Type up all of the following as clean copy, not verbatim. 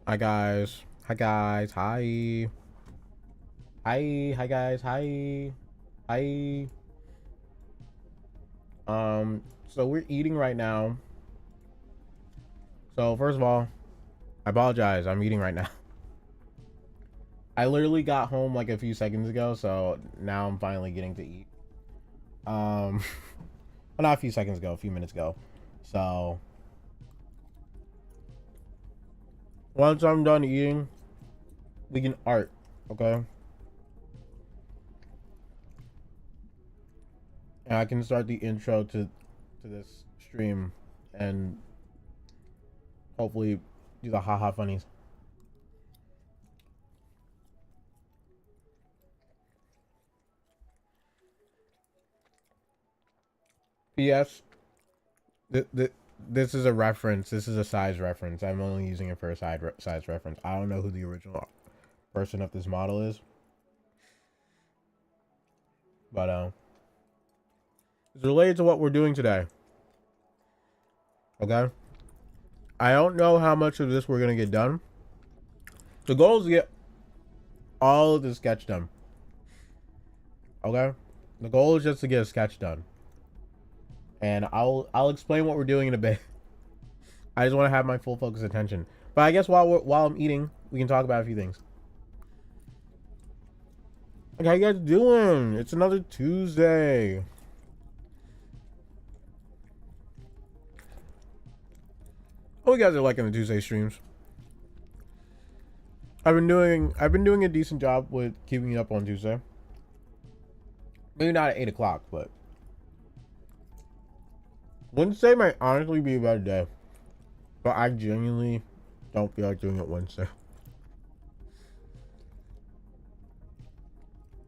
Hi guys. Hi guys. Hi. Hi. Hi guys. Hi. Hi. So we're eating right now. So first of all, I apologize. I'm eating right now. I literally got home like a few seconds ago, so now I'm finally getting to eat. Um well, not a few seconds ago, a few minutes ago. So once I'm done eating, we can art, okay? And I can start the intro to this stream and hopefully do the haha funnies. P.S. This is a reference. This is a size reference. I'm only using it for a size reference. I don't know who the original person of this model is, but it's related to what we're doing today. Okay. I don't know how much of this we're gonna get done. The goal is to get all of the sketch done. Okay. The goal is just to get a sketch done, and I'll explain what we're doing in a bit. I just want to have my full focus attention. But I guess while I'm eating, we can talk about a few things. Like, how you guys doing? It's another Tuesday. Hope you guys are liking the Tuesday streams. I've been doing a decent job with keeping it up on Tuesday. Maybe not at 8 o'clock, but Wednesday might honestly be a better day. But I genuinely don't feel like doing it Wednesday.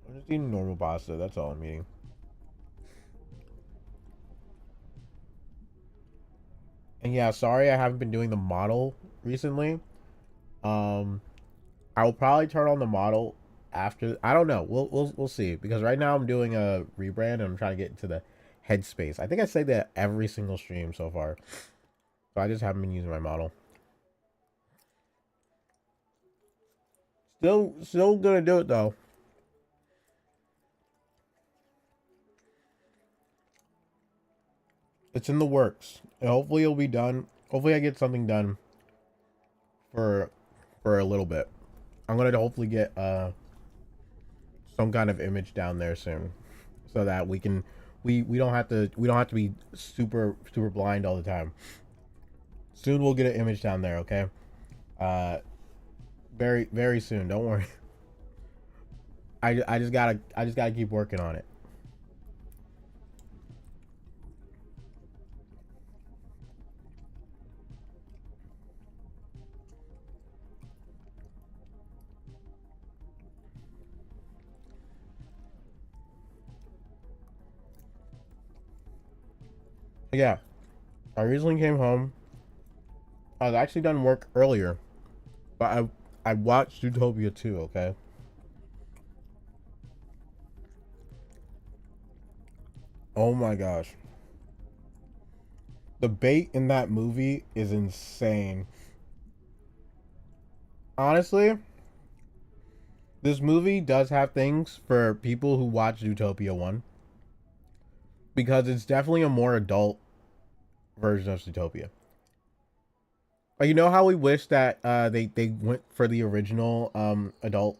I'm just eating normal pasta. That's all I'm eating. And yeah, sorry I haven't been doing the model recently. Um, I will probably turn on the model after. I don't know. We'll see, because right now I'm doing a rebrand and I'm trying to get into the headspace. I think I say that every single stream so far. So I just haven't been using my model. Still gonna do it though. It's in the works, and hopefully it'll be done. Hopefully I get something done for a little bit. I'm gonna hopefully get some kind of image down there soon, so that we don't have to be super blind all the time. Soon we'll get an image down there, okay? Uh, very soon. Don't worry. I just gotta keep working on it. But yeah, I recently came home. I was actually done work earlier, but I watched Zootopia 2. Okay. Oh my gosh. The bait in that movie is insane. Honestly, this movie does have things for people who watch Zootopia 1, because it's definitely a more adult version of Zootopia. Like, you know how we wish that they went for the original adult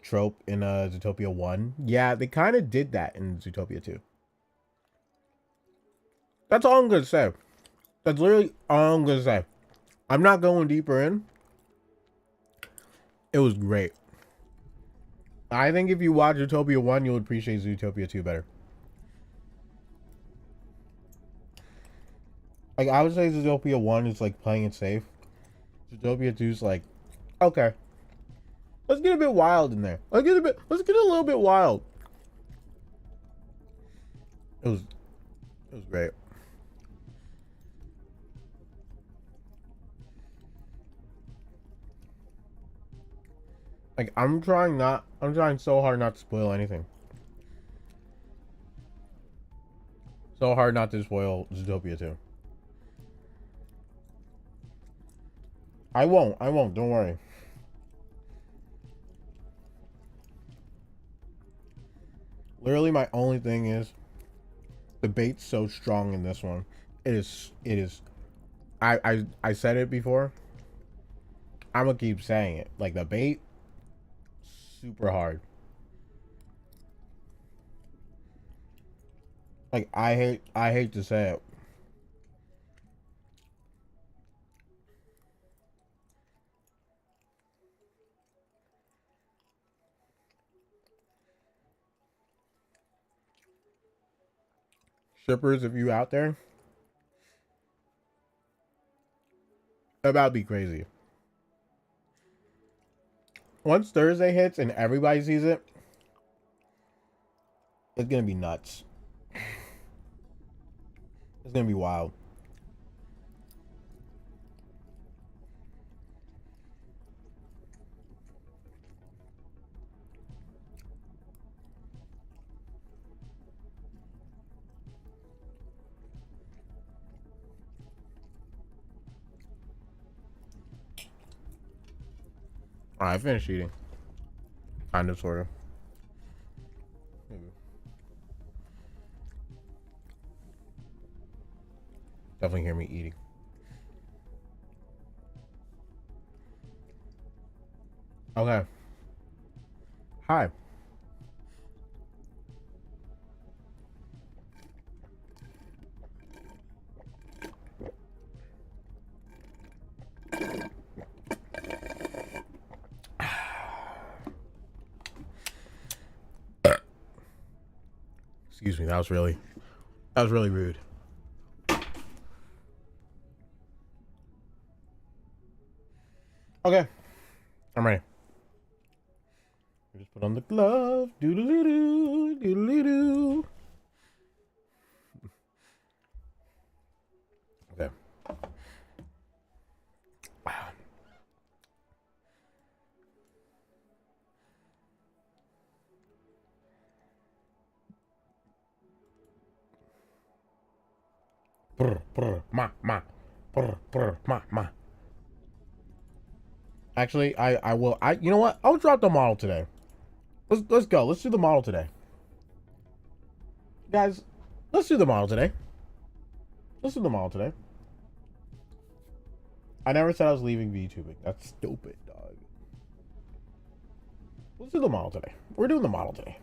trope in Zootopia 1? Yeah, they kind of did that in Zootopia 2. That's all I'm going to say. That's literally all I'm going to say. I'm not going deeper in. It was great. I think if you watch Zootopia 1, you'll appreciate Zootopia 2 better. Like, I would say Zootopia 1 is like playing it safe. Zootopia 2 is like, okay, let's get a bit wild in there. Let's get a little bit wild. It was great. Like, I'm trying so hard not to spoil anything. So hard not to spoil Zootopia 2. I won't. Don't worry. Literally, my only thing is the bait's so strong in this one. It is. I said it before. I'm gonna keep saying it. Like the bait, super hard. Like I hate to say it. Shippers, if you out there, about to be crazy. Once Thursday hits and everybody sees it, it's gonna be nuts. It's gonna be wild. Alright, I finished eating. Kind of, sort of. Definitely hear me eating. Okay. Hi. Excuse me, that was really rude. Okay. I'm ready. Just put on the glove. Doodle-doo, doodle-doo. Okay. Brr, brr, ma, ma. Brr, brr, ma, ma. Actually, I will. You know what? I'll drop the model today. Let's go. Let's do the model today, guys. Let's do the model today. Let's do the model today. I never said I was leaving VTubing. That's stupid, dog. Let's do the model today. We're doing the model today.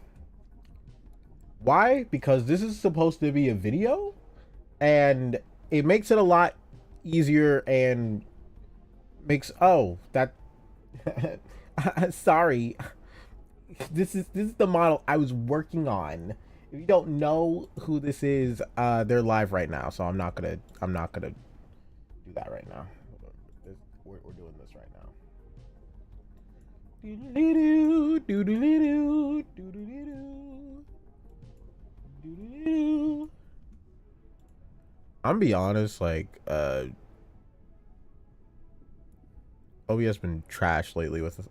Why? Because this is supposed to be a video, and it makes it a lot easier and makes that. Sorry. This is the model I was working on. If you don't know who this is, they're live right now, so I'm not gonna do that right now. We're doing this right now. I'm gonna be honest, like OBS been trash lately with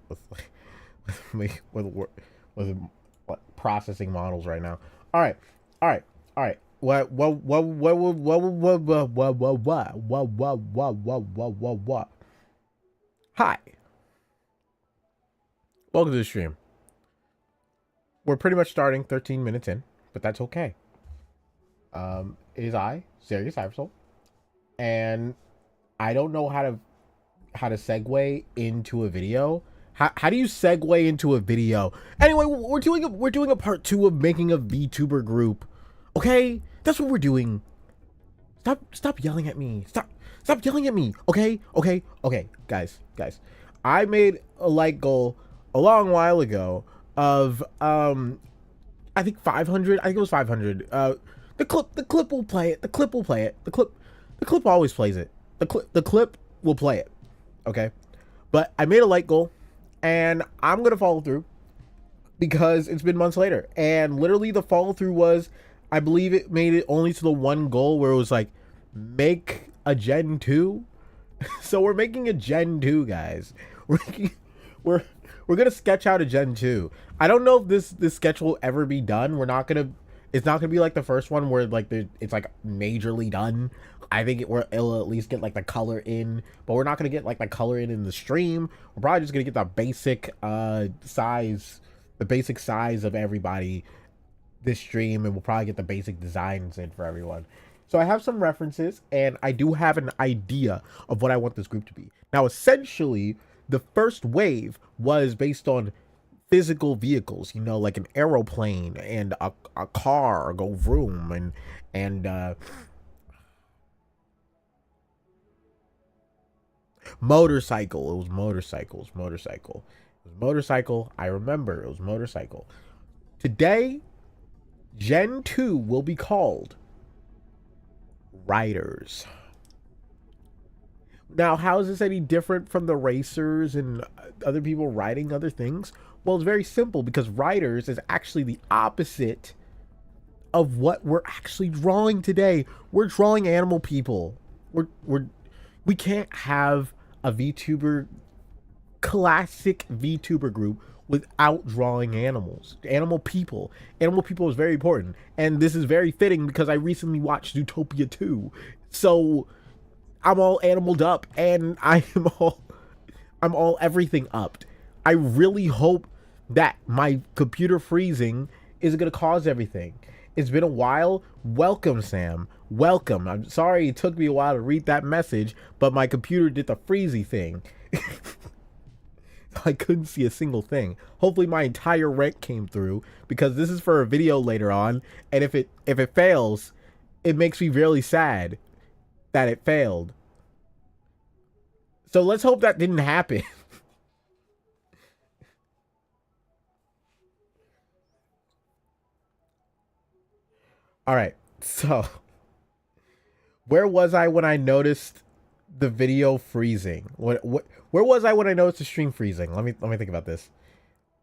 processing models right now. All right. What? Hi. Welcome to the stream. We're pretty much starting 13 minutes in, but that's okay. It is I, Zaergis Iversol, and I don't know how to segue into a video. How do you segue into a video? Anyway, we're doing a part 2 of making a VTuber group. Okay? That's what we're doing. Stop yelling at me. Stop yelling at me. Okay? Guys. I made a like goal a long while ago of I think 500. I think it was 500. The clip will play it. The clip always plays it. The clip will play it. Okay? But I made a like goal, and I'm gonna follow through because it's been months later, and literally the follow through was, I believe it made it only to the one goal where it was like, make a Gen 2. So we're making a Gen 2, guys. We're gonna sketch out a Gen 2. I don't know if this sketch will ever be done. It's not gonna be like the first one where like it's like majorly done. I think it'll at least get like the color in, but we're not gonna get like the color in the stream. We're probably just gonna get the basic size of everybody this stream, and we'll probably get the basic designs in for everyone. So I have some references, and I do have an idea of what I want this group to be. Now, essentially, the first wave was based on physical vehicles, you know, like an aeroplane and a car go vroom, and motorcycle. It was motorcycle. I remember it was motorcycle. Today, Gen 2 will be called riders. Now, how is this any different from the racers and other people riding other things? Well, it's very simple, because riders is actually the opposite of what we're actually drawing today. We're drawing animal people. We can't have a VTuber, classic VTuber group without drawing animals. Animal people is very important, and this is very fitting because I recently watched Zootopia 2, so I'm all animaled up, and I'm all everything upped. I really hope that my computer freezing isn't gonna cause everything. It's been a while. Welcome, Sam. Welcome. I'm sorry it took me a while to read that message, but my computer did the freezy thing. I couldn't see a single thing. Hopefully my entire rank came through, because this is for a video later on, and if it fails, it makes me really sad that it failed. So let's hope that didn't happen. All right, so where was I when I noticed the video freezing? Where was I when I noticed the stream freezing? Let me think about this.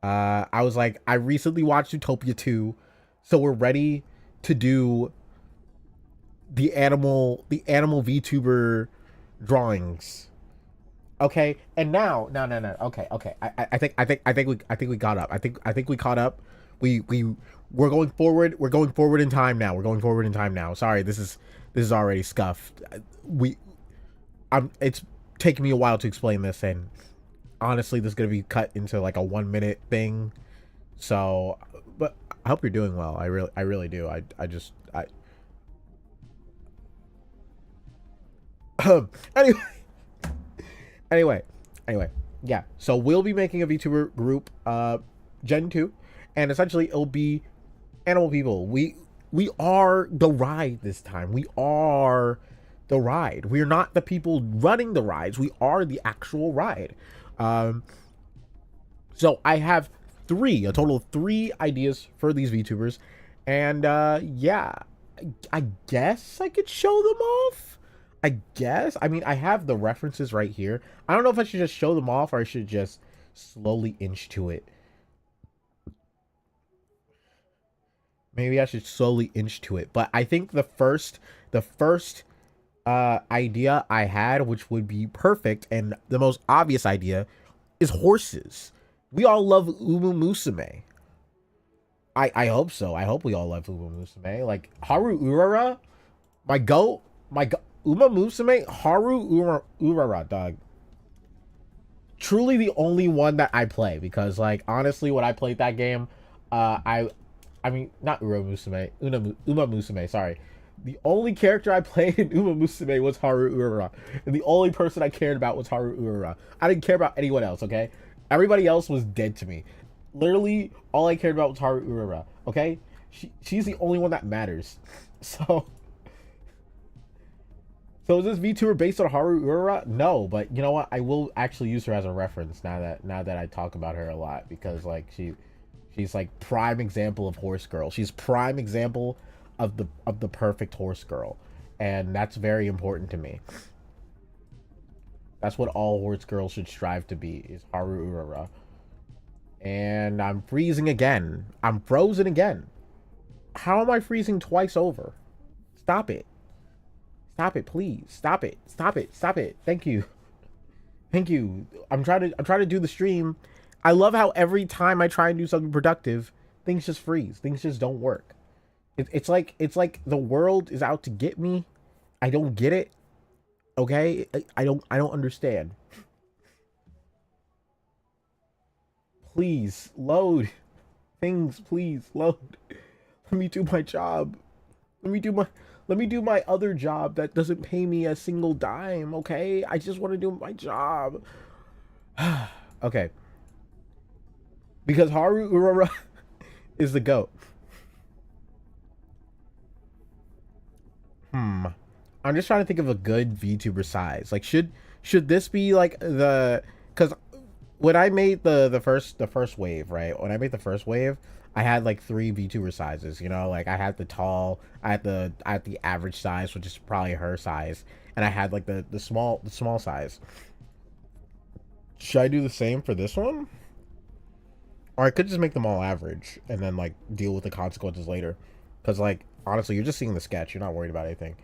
I was like, I recently watched Zootopia 2, so we're ready to do the animal VTuber drawings. Okay, and now, no. Okay. I think we got up. I think we caught up. We're going forward. We're going forward in time now. Sorry, this is already scuffed. It's taking me a while to explain this, and honestly, this is gonna be cut into like a 1 minute thing. So, but I hope you're doing well. I really do. Anyway, yeah. So we'll be making a VTuber group, Gen 2, and essentially it'll be animal people. We are the ride this time. We are the ride. We're not the people running the rides. We are the actual ride. So I have a total of 3 ideas for these VTubers, and yeah, I guess I could show them off. I mean, I have the references right here. I don't know if I should just show them off, or I should just slowly inch to it. Maybe I should slowly inch to it. But I think the first idea I had, which would be perfect, and the most obvious idea, is horses. We all love Uma Musume. I hope so. I hope we all love Uma Musume. Like Haru Urara, my goat. Uma Musume, Haru Urara, dog. Truly the only one that I play, because like honestly, when I played that game, I mean not Uma Musume, sorry. The only character I played in Uma Musume was Haru Urara, and the only person I cared about was Haru Urara. I didn't care about anyone else, okay? Everybody else was dead to me. Literally, all I cared about was Haru Urara, okay? She's the only one that matters. So is this VTuber based on Haru Urara? No, but you know what? I will actually use her as a reference now that I talk about her a lot, because like she's like prime example of horse girl. She's prime example of the perfect horse girl, and that's very important to me. That's what all horse girls should strive to be, is Haru Urara. And I'm freezing again. I'm frozen again. How am I freezing twice over? Stop it. Stop it, please. Stop it. Thank you. I'm trying to do the stream. I love how every time I try and do something productive, things just freeze. Things just don't work. It's like the world is out to get me, I don't get it. Okay? I don't understand. Please load things, please load. Let me do my job. Let me do my other job that doesn't pay me a single dime, okay? I just want to do my job. Okay. Because Haru Urara is the GOAT. I'm just trying to think of a good VTuber size. Like should this be like the cuz when I made the first wave, right? When I made the first wave, I had like three VTuber sizes, you know? Like I had the tall, I had the average size, which is probably her size, and I had like the small size. Should I do the same for this one? Or I could just make them all average and then like deal with the consequences later. Cuz like honestly, you're just seeing the sketch, you're not worried about anything.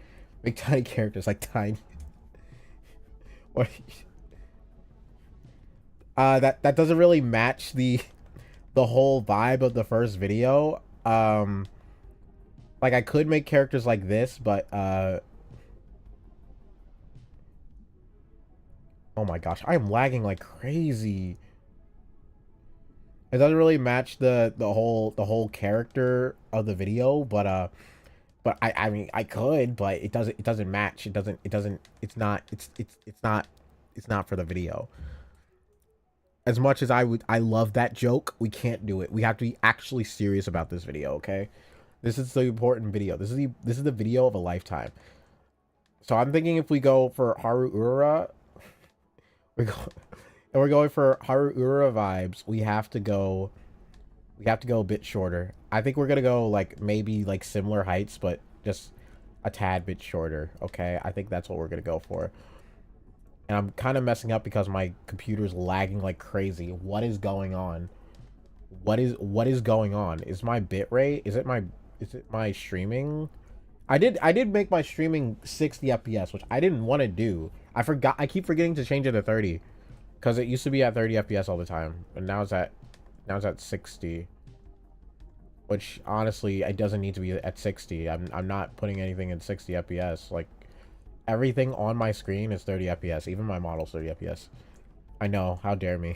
Make tiny characters like tiny. What that doesn't really match the whole vibe of the first video. Like I could make characters like this, but oh my gosh, I am lagging like crazy. It doesn't really match the whole character of the video, but I mean I could, but it doesn't match. It's not for the video. As much as I love that joke, we can't do it. We have to be actually serious about this video, okay? This is the important video. This is the video of a lifetime. So I'm thinking if we go for Haru Ura, we go and we're going for Haru Ura vibes, we have to go a bit shorter. I think we're gonna go like maybe like similar heights, but just a tad bit shorter, okay? I think that's what we're gonna go for. And I'm kind of messing up because my computer's lagging like crazy. What is going on? What is going on? Is my bitrate? Is it my streaming? I did make my streaming 60 FPS, which I didn't want to do. I keep forgetting to change it to 30 because it used to be at 30 FPS all the time, and now it's at 60. Which honestly, it doesn't need to be at 60. I'm not putting anything in 60 FPS. Like everything on my screen is 30 FPS. Even my model's 30 FPS. I know. How dare me?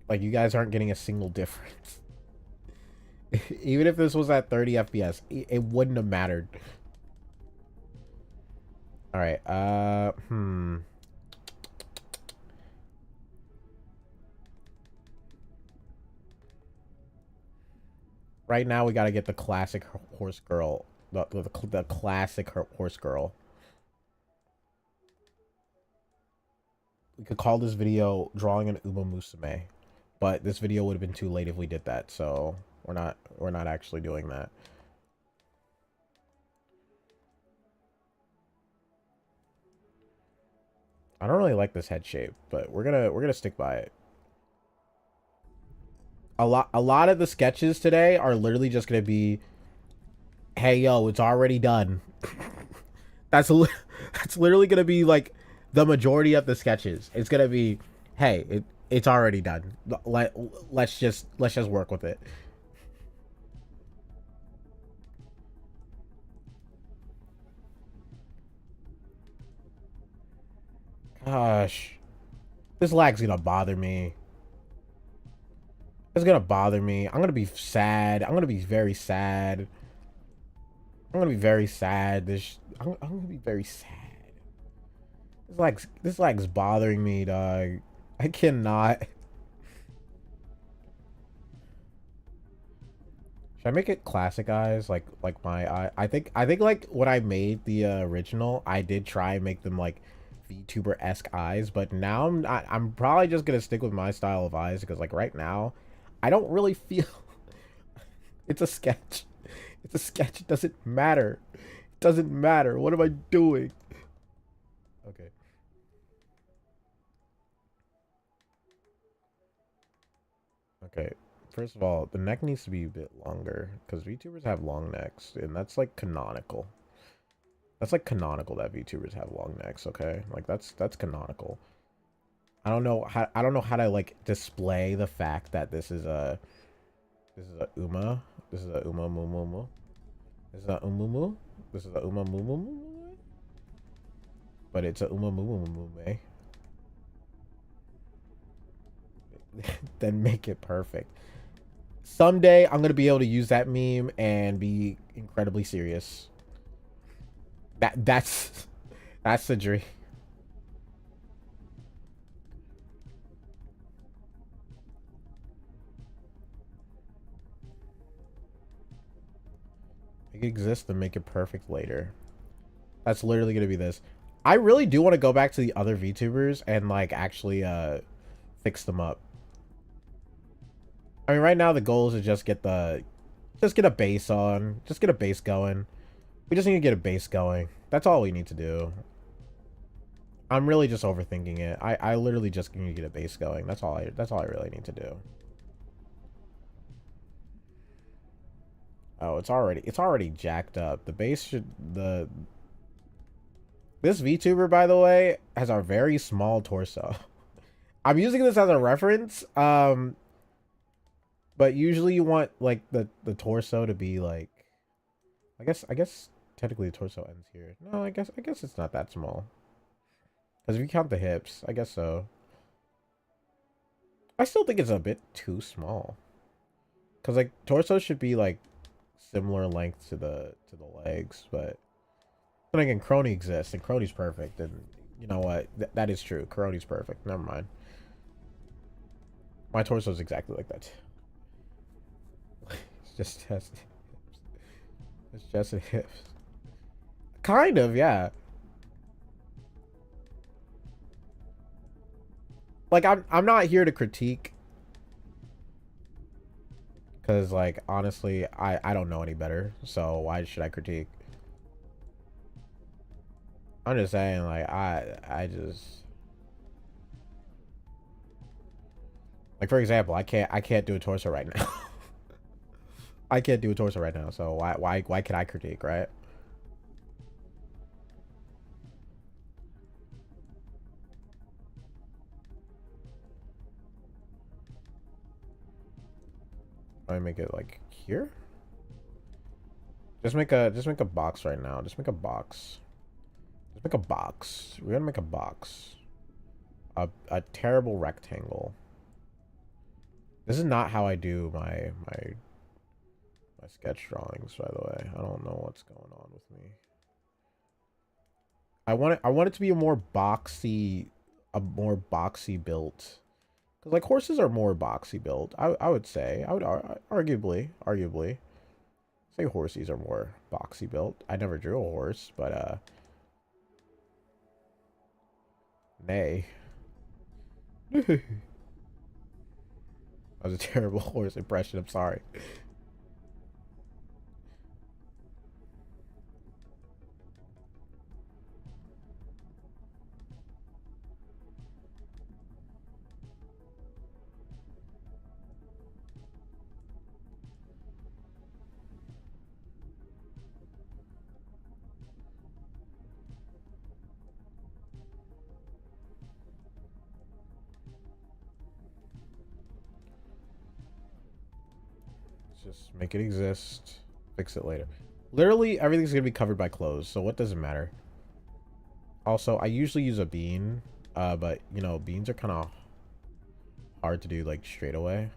Like you guys aren't getting a single difference. Even if this was at 30 FPS, it wouldn't have mattered. All right. Right now we gotta get the classic horse girl. The classic horse girl. We could call this video drawing an Uma Musume, but this video would have been too late if we did that. So we're not actually doing that. I don't really like this head shape, but we're gonna stick by it. A lot of the sketches today are literally just gonna be, hey yo, it's already done. that's that's literally gonna be like the majority of the sketches. It's gonna be, hey, it's already done. Let's just work with it. Gosh, this lag's gonna bother me. It's gonna bother me. I'm gonna be sad. I'm gonna be very sad. I'm gonna be very sad. I'm gonna be very sad. This lag's bothering me, dog. I cannot. Should I make it classic eyes like my eye? I think like when I made the original, I did try and make them like VTuber-esque eyes, but now I'm probably just gonna stick with my style of eyes because like right now, I don't really feel. It's a sketch. It's a sketch. It doesn't matter. It doesn't matter. What am I doing? Okay. Okay. First of all, the neck needs to be a bit longer because VTubers have long necks, and that's like canonical. That's like canonical that VTubers have long necks, okay? Like that's canonical. I don't know how to like display the fact that this is a Uma. This is a Umumumu. This is a Umumu. This is a Umumumu. But it's a Umumumu. Then make it perfect. Someday I'm gonna be able to use that meme and be incredibly serious. That's the dream. Make it exist and make it perfect later. That's literally gonna be this. I really do want to go back to the other VTubers and like actually fix them up. I mean, right now the goal is to just get a base on, just get a base going. We just need to get a base going. That's all we need to do. I'm really just overthinking it. I literally just need to get a base going. That's all I really need to do. Oh, it's already jacked up. The base should this VTuber, by the way, has a very small torso. I'm using this as a reference. But usually you want like the torso to be like I guess technically the torso ends here. No, I guess it's not that small. Because if you count the hips, I guess so. I still think it's a bit too small. Because like torso should be like similar length to the legs, but then again, Crony exists and Crony's perfect, and you know what? That is true. Crony's perfect. Never mind. My torso is exactly like that. It's just chest. It's chest and hips. Kind of, yeah. Like I'm not here to critique, because like honestly I don't know any better, so why should I critique? I'm just saying like I just like, for example, I can't do a torso right now. I can't do a torso right now, so why can I critique, right? I make it like here. Just make a box right now. Just make a box. Just make a box. We're gonna make a box. A terrible rectangle. This is not how I do my sketch drawings, by the way. I don't know what's going on with me. I want it to be a more boxy built. Because like horses are more boxy built. I would say. I would arguably say horsies are more boxy built. I never drew a horse, but nay. That was a terrible horse impression. I'm sorry. Just make it exist. Fix it later. Literally, everything's gonna be covered by clothes, so what does it matter? Also, I usually use a bean, but you know, beans are kind of hard to do like straight away.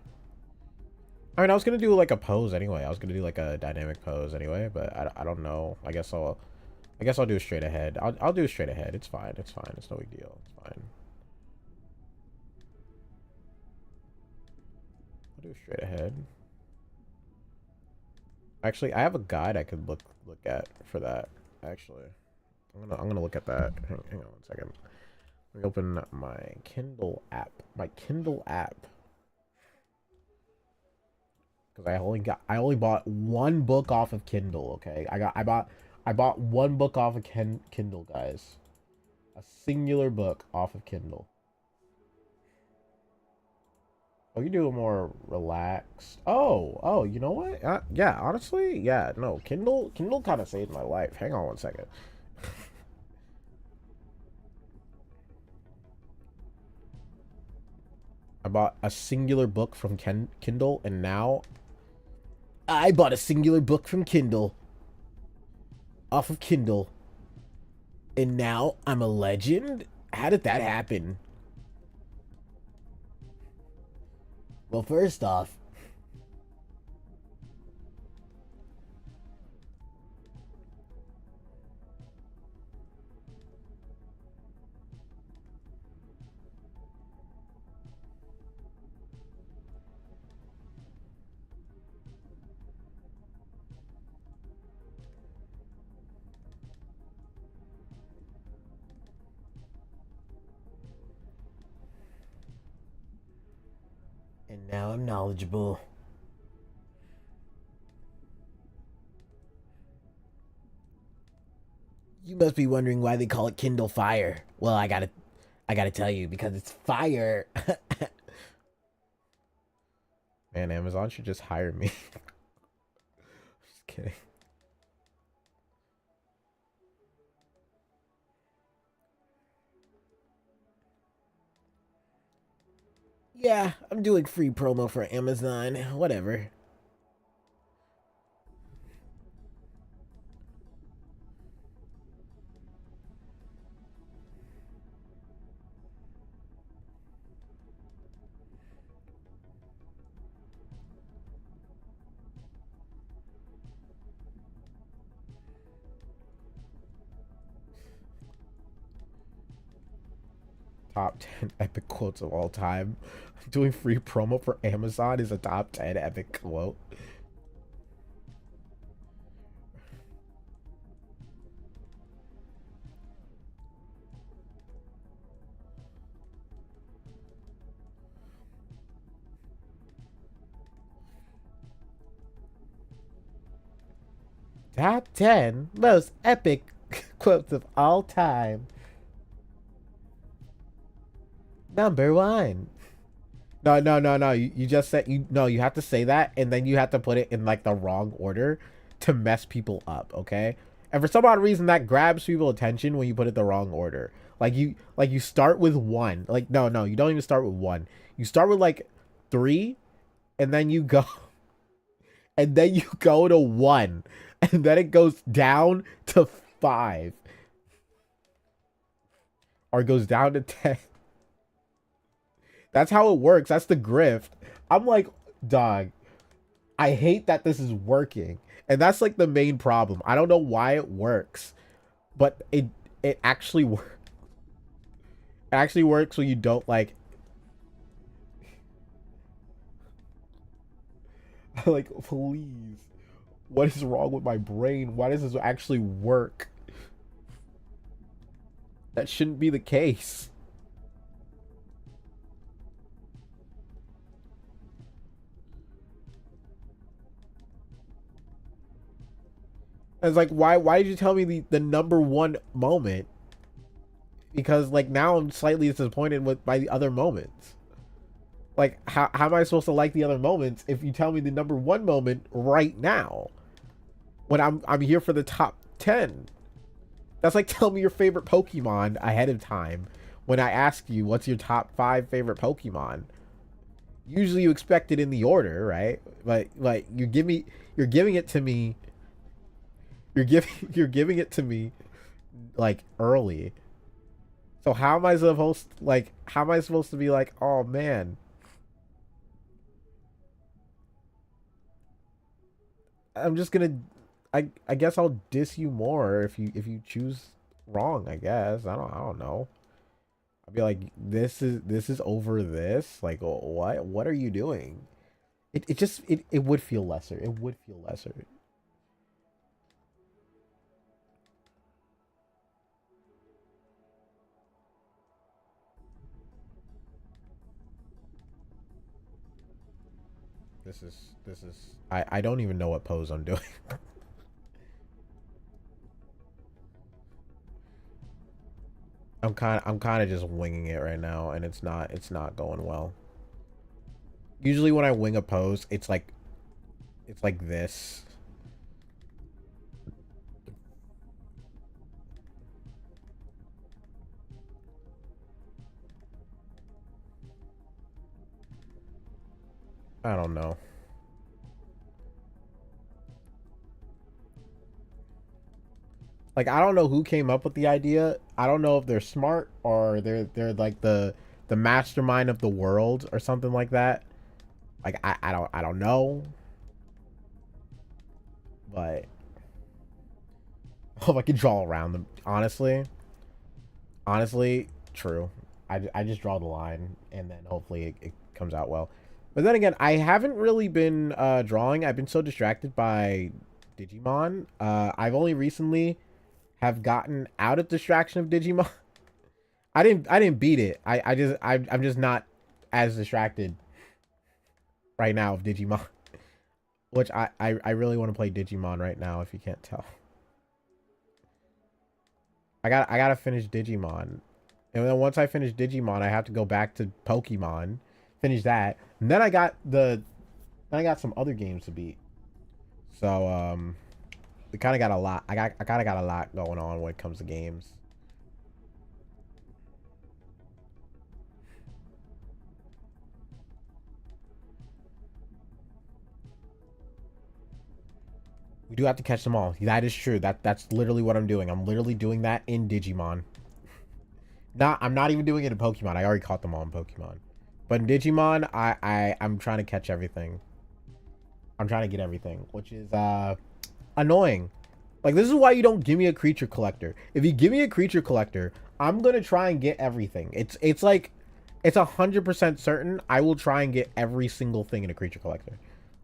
I mean, I was gonna do like a pose anyway. I was gonna do like a dynamic pose anyway, but I don't know. I guess I'll do it straight ahead. I'll do it straight ahead. It's fine. It's fine. It's no big deal. It's fine. I'll do it straight ahead. Actually, I have a guide I could look at for that. Actually, I'm gonna look at that. Hang on 1 second. Let me open my Kindle app. My Kindle app. Because I only bought one book off of Kindle. Okay, I bought one book off of Kindle, guys. A singular book off of Kindle. Oh, you do it more relaxed. Oh, you know what? Yeah, honestly, yeah, no, Kindle kind of saved my life. Hang on 1 second. I bought a singular book from Kindle, and now I bought a singular book from Kindle, off of Kindle, and now I'm a legend? How did that happen? Well, first off, and now I'm knowledgeable. You must be wondering why they call it Kindle Fire. Well, I gotta tell you, because it's fire. Man, Amazon should just hire me. Just kidding. Yeah, I'm doing free promo for Amazon. Whatever. Top 10 epic quotes of all time. Doing free promo for Amazon is a top 10 epic quote. Top 10 most epic quotes of all time. Number one. No, no, no, no. You just said you no, you have to say that and then you have to put it in like the wrong order to mess people up, okay? And for some odd reason that grabs people's attention when you put it the wrong order. Like you start with one. Like no, no, you don't even start with one. You start with like 3 and then you go and then you go to 1 and then it goes down to 5 or it goes down to 10. That's how it works. That's the grift. I'm like, dog, I hate that this is working. And that's like the main problem. I don't know why it works, but it actually works. It actually works when you don't like like please. What is wrong with my brain? Why does this actually work? That shouldn't be the case. It's like why did you tell me the number one moment? Because like now I'm slightly disappointed with by the other moments. Like how am I supposed to like the other moments if you tell me the number one moment right now when I'm here for the top 10? That's like telling me your favorite Pokemon ahead of time when I ask you what's your top 5 favorite Pokemon. Usually you expect it in the order, right? But like you're giving it to me you're giving it to me like early. So how am I supposed like how am I supposed to be like, "Oh man, I'm just gonna I guess I'll diss you more if you choose wrong, I guess. I don't know. I'll be like, this is over this? Like what are you doing? It just it would feel lesser. It would feel lesser. This is I don't even know what pose I'm doing. I'm kind of just winging it right now and it's not going well. Usually when I wing a pose, it's like this. I don't know. Like, I don't know who came up with the idea. I don't know if they're smart or they're like the mastermind of the world or something like that. Like, I don't know, but oh, I can draw around them. Honestly, true. I just draw the line and then hopefully it comes out well. But then again, I haven't really been drawing. I've been so distracted by Digimon. I've only recently have gotten out of distraction of Digimon. I didn't beat it. I'm just not as distracted right now of Digimon. Which I really want to play Digimon right now, if you can't tell. I gotta finish Digimon. And then once I finish Digimon, I have to go back to Pokemon, finish that. And then I got some other games to beat. So we kinda got a lot. I kinda got a lot going on when it comes to games. We do have to catch them all. That is true. That's literally what I'm doing. I'm literally doing that in Digimon. I'm not even doing it in Pokemon. I already caught them all in Pokemon. But in Digimon, I'm trying to catch everything. I'm trying to get everything, which is annoying. Like, this is why you don't give me a creature collector. If you give me a creature collector, I'm gonna try and get everything. It's like it's 100% certain I will try and get every single thing in a creature collector.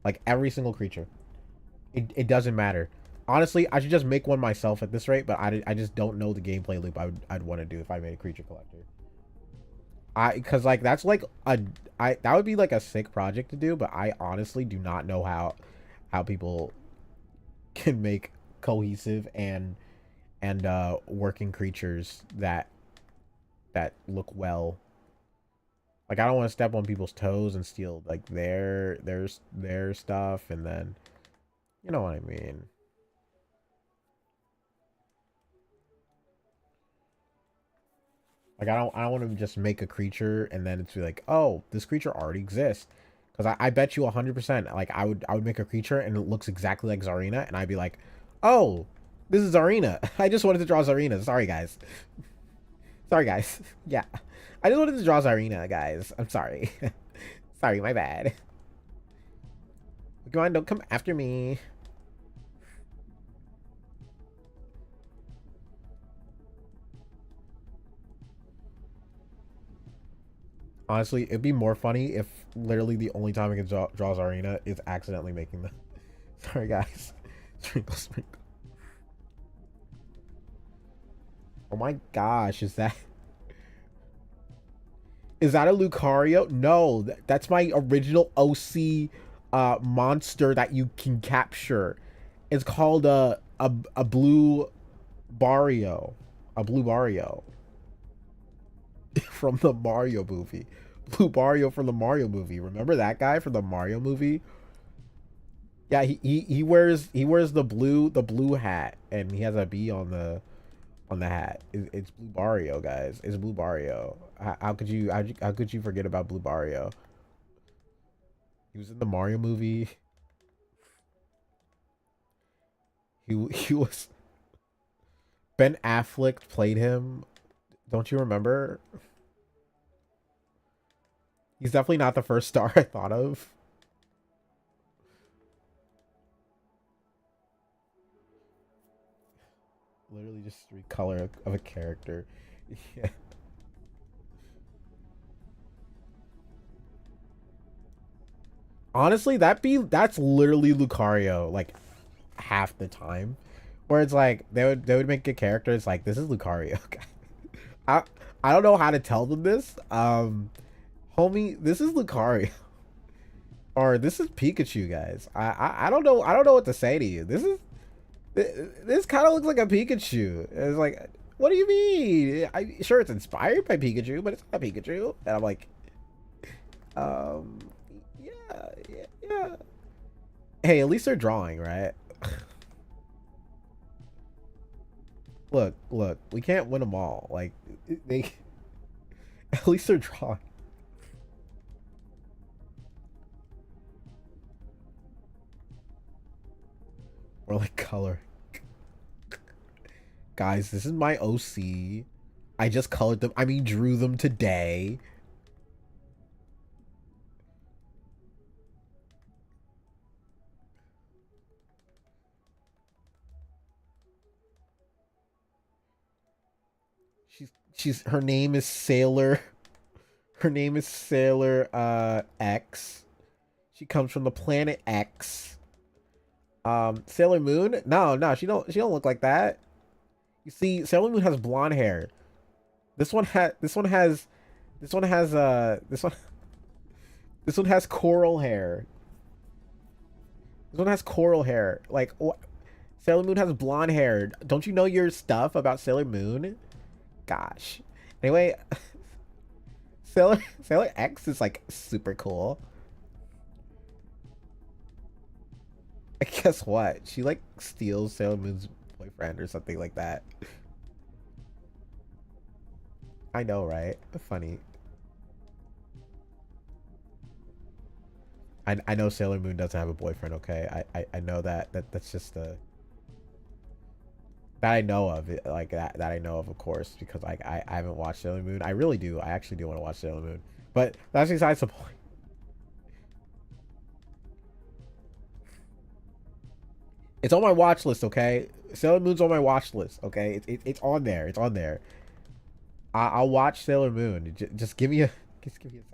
Like every single creature. It doesn't matter. Honestly, I should just make one myself at this rate, but I just don't know the gameplay loop I'd want to do if I made a creature collector. Because like that's like that would be like a sick project to do, but I honestly do not know how people can make cohesive and working creatures that look well. Like, I don't want to step on people's toes and steal like their stuff, and then you know what I mean. Like, I don't want to just make a creature and then it's be like, oh, this creature already exists. Because I bet you 100%, like, I would make a creature and it looks exactly like Zarina, and I'd be like, oh, this is Zarina. I just wanted to draw Zarina. Sorry, guys. Sorry, guys. Yeah. I just wanted to draw Zarina, guys. I'm sorry. Sorry, my bad. Come on, don't come after me. Honestly, it'd be more funny if literally the only time I can draw Zarina is accidentally making the. Sorry, guys. Sprinkle, sprinkle. Oh my gosh, is that a Lucario? No, that's my original OC monster that you can capture. It's called a blue Barrio. A blue Barrio. From the Mario movie. Blue Mario from the Mario movie. Remember that guy from the Mario movie? Yeah, he wears the blue hat, and he has a bee on the hat. It's Blue Mario, guys. It's Blue Mario. How could you forget about Blue Mario? He was in the Mario movie. He was Ben Affleck played him. Don't you remember? He's definitely not the first star I thought of. Literally just recolor of a character. Yeah. Honestly, that's literally Lucario like half the time. Where it's like they would make a character, it's like, this is Lucario. I I don't know how to tell them this. Homie, this is Lucario. Or this is Pikachu, guys. I don't know what to say to you. This kind of looks like a Pikachu. It's like, what do you mean? Sure, it's inspired by Pikachu, but it's not a Pikachu. And I'm like, um, yeah. Hey, at least they're drawing, right? Look, we can't win them all. Like, they, at least they're drawing. Or like color. Guys, this is my OC. I just colored them. I mean, drew them today. Her name is Sailor. Her name is Sailor X. She comes from the planet X. Sailor Moon? No, she don't look like that. You see, Sailor Moon has blonde hair. This one has coral hair. This one has coral hair. Like, Sailor Moon has blonde hair. Don't you know your stuff about Sailor Moon? Gosh. Anyway, Sailor X is like super cool. And guess what? She like steals Sailor Moon's boyfriend or something like that. I know, right? Funny. I know Sailor Moon doesn't have a boyfriend, okay? I know that. That's just a that I know of it, like that I know of course, because like I haven't watched Sailor Moon. I really do. I actually do want to watch Sailor Moon. But that's besides the point. It's on my watch list, okay? Sailor Moon's on my watch list, okay? It's on there. It's on there. I'll watch Sailor Moon. Just give me a second.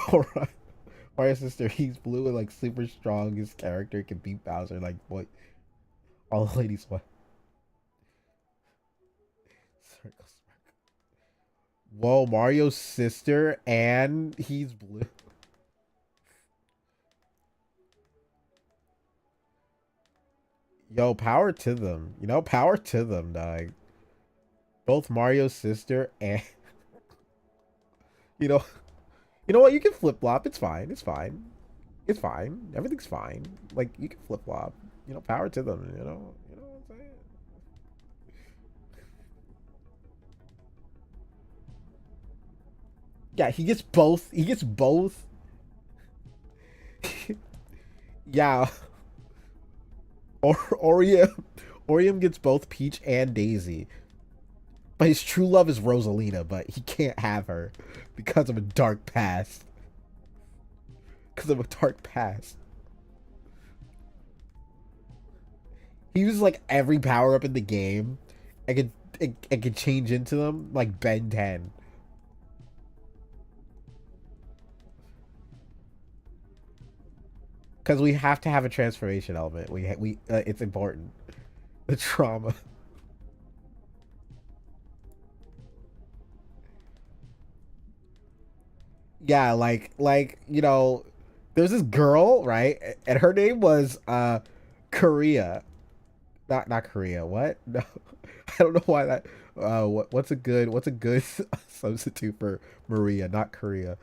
Alright. My sister, he's blue and like super strong. His character can beat Bowser. Like what? All the ladies want. Whoa, Mario's sister and he's blue. Yo, power to them. You know, power to them, dog. Both Mario's sister and you know what? You can flip flop. It's fine. It's fine. It's fine. Everything's fine. Like you can flip flop. You know, power to them. You know what I'm saying. Yeah, he gets both. He gets both. Yeah. Or Orium gets both Peach and Daisy. But his true love is Rosalina, but he can't have her because of a dark past. Because of a dark past. He uses like every power up in the game. It could change into them like Ben 10. Because we have to have a transformation element. It's important. The trauma. Yeah, like you know, there's this girl, right? And her name was Korea. Not Korea. What? No. I don't know why that what's a good substitute for Maria, not Korea.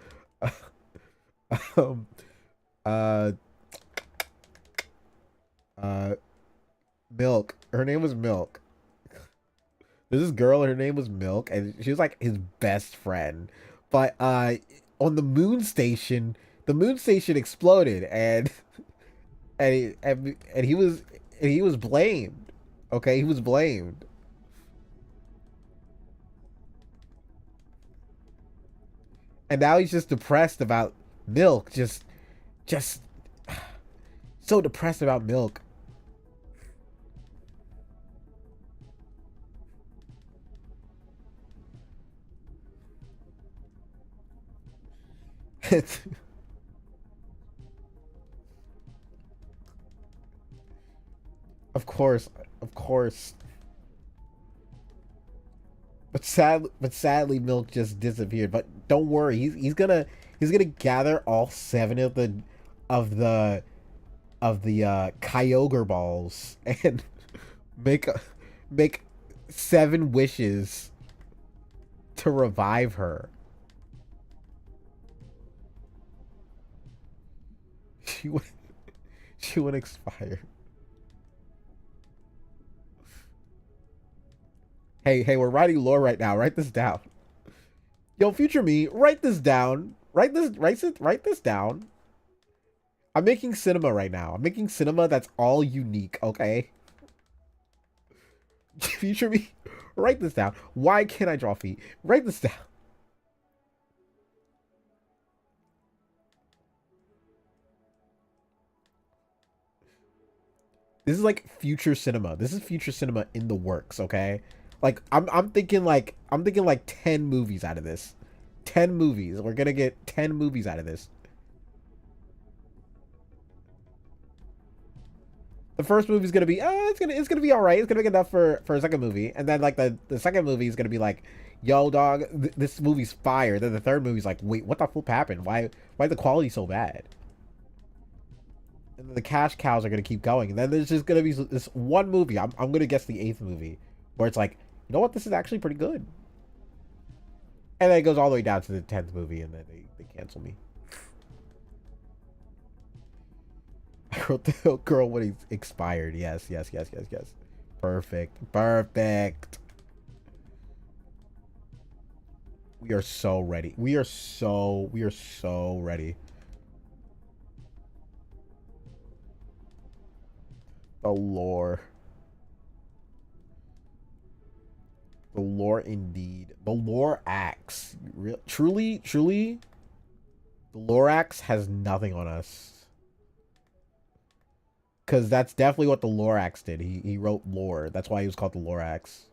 um uh uh Milk. Her name was Milk. There's this girl, her name was Milk, and she was like his best friend. But on the moon station exploded, and and he was blamed. Okay, he was blamed. And now he's just depressed about Milk. Just so depressed about Milk. Of course, of course. But sadly, Milk just disappeared. But don't worry, he's gonna gather all seven of the Kyogre balls and make make 7 wishes to revive her. She would she would expire. Hey, we're writing lore right now. Write this down. Yo, future me, write this down. Write this down. I'm making cinema right now. I'm making cinema that's all unique, okay? Future me. Write this down. Why can't I draw feet? Write this down. This is like future cinema. This is future cinema in the works, okay? Like I'm thinking like 10 movies out of this. 10 movies. We're going to get 10 movies out of this. The first movie is going to be it's going to be all right. It's going to be enough for a second movie. And then like the second movie is going to be like, "Yo, dog, this movie's fire." Then the third movie's like, "Wait, what the flip happened? Why the quality so bad?" And then the cash cows are gonna keep going. And then there's just gonna be this one movie. I'm gonna guess the eighth movie where it's like, you know what, this is actually pretty good. And then it goes all the way down to the 10th movie, and then they cancel me. I wrote the girl when he's expired. Yes, yes, yes, yes, yes. Perfect, perfect. We are so ready. We are so ready. The lore. The lore indeed. The lore axe. Truly, truly, the Lorax has nothing on us. Because that's definitely what the Lorax did. He wrote lore. That's why he was called the Lorax.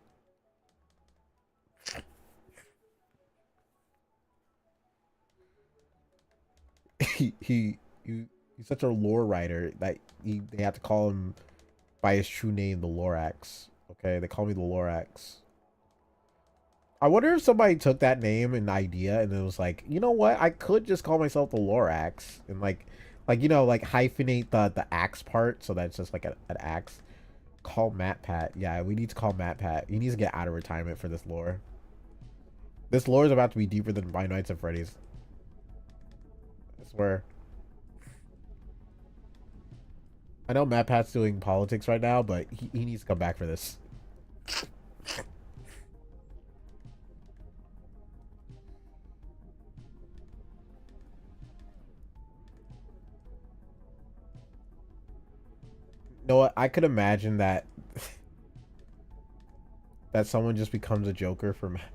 He he's such a lore writer that they have to call him by his true name, the Lorax. Okay, they call me the Lorax. I wonder if somebody took that name and idea and it was like, you know what? I could just call myself the Lorax and like you know, like hyphenate the axe part so that's just like an axe. Call Matt Pat. Yeah, we need to call Matt Pat. He needs to get out of retirement for this lore. This lore is about to be deeper than Five Nights at Freddy's. I swear. I know Matt Pat's doing politics right now, but he needs to come back for this. You know what? I could imagine that that someone just becomes a Joker for Matt.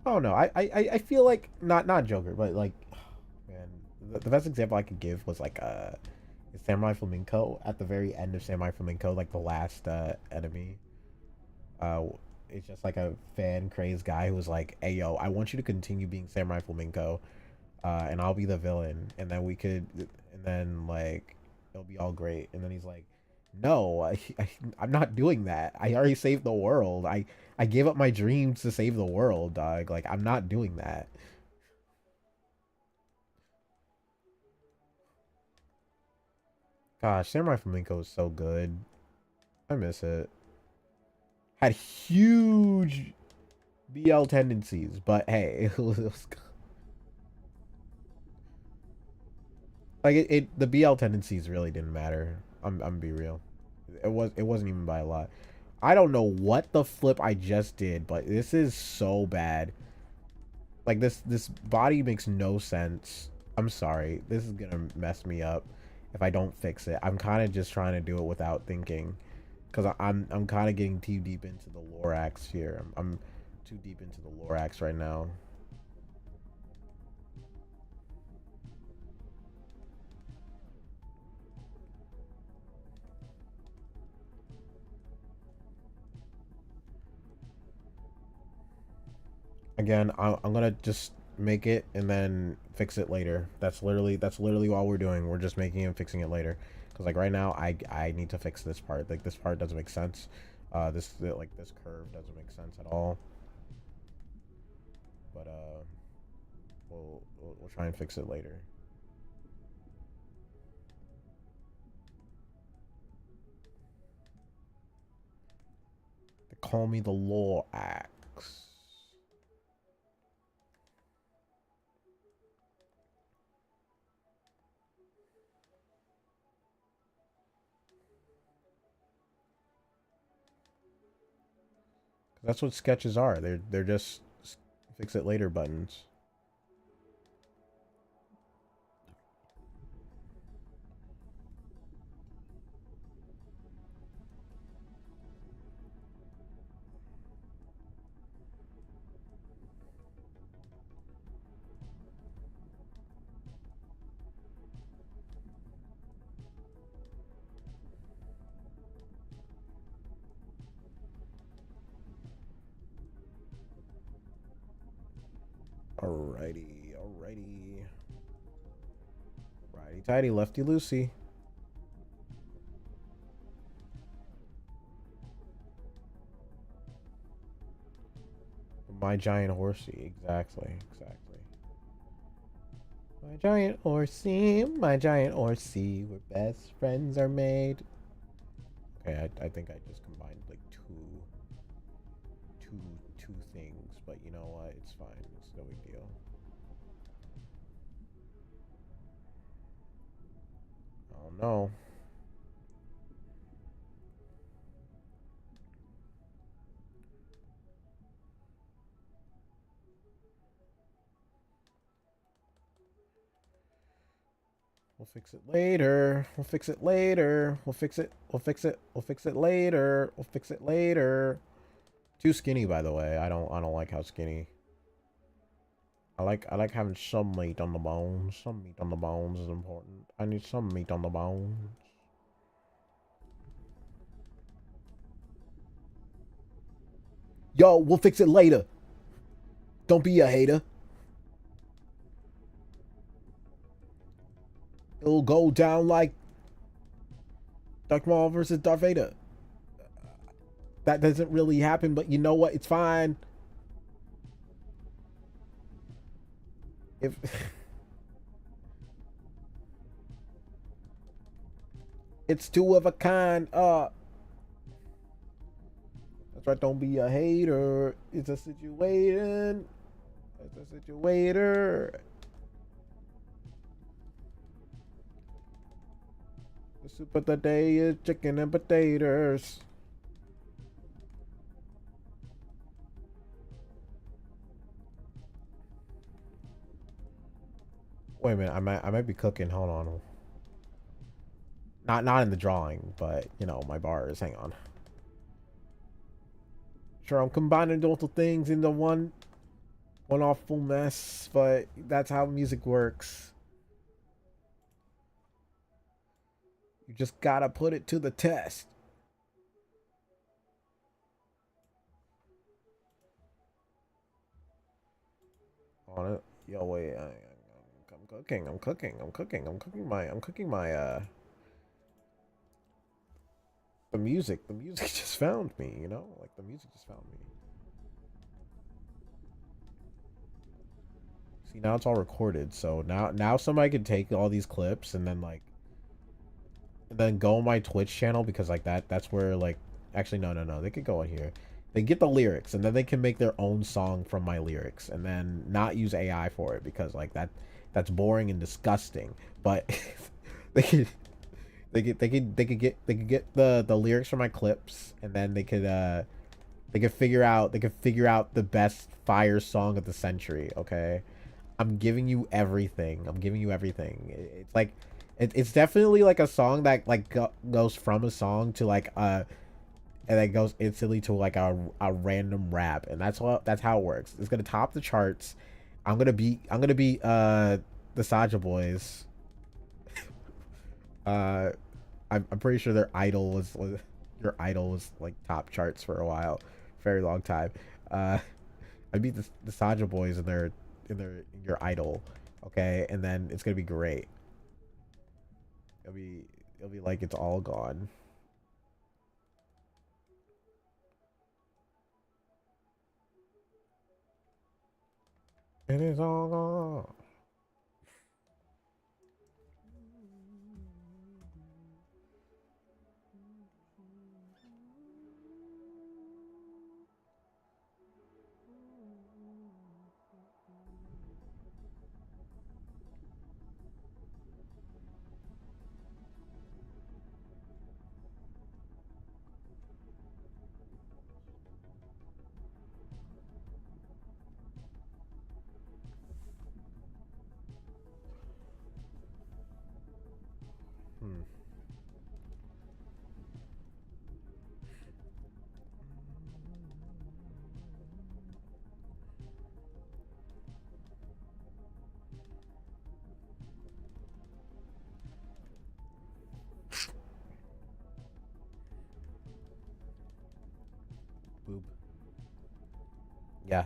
Oh no, I feel like not Joker, but like, man, the best example I could give was like Samurai Flamenco at the very end of Samurai Flamenco, like the last enemy. Uh, it's just like a fan crazed guy who was like, "Hey yo, I want you to continue being Samurai Flamenco, and I'll be the villain, and then and then like it'll be all great." And then he's like, "No, I'm not doing that. I already saved the world. I gave up my dreams to save the world, dog. Like I'm not doing that." Gosh, Samurai Flamenco is so good. I miss it. Had huge BL tendencies, but hey, it was like the BL tendencies really didn't matter. I'm be real. It wasn't even by a lot. I don't know what the flip I just did, but this is so bad. Like this body makes no sense. I'm sorry. This is gonna mess me up if I don't fix it. I'm kind of just trying to do it without thinking, because I'm kind of getting too deep into the Lorax here. I'm too deep into the Lorax right now. Again, I'm gonna just make it and then fix it later. That's literally all we're doing. We're just making it and fixing it later. Because like right now, I need to fix this part. Like this part doesn't make sense. This curve doesn't make sense at all. But we'll try and fix it later. They call me the law axe. That's what sketches are. They're just fix it later buttons. Alrighty, alrighty. Righty tighty, lefty loosey. My giant horsey, exactly. My giant horsey, where best friends are made. Okay, I think I just combined like two things, but you know what? It's fine. It's no big deal. Oh no. We'll fix it later. We'll fix it later. We'll fix it. We'll fix it. We'll fix it later. We'll fix it later. Too skinny, by the way. I don't like how skinny. I like having some meat on the bones. Some meat on the bones is important. I need some meat on the bones. Yo, we'll fix it later. Don't be a hater. It'll go down like Darth Maul versus Darth Vader. That doesn't really happen, but you know what? It's fine. If it's two of a kind, that's right. Don't be a hater. It's a situation. It's a situator. The soup of the day is chicken and potatoes. Wait a minute, I might be cooking. Hold on. Not in the drawing, but you know my bars. Hang on. Sure, I'm combining multiple things into one awful mess, but that's how music works. You just gotta put it to the test. On it. Yo, wait. I'm cooking. I'm cooking my the music. The music just found me. You know, like the music just found me. See, now it's all recorded. So now somebody can take all these clips and then go on my Twitch channel, because like that's where like actually no, they could go in here. They get the lyrics and then they can make their own song from my lyrics and then not use AI for it, because like that's boring and disgusting. But they could they could get the lyrics from my clips, and then they could figure out the best fire song of the century. Okay, I'm giving you everything. It's like it's definitely like a song that like goes from a song to like and then goes instantly to like a random rap, and that's how it works. It's gonna top the charts. I'm gonna be the Saja Boys. uh I'm pretty sure your idol was like top charts for a while, very long time. uh I beat the Saja Boys in your idol. Okay, and then it's gonna be great. It'll be like it's all gone. It is all gone. Hmm. Boob. Yeah.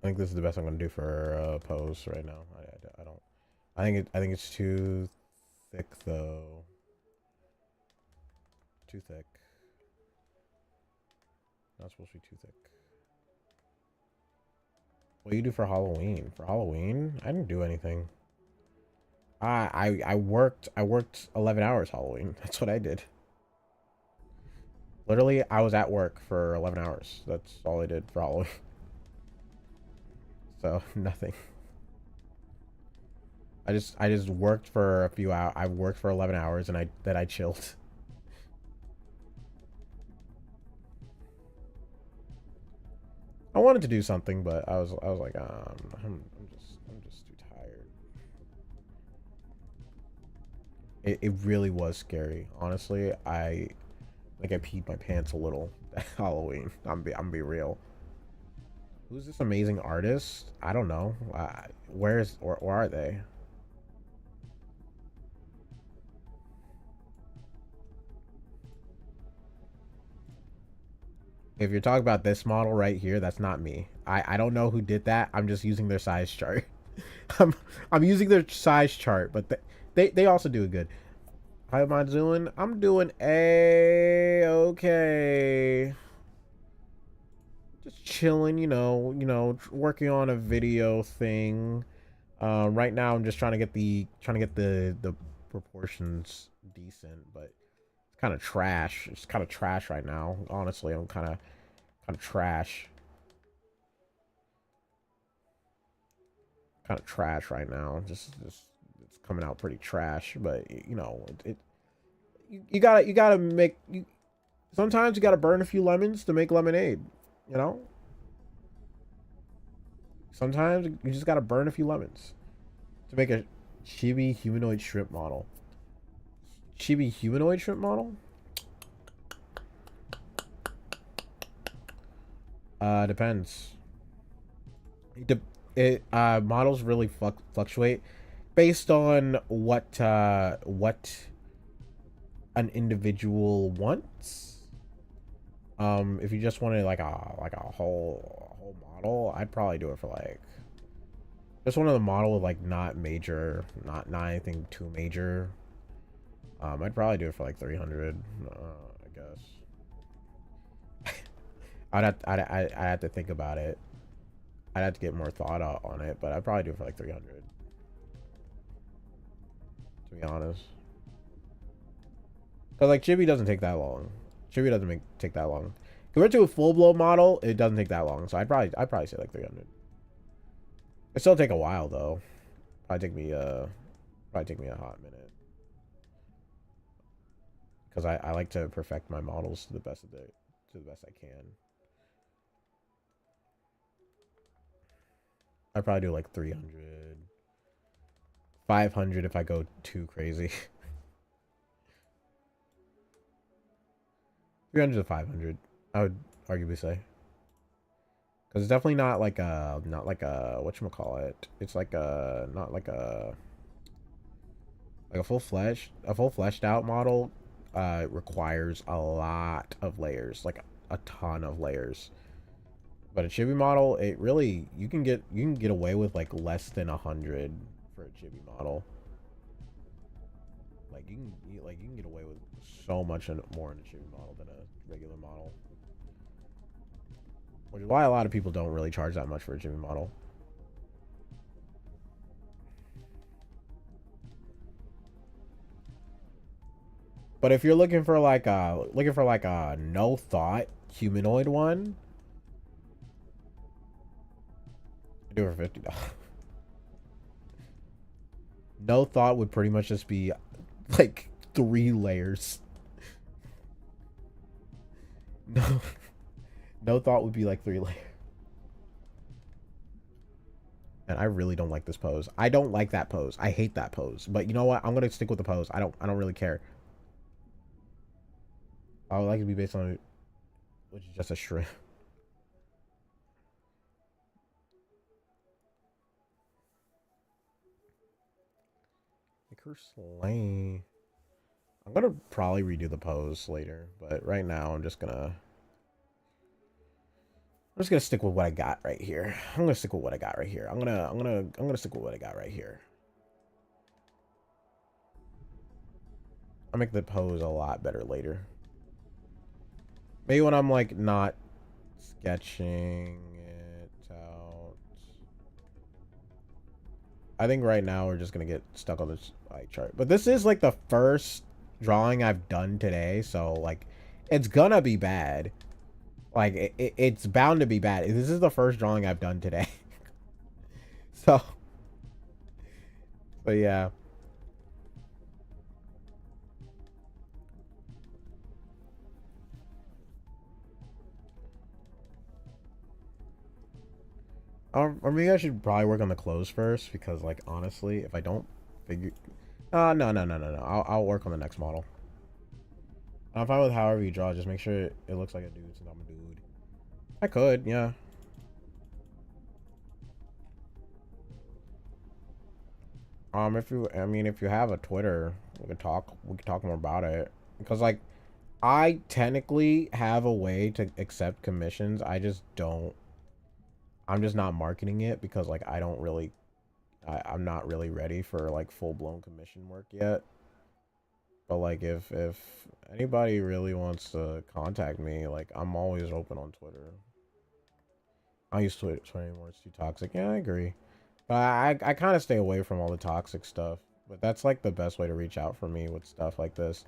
I think this is the best I'm gonna do for pose right now. I don't. I think it's too thick though. Too thick. Not supposed to be too thick. What do you do for Halloween? For Halloween, I didn't do anything. I worked 11 hours Halloween. That's what I did. Literally, I was at work for 11 hours. That's all I did for Halloween. So nothing. I just worked for a few hours. I worked for 11 hours and I chilled. I wanted to do something, but I was like, I'm just too tired. It really was scary. Honestly, I peed my pants a little at Halloween. I'm be real. Who's this amazing artist? I don't know. Where are they? If you're talking about this model right here, that's not me. I don't know who did that. I'm just using their size chart. I'm I'm using their size chart, but they also do it good. How am I doing? I'm doing a okay. Just chilling, working on a video thing. Right now I'm just trying to get the proportions decent, but it's kind of trash. It's kind of trash right now. Honestly, I'm kind of trash. Kind of trash right now. Just it's coming out pretty trash, but you gotta make you sometimes you gotta burn a few lemons to make lemonade. You know, sometimes you just gotta burn a few lemons to make a chibi humanoid shrimp model. Chibi humanoid shrimp model? Depends. Models really fluctuate based on what an individual wants. If you just wanted like a whole model, I'd probably do it for like just one of the model with like not major, not anything too major. I'd probably do it for like 300. I guess I'd have to think about it. I'd have to get more thought out on it, but I'd probably do it for like 300. To be honest, because like Chibi doesn't take that long. Chibi doesn't take that long. Compared to a full blow model, it doesn't take that long. So I'd probably say like 300. It still take a while though. Probably take me a hot minute. Because I like to perfect my models to the best to the best I can. I probably do like 300, 500 if I go too crazy. 300 to 500, I would arguably say. Because it's definitely not like a, whatchamacallit. It's like a, not like a full fleshed out model requires a lot of layers, like a ton of layers. But a chibi model, it really you can get away with like less than 100 for a chibi model. Like you can get away with so much more in a chibi model than a regular model. Which is why a lot of people don't really charge that much for a chibi model. But if you're looking for like a no thought humanoid one, I do it for $50. No thought would pretty much just be like 3 layers. No, no thought would be like 3 layers. And I really don't like this pose. I don't like that pose. I hate that pose. But you know what? I'm gonna stick with the pose. I don't really care. I would like it to be based on it, which is just a shrimp. Make her slay. I'm gonna probably redo the pose later, but right now I'm I'm just gonna stick with what I got right here. I'm gonna stick with what I got right here. I'm gonna stick with what I got right here. I'll make the pose a lot better later. Maybe when I'm like not sketching it out. I think right now we're just gonna get stuck on this like chart. But this is like the first drawing I've done today, so like it's gonna be bad. Like it's bound to be bad. This is the first drawing I've done today. So but yeah. Or maybe I should probably work on the clothes first because like honestly, if I don't figure no. I'll work on the next model. I'm fine with however you draw, just make sure it looks like a dude since I'm a dude. I could, yeah. If you have a Twitter, we could talk more about it. Because like I technically have a way to accept commissions. I'm just not marketing it because like I'm not really ready for like full-blown commission work yet. But like if anybody really wants to contact me, like I'm always open on Twitter. I use Twitter anymore, it's too toxic. Yeah, I agree. But I kind of stay away from all the toxic stuff. But that's like the best way to reach out for me with stuff like this.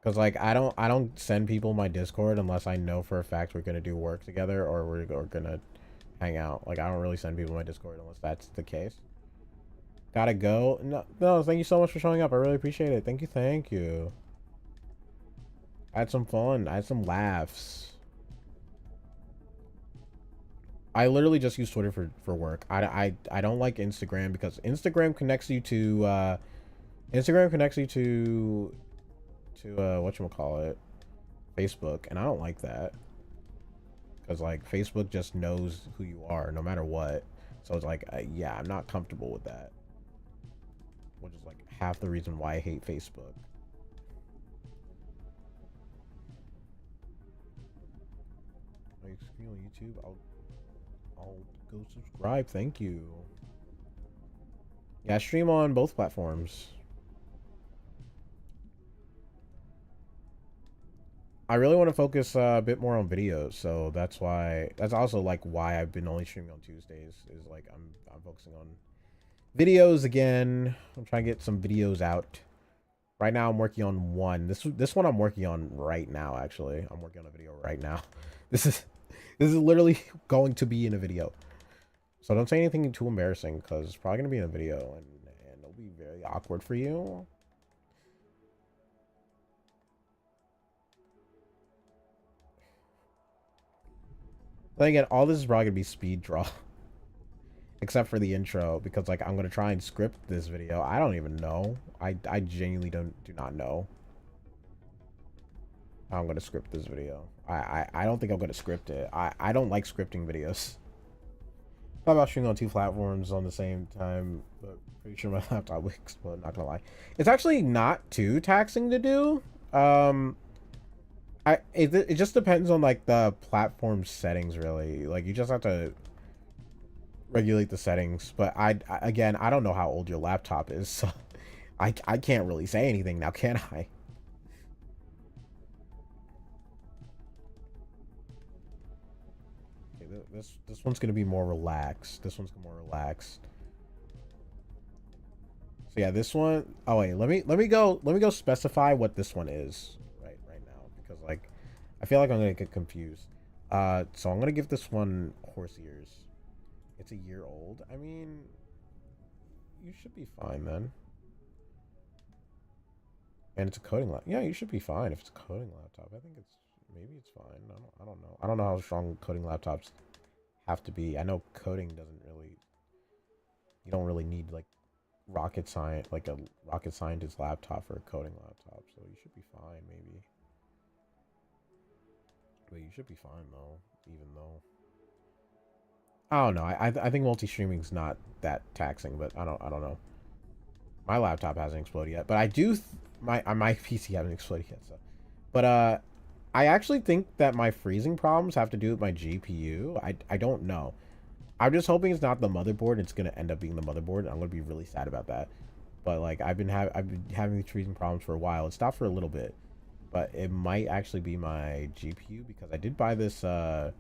Cause like I don't send people my Discord unless I know for a fact we're gonna do work together or we're gonna hang out. Like I don't really send people my Discord unless that's the case. Gotta go. No, thank you so much for showing up. I really appreciate it. Thank you. I had some fun. I had some laughs. I literally just use Twitter for work. I don't like Instagram because Instagram connects you to whatchamacallit, Facebook, and I don't like that. Because like Facebook just knows who you are no matter what. So it's like yeah, I'm not comfortable with that. Which is like half the reason why I hate Facebook. Are you streaming on YouTube? I'll go subscribe. Thank you. Yeah, I stream on both platforms. I really want to focus a bit more on videos, so that's also like why I've been only streaming on Tuesdays. Is like I'm focusing on videos again. I'm trying to get some videos out. Right now I'm working on one. This one I'm working on right now. Actually, I'm working on a video right now. This is literally going to be in a video. So don't say anything too embarrassing because it's probably gonna be in a video and it'll be very awkward for you. Then again, all this is probably gonna be speed draw. Except for the intro, because like I'm gonna try and script this video. I don't even know. I genuinely do not know how I'm gonna script this video. I don't think I'm gonna script it. I don't like scripting videos. Thought about streaming on two platforms on the same time, but pretty sure my laptop will explode, not gonna lie. It's actually not too taxing to do. It just depends on like the platform settings really. Like you just have to regulate the settings, but again, I don't know how old your laptop is, so I can't really say anything now, can I? Okay, this one's gonna be more relaxed. This one's more relaxed. So yeah, this one. Oh wait, let me go specify what this one is right now because like I feel like I'm gonna get confused. So I'm gonna give this one horse ears. It's a year old. I mean, you should be fine then. And it's a coding laptop. Yeah, you should be fine if it's a coding laptop. I think maybe it's fine. I don't know. I don't know how strong coding laptops have to be. I know coding doesn't really. You don't really need like a rocket scientist laptop for a coding laptop. So you should be fine, maybe. But you should be fine though, even though. I don't know. I think multi-streaming's not that taxing, but I don't know. My laptop hasn't exploded yet, but I do my PC hasn't exploded yet. So, but I actually think that my freezing problems have to do with my GPU. I don't know. I'm just hoping it's not the motherboard. It's gonna end up being the motherboard. I'm gonna be really sad about that. But like I've been having these freezing problems for a while. It stopped for a little bit, but it might actually be my GPU because I did buy this. I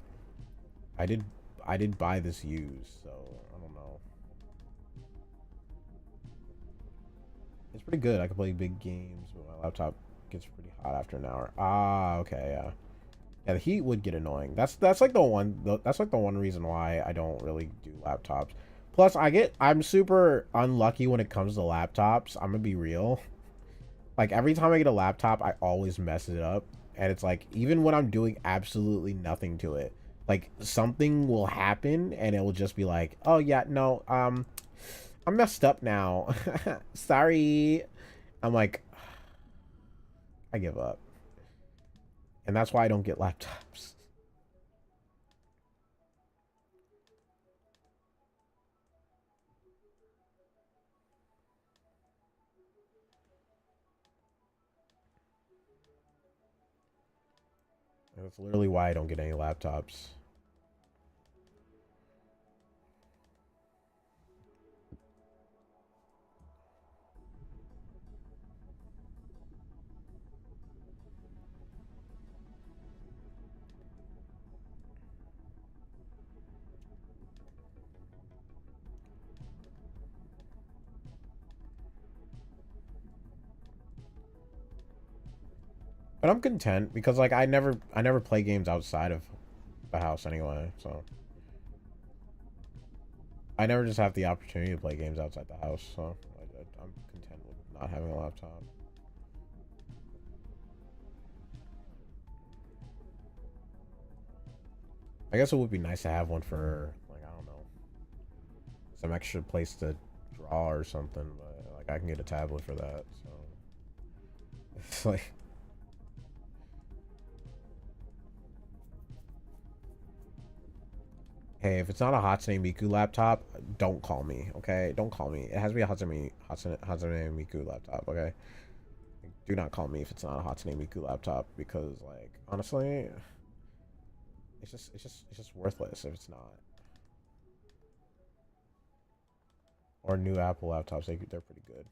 did I did buy this used, so I don't know. It's pretty good. I can play big games, but my laptop gets pretty hot after an hour. Ah, okay, yeah. Yeah, the heat would get annoying. That's like that's like the one reason why I don't really do laptops. Plus, I'm super unlucky when it comes to laptops. I'm gonna be real. Like every time I get a laptop, I always mess it up, and it's like even when I'm doing absolutely nothing to it, like something will happen, and it will just be like, oh yeah, no, I'm messed up now. Sorry. I'm like, I give up, and that's why I don't get laptops. And that's literally why I don't get any laptops. But I'm content because like I never play games outside of the house anyway, so I never just have the opportunity to play games outside the house, so I'm content with not having a laptop. I guess it would be nice to have one for like I don't know some extra place to draw or something, but like I can get a tablet for that, so it's like hey, if it's not a Hatsune Miku laptop, don't call me, okay? Don't call me. It has to be a Hatsune Miku laptop, okay? Do not call me if it's not a Hatsune Miku laptop because, like, honestly, it's just worthless if it's not. Or new Apple laptops, they're pretty good.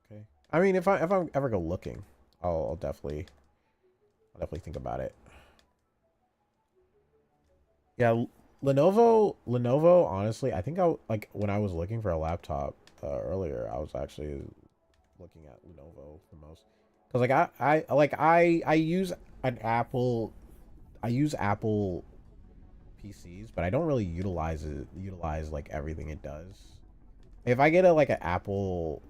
Okay. I mean, if I ever go looking, I'll definitely think about it. Yeah, Lenovo. Honestly, I think like when I was looking for a laptop earlier, I was actually looking at Lenovo the most because like I use an Apple. I use Apple PCs, but I don't really utilize like everything it does. If I get a like an Apple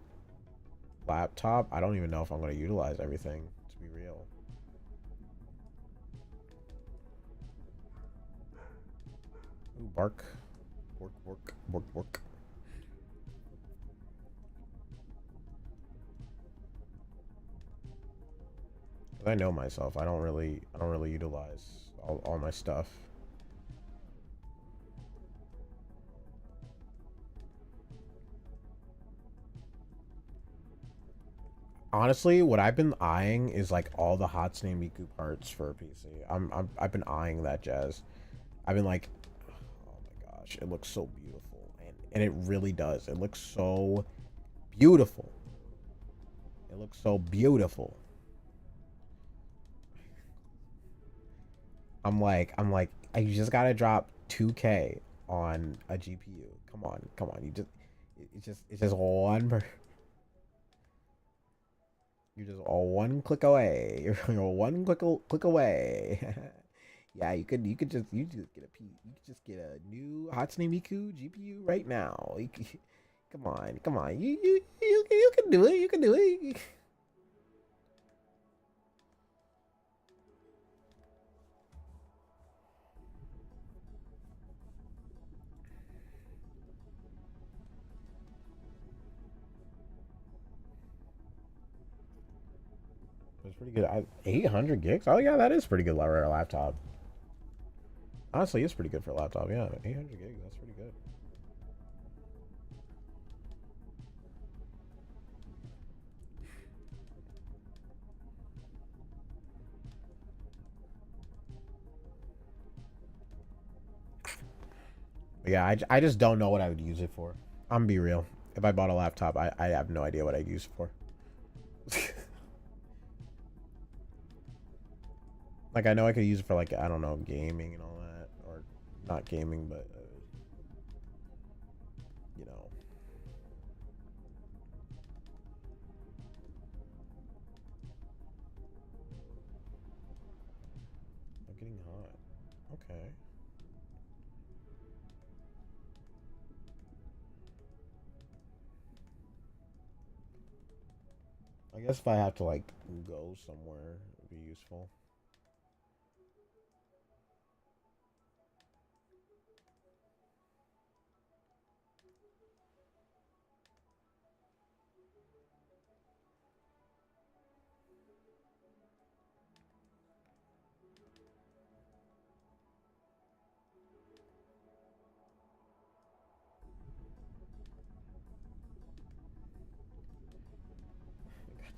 laptop, I don't even know if I'm gonna utilize everything. To be real. Ooh, bark, bork, bork, bork, bork. I know myself. I don't really utilize all my stuff. Honestly, what I've been eyeing is like all the Hatsune Miku parts for a PC. I've been eyeing that jazz. I've been like, oh my gosh, it looks so beautiful, and it really does. It looks so beautiful. It looks so beautiful. You just gotta drop 2K on a GPU. Come on. It's just you're just one click away. You're one click away. Yeah, you could just you could just get a new Hatsune Miku GPU right now. Come on. You can do it. You can do it. It's pretty good. 800 gigs. Oh yeah, that is pretty good for a laptop. Honestly, it's pretty good for a laptop. Yeah, 800 gigs. That's pretty good. Yeah, I just don't know what I would use it for. I'm gonna be real. If I bought a laptop, I have no idea what I'd use it for. Like, I know I could use it for, like, I don't know, gaming and all that. Or not gaming, but, you know. I'm getting hot. Okay. I guess if I have to, like, go somewhere, it would be useful.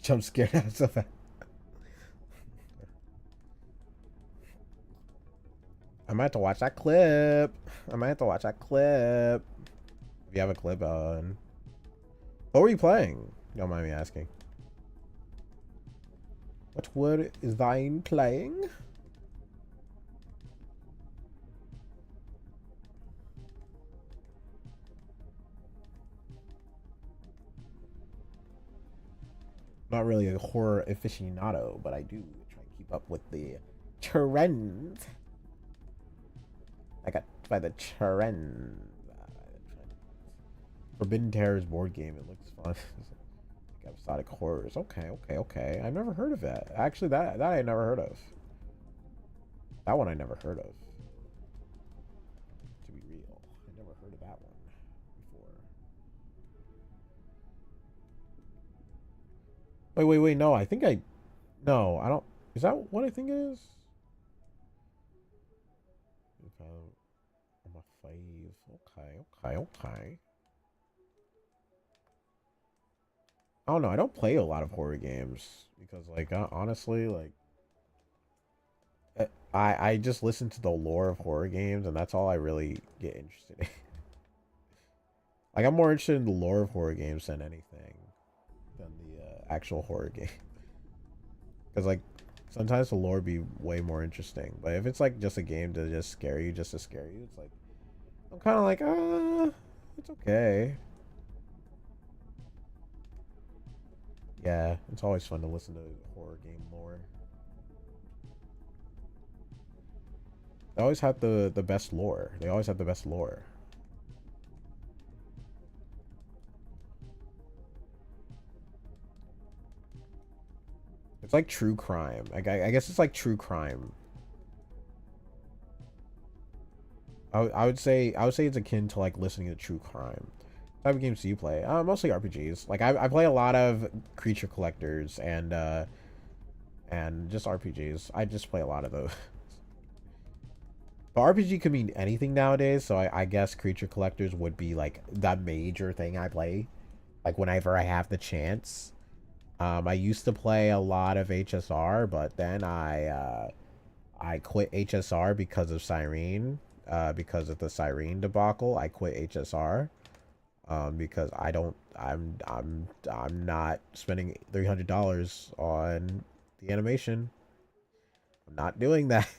Jump scared out so fast. I might have to watch that clip. I might have to watch that clip. If you have a clip on. What were you playing? Don't mind me asking. What word is thine playing? Not really a horror aficionado, but I do try to keep up with the trends. I got by the trends. Forbidden Terrors board game. It looks fun. Episodic horrors. Okay, okay, okay. I've never heard of that. Actually, that I never heard of. That one I never heard of. To be real, I never heard of that one before. Wait. No, I think I. No, I don't. Is that what I think it is? I'm a five. Okay. I don't know. I don't play a lot of horror games because, like, honestly, like, I just listen to the lore of horror games, and that's all I really get interested in. Like, I'm more interested in the lore of horror games than anything, than the actual horror game. Because, like, sometimes the lore be way more interesting. But if it's like just a game to just scare you, just to scare you, it's like I'm kind of like, it's okay. Yeah, it's always fun to listen to horror game lore. They always have the best lore. They always have the best lore. It's like true crime. I guess it's like true crime. I would say it's akin to like listening to true crime. What type of games do you play? Mostly RPGs. Like I play a lot of creature collectors and just RPGs. I just play a lot of those. But RPG could mean anything nowadays, so I guess creature collectors would be like the major thing I play. Like whenever I have the chance. I used to play a lot of HSR, but then I quit HSR because of Cyrene. Because of the Cyrene debacle, I quit HSR. Because I'm not spending $300 on the animation. I'm not doing that.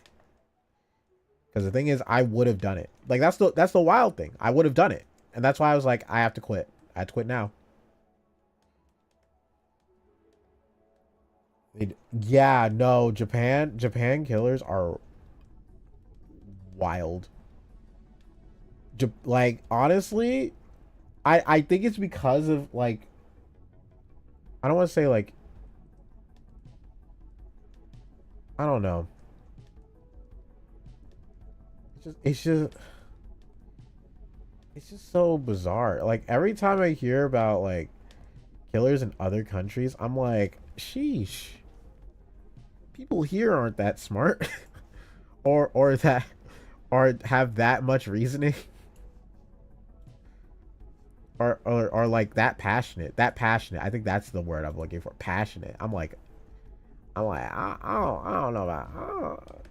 Because the thing is, I would have done it. Like that's the wild thing. I would have done it, and that's why I was like, I have to quit. I have to quit now. Yeah, no, Japan killers are wild. Like honestly, I think it's because of like I don't want to say like I don't know. It's just so bizarre. Like every time I hear about like killers in other countries, I'm like, sheesh. People here aren't that smart, or that or have that much reasoning, or like that passionate. That passionate. I think that's the word I'm looking for. Passionate. I'm like I don't know about.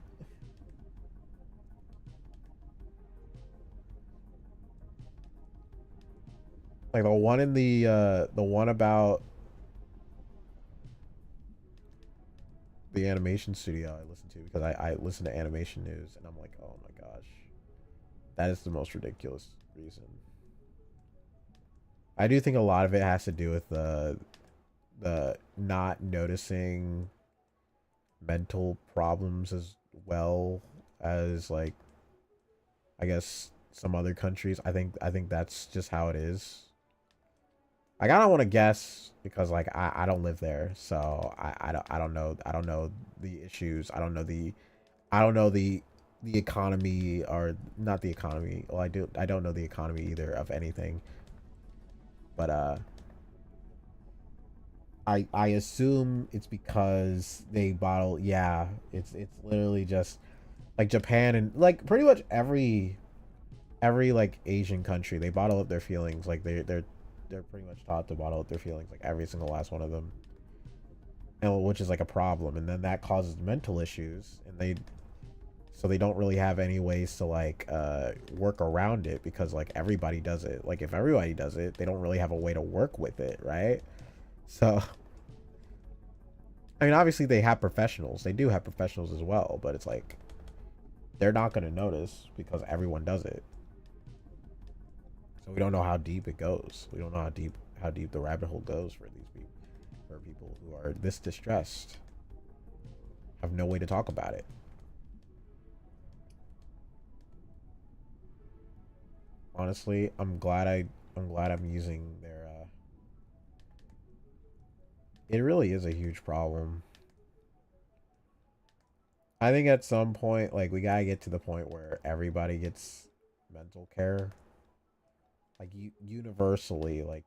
Like the one about the animation studio I listen to, because I listen to animation news, and I'm like, oh my gosh, that is the most ridiculous reason. I do think a lot of it has to do with the not noticing mental problems as well as, like, I guess some other countries. I think that's just how it is. Like, I don't want to guess because, like, I don't live there, so I don't know the issues. I don't know the economy, or not the economy. Well, I don't know the economy either of anything. But I assume it's because they bottle. Yeah, it's literally just like Japan, and like pretty much every like Asian country, they bottle up their feelings. Like they're pretty much taught to bottle up their feelings, like every single last one of them, and which is like a problem. And then that causes mental issues, and they don't really have any ways to, like, work around it, because like everybody does it. Like, if everybody does it, they don't really have a way to work with it, right? So I mean, obviously they have professionals. They do have professionals as well, but it's like they're not going to notice because everyone does it. So we don't know how deep it goes. We don't know how deep the rabbit hole goes for these people, for people who are this distressed, have no way to talk about it. Honestly, I'm glad I'm using their it really is a huge problem. I think at some point, like, we gotta get to the point where everybody gets mental care, like, universally, like,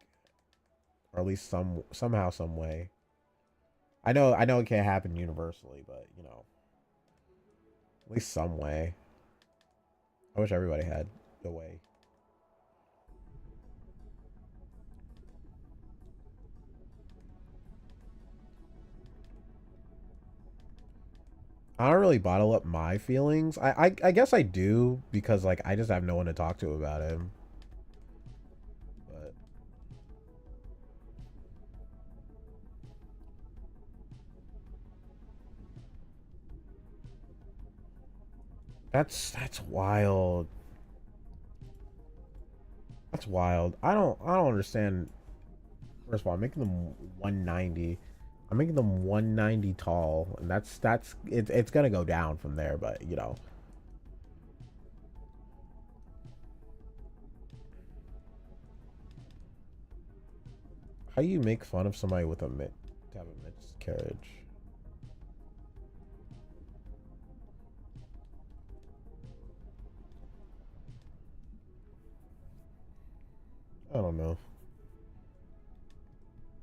or at least somehow, some way. I know it can't happen universally, but at least some way. I wish everybody had the way. I don't really bottle up my feelings. I guess I do, because, like, I just have no one to talk to about it. But that's wild. That's wild. I don't understand. First of all, I'm making them 190. I'm making them 190 tall, and it's gonna go down from there. But how you make fun of somebody with to have a miscarriage? I don't know.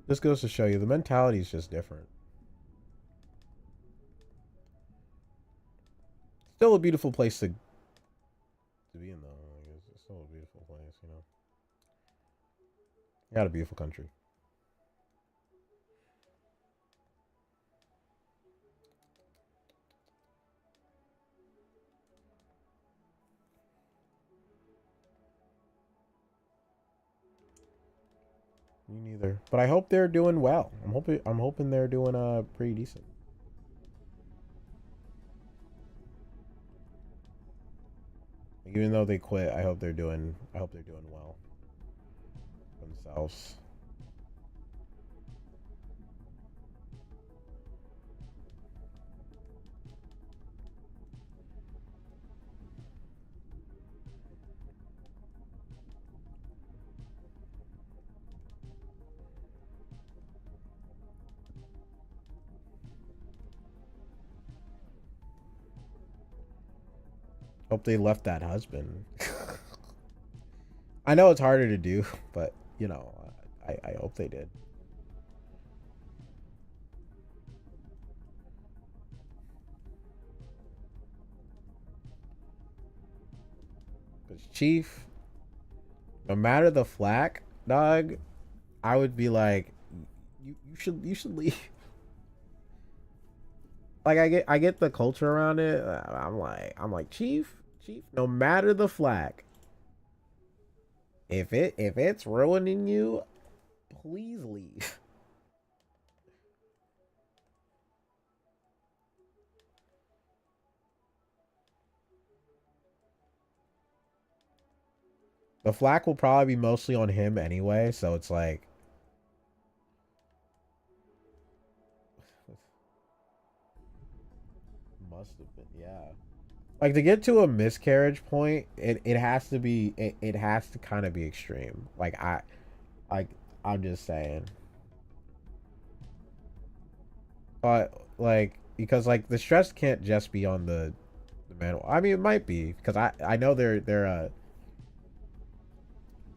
This goes to show you the mentality is just different. Still a beautiful place to be in, though. Like, it's still a beautiful place, you know. Got a beautiful country. Me neither. But I hope they're doing well. I'm hoping they're doing pretty decent. Like, even though they quit, I hope they're doing well themselves. Hope they left that husband. I know it's harder to do, but I hope they did. Because Chief, no matter the flack, dog, I would be like, you should leave. Like, I get the culture around it. I'm like Chief, no matter the flack, if it's ruining you, please leave. The flack will probably be mostly on him anyway, so it's like must have been, yeah. Like to get to a miscarriage point, it has to be it has to kind of be extreme. Like I'm just saying. But like because like the stress can't just be on the manual. I mean it might be because I know they're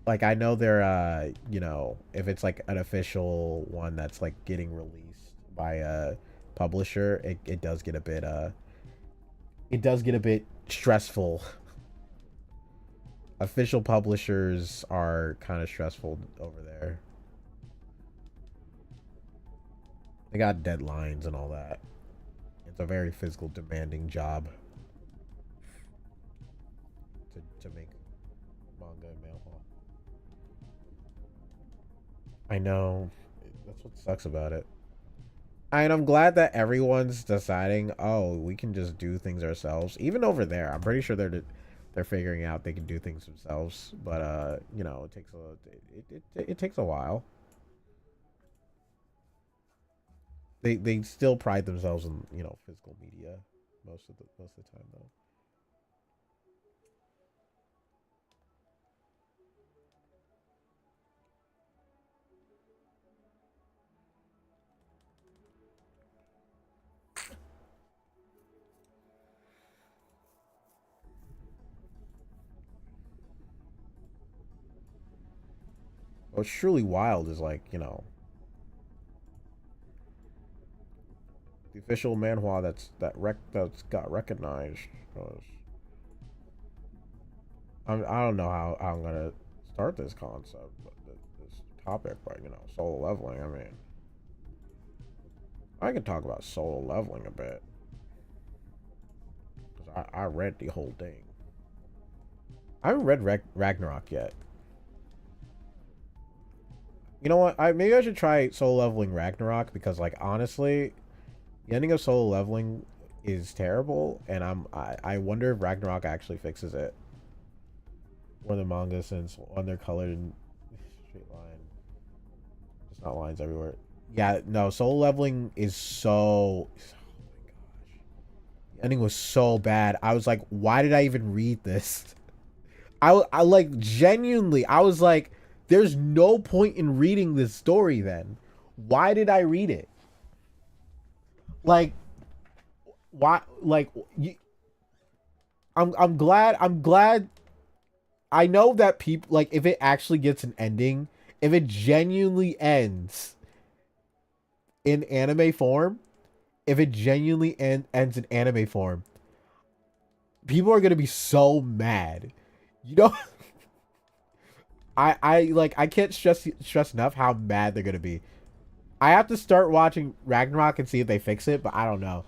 like I know they're you know if it's like an official one that's like getting released by a publisher, it does get a bit it does get a bit stressful. Official publishers are kind of stressful over there. They got deadlines and all that. It's a very physical demanding job to make manga and manhwa. I know. That's what sucks about it. And I'm glad that everyone's deciding, oh, we can just do things ourselves. Even over there, I'm pretty sure they're figuring out they can do things themselves. But you know, it takes a while. They still pride themselves in physical media most of the time though. What's truly wild is like the official manhwa that's got recognized. I don't know how I'm gonna start this concept, but this topic, but solo leveling. I mean, I can talk about solo leveling a bit because I read the whole thing. I haven't read Ragnarok yet. You know what? Maybe I should try solo leveling Ragnarok because, like, honestly, the ending of solo leveling is terrible, and I wonder if Ragnarok actually fixes it. Or the manga, since when they're colored in straight line, just not lines everywhere. Yeah, no, solo leveling is so. Oh my gosh, the ending was so bad. I was like, why did I even read this? I like genuinely. I was like, there's no point in reading this story. Then, why did I read it? Like, why? Like, I'm glad. I know that people like if it actually gets an ending, if it genuinely ends in anime form, if it genuinely ends in anime form, people are gonna be so mad. You know, I like I can't stress enough how mad they're gonna be. I have to start watching Ragnarok and see if they fix it, but I don't know.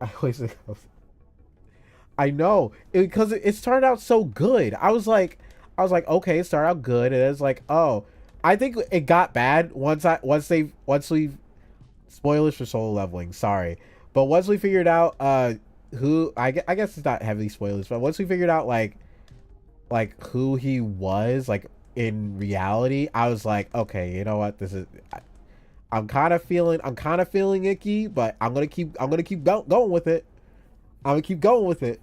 I always think I know because it started out so good. I was like, okay, it started out good, and it's like, oh, I think it got bad once we spoilers for solo leveling. Sorry, but once we figured out who I guess it's not heavily spoilers, but once we figured out who he was like in reality, I was like, okay, you know what, this is. I'm kind of feeling icky, but I'm gonna keep going with it. I'm gonna keep going with it.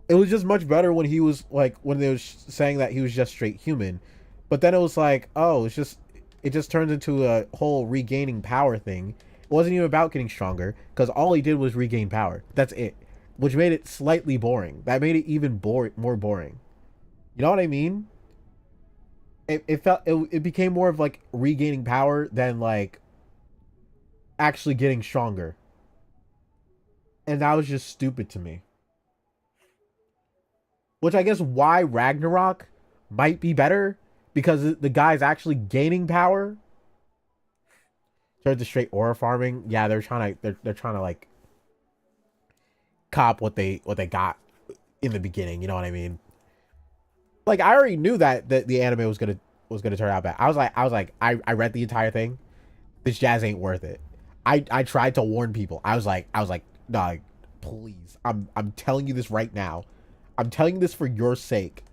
It was just much better when he was like when they were saying that he was just straight human, but then it was like, oh, it just turns into a whole regaining power thing. It wasn't even about getting stronger because all he did was regain power. That's it, which made it slightly boring. That made it even more boring. You know what I mean? It became more of like regaining power than like actually getting stronger, and that was just stupid to me. Which I guess why Ragnarok might be better because the guy's actually gaining power. Turns to straight aura farming. Yeah, they're trying to like cop what they got in the beginning. You know what I mean? Like I already knew that the anime was gonna turn out bad. I read the entire thing. This jazz ain't worth it. I tried to warn people. I was like, dog, please. I'm telling you this right now. I'm telling you this for your sake.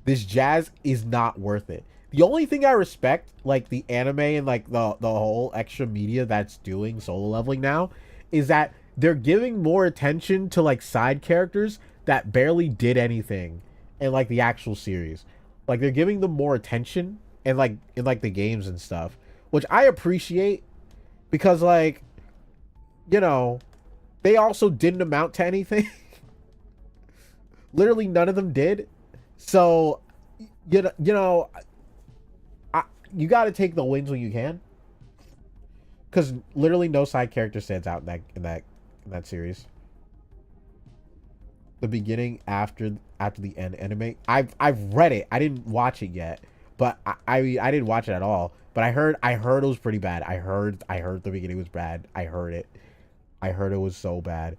This jazz is not worth it. The only thing I respect, like the anime and like the whole extra media that's doing solo leveling now, is that they're giving more attention to like side characters that barely did anything in like the actual series. Like they're giving them more attention and like in like the games and stuff, which I appreciate because like, you know, they also didn't amount to anything. Literally none of them did. So you know, you got to take the wins when you can, because literally no side character stands out in that series. The beginning after the end anime. I've read it. I didn't watch it yet, but I didn't watch it at all. But I heard it was pretty bad. I heard the beginning was bad. I heard it. I heard it was so bad.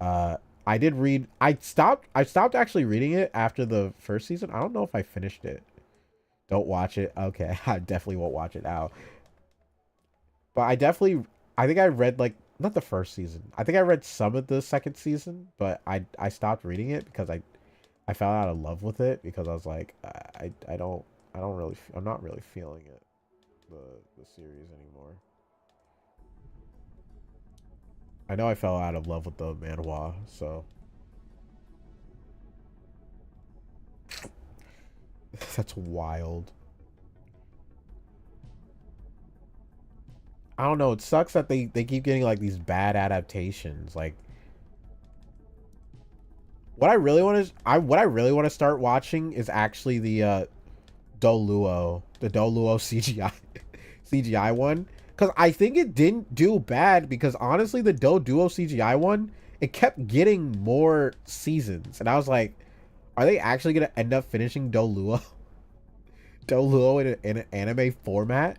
Uh, I did read. I stopped actually reading it after the first season. I don't know if I finished it. Don't watch it. Okay, I definitely won't watch it now. But I think I read like not the first season. I think I read some of the second season, but I stopped reading it because I fell out of love with it because I was like I don't really I'm not really feeling it the series anymore. I know I fell out of love with the manhwa, so that's wild. I don't know. It sucks that they keep getting like these bad adaptations. Like what I really want to start watching is actually the Doluo CGI CGI one, because I think it didn't do bad, because honestly the Duo CGI one, it kept getting more seasons and I was like, are they actually gonna end up finishing Doluo in an anime format?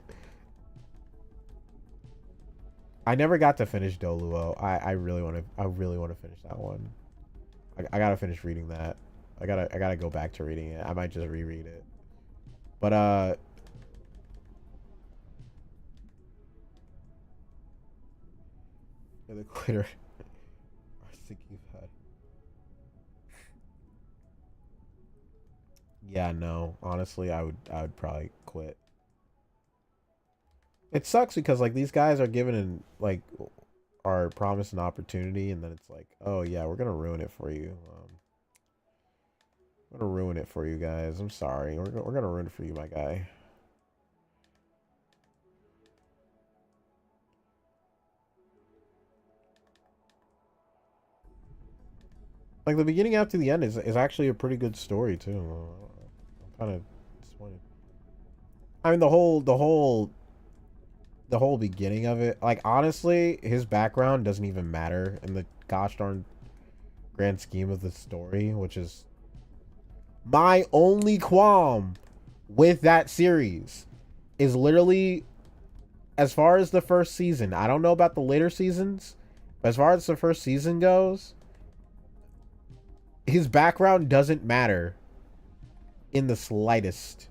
I never got to finish Doluo. I really want to finish that one. I gotta finish reading that. I gotta go back to reading it. I might just reread it. But the quitter. I think you've had. Yeah, no. Honestly, I would probably quit. It sucks because like these guys are given an like are promised an opportunity, and then it's like, oh yeah, we're gonna ruin it for you. We're gonna ruin it for you guys. I'm sorry. We're gonna ruin it for you, my guy. Like the beginning after the end is actually a pretty good story too. I'm kind of disappointed. I mean the whole beginning of it. Like honestly, his background doesn't even matter in the gosh darn grand scheme of the story, which is my only qualm with that series. Is literally as far as the first season. I don't know about the later seasons, but as far as the first season goes, his background doesn't matter in the slightest.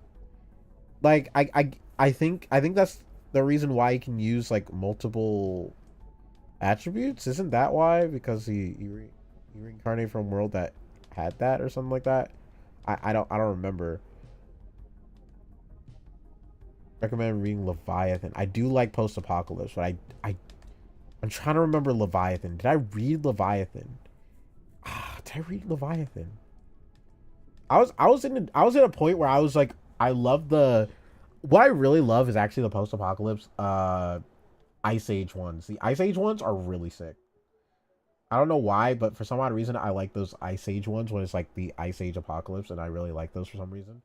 Like I think that's the reason why he can use like multiple attributes. Isn't that why? Because he reincarnated from a world that had that or something like that. I don't remember. Recommend reading Leviathan. I do like post apocalypse, but I'm trying to remember Leviathan. Did I read Leviathan? Did I read Leviathan? I was in a point where I was like, I love the what I really love is actually the post apocalypse Ice Age ones. The Ice Age ones are really sick. I don't know why, but for some odd reason I like those Ice Age ones when it's like the Ice Age apocalypse, and I really like those for some reason.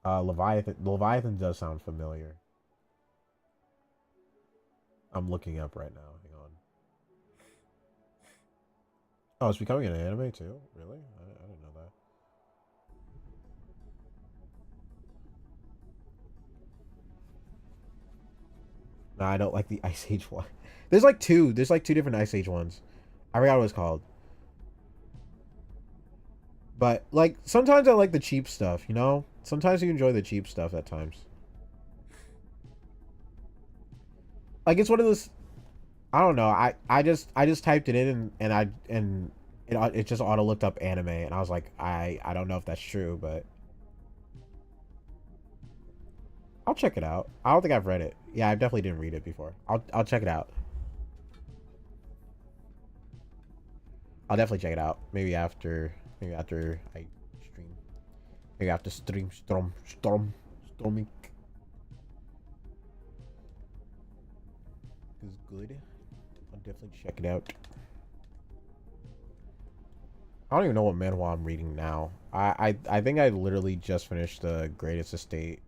Leviathan does sound familiar. I'm looking up right now. Hang on. Oh, it's becoming an anime too? Really? I didn't know that. No, I don't like the Ice Age one. There's like two. There's like two different Ice Age ones. I forgot what it's called. But like sometimes I like the cheap stuff, you know? Sometimes you enjoy the cheap stuff at times. Like it's one of those I don't know. I just typed it in and it just auto looked up anime and I was like I don't know if that's true, but I'll check it out. I don't think I've read it. Yeah, I definitely didn't read it before. I'll check it out. I'll definitely check it out. Maybe after I stream. Maybe after storming is good. I'll definitely check it out. I don't even know what manhwa I'm reading now. I think I literally just finished the Greatest Estate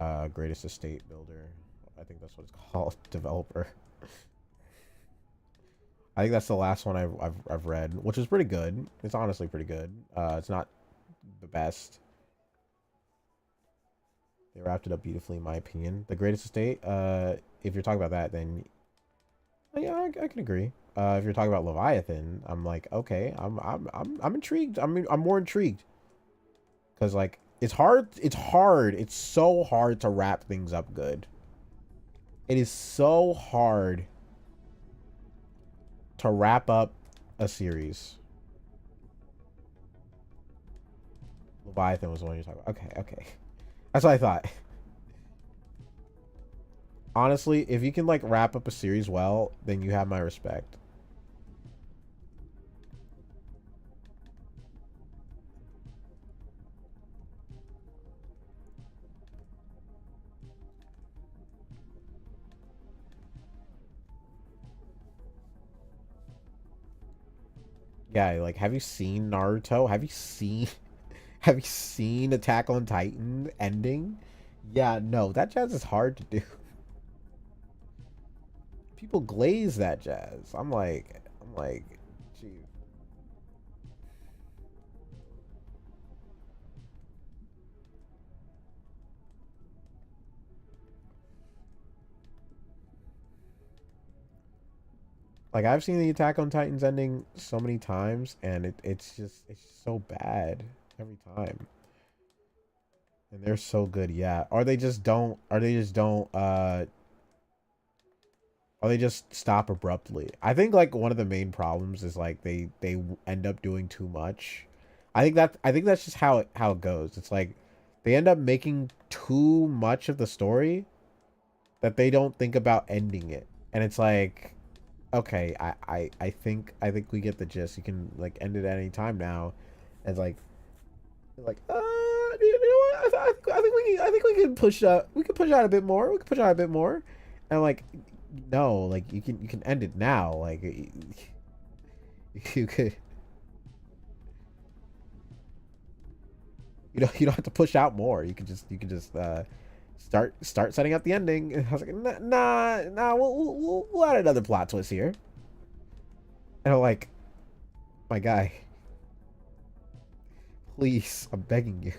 Builder. I think that's what it's called. Developer. I think that's the last one I've read, which is pretty good. It's honestly pretty good. It's not the best. They wrapped it up beautifully, in my opinion. The Greatest Estate. If you're talking about that, then yeah, I can agree. If you're talking about Leviathan, I'm like, okay, I'm intrigued. I'm more intrigued because like it's hard. It's hard. It's so hard to wrap things up good. It is so hard to wrap up a series. Leviathan was the one you're talking about. Okay. That's what I thought. Honestly, if you can like wrap up a series well, then you have my respect. Yeah, like have you seen Naruto? Have you seen Attack on Titan ending? Yeah, no, that jazz is hard to do. People glaze that jazz. I'm like, gee. Like I've seen the Attack on Titans ending so many times, and it's so bad every time. And they're so good, yeah. Or they just stop abruptly. I think like one of the main problems is like they end up doing too much. I think that's just how it goes. It's like they end up making too much of the story that they don't think about ending it. And it's like, okay, I think we get the gist. You can like end it at any time now. And like you know what? I think we can push out a bit more. We can push out a bit more. And like no, like you can end it now. Like you could you don't have to push out more. You can just start setting up the ending. And I was like, nah, we'll add another plot twist here. And I'm like, my guy, please, I'm begging you.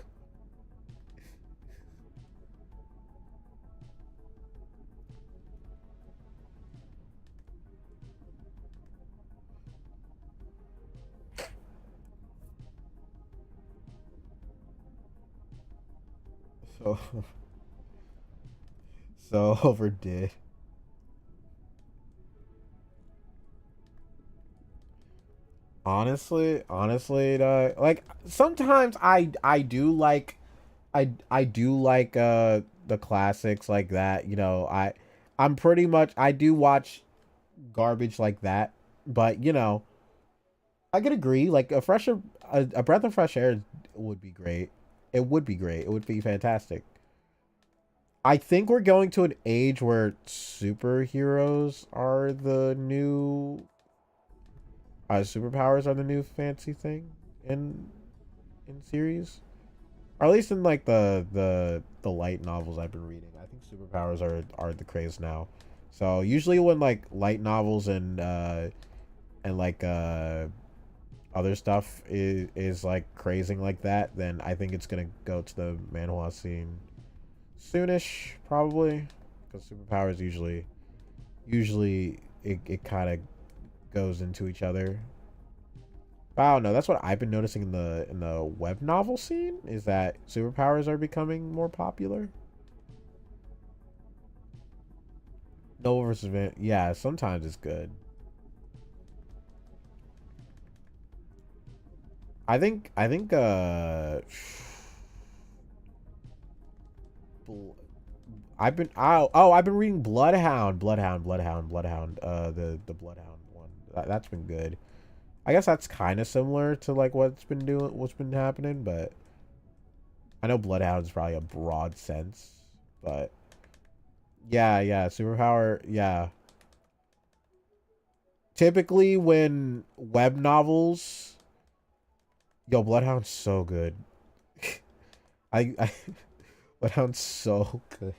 So so overdid. Honestly, like sometimes I do like I do like the classics like that. You know, I'm pretty much I do watch garbage like that, but you know, I could agree. Like a breath of fresh air would be great. It would be great. It would be fantastic. I think we're going to an age where superheroes are the new superpowers are the new fancy thing in series, or at least in like the light novels I've been reading. I think superpowers are the craze now. So usually when like light novels and like other stuff is like crazing like that, then I think it's gonna go to the manhwa scene soonish, probably, because superpowers usually it kind of goes into each other. I don't know. That's what I've been noticing in the web novel scene is that superpowers are becoming more popular. Nova versus Van. Yeah, sometimes it's good. I think I've been reading Bloodhound, the Bloodhound one. That's been good. I guess that's kind of similar to like what's been happening, but I know Bloodhound is probably a broad sense, but yeah, superpower, yeah. Typically when web novels, yo, Bloodhound's so good. I Bloodhound's so good.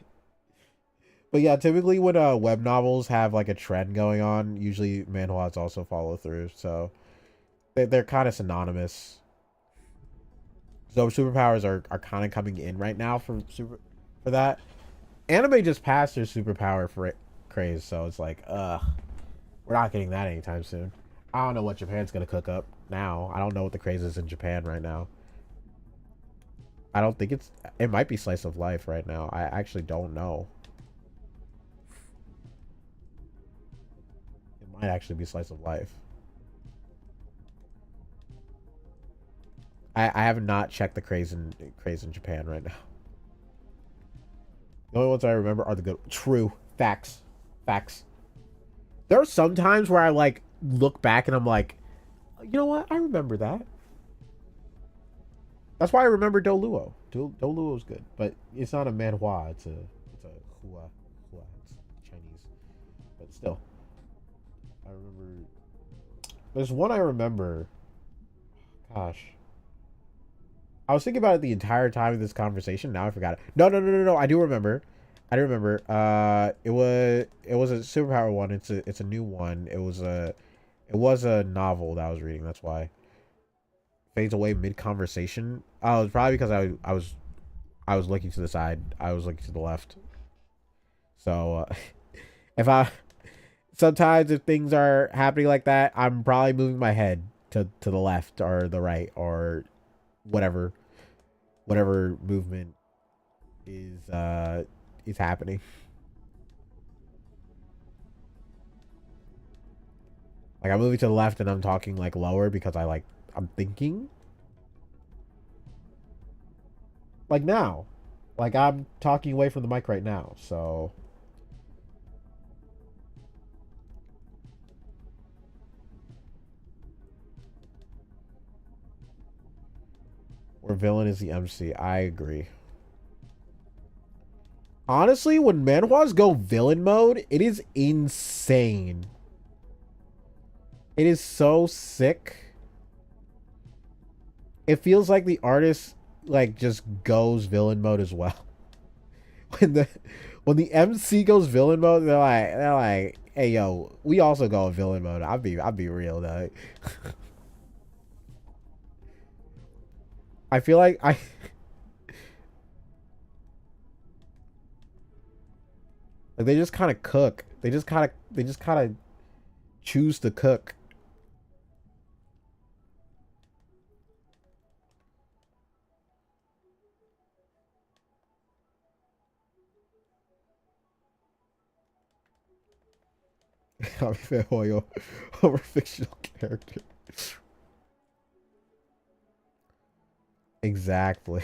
But yeah, typically when web novels have like a trend going on, usually manhwas also follow through. So they're kind of synonymous. So superpowers are kind of coming in right now for that. Anime just passed their superpower for craze, so it's like, we're not getting that anytime soon. I don't know what Japan's gonna cook up now. I don't know what the craze is in Japan right now. I don't think it might be slice of life right now. I actually don't know. It might actually be slice of life. I have not checked the craze in Japan right now. The only ones I remember are the good. True facts, facts. There are some times where I like look back and I'm like, you know what? I remember that. That's why I remember Doluo. Doluo is good, but it's not a manhua. It's a hua. It's Chinese, but still, I remember. There's one I remember. Gosh, I was thinking about it the entire time of this conversation. Now I forgot it. No. I do remember. I do remember. It was a superpower one. It's a new one. It was a novel that I was reading. That's why fades away mid conversation. Oh, it's probably because I was looking to the side. I was looking to the left. So if I sometimes if things are happening like that, I'm probably moving my head to the left or the right or whatever movement is happening. Like I'm moving to the left and I'm talking like lower because I'm thinking. Like now. Like I'm talking away from the mic right now, so where villain is the MC. I agree. Honestly, when manhwas go villain mode, it is insane. It is so sick. It feels like the artist like just goes villain mode as well. When the MC goes villain mode, they're like, hey yo, we also go villain mode. I'll be real though. I feel like like they just kind of cook. They just kind of choose to cook. Over fictional character. Exactly.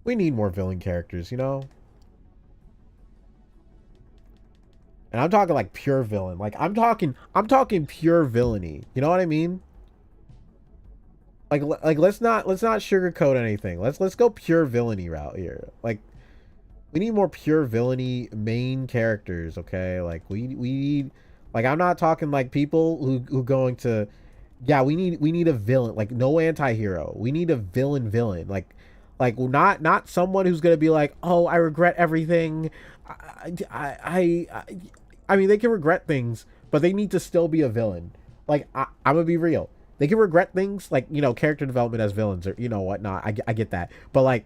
We need more villain characters, you know? And I'm talking like pure villain. Like I'm talking pure villainy. You know what I mean? Like let's not sugarcoat anything. Let's go pure villainy route here. Like we need more pure villainy main characters, okay? Like we need like I'm not talking like people who going to yeah, we need a villain. Like no anti-hero. We need a villain. Like not someone who's going to be like, "Oh, I regret everything." I mean, they can regret things, but they need to still be a villain. Like I'm going to be real. They can regret things like, you know, character development as villains or, you know, whatnot. I get that. But like,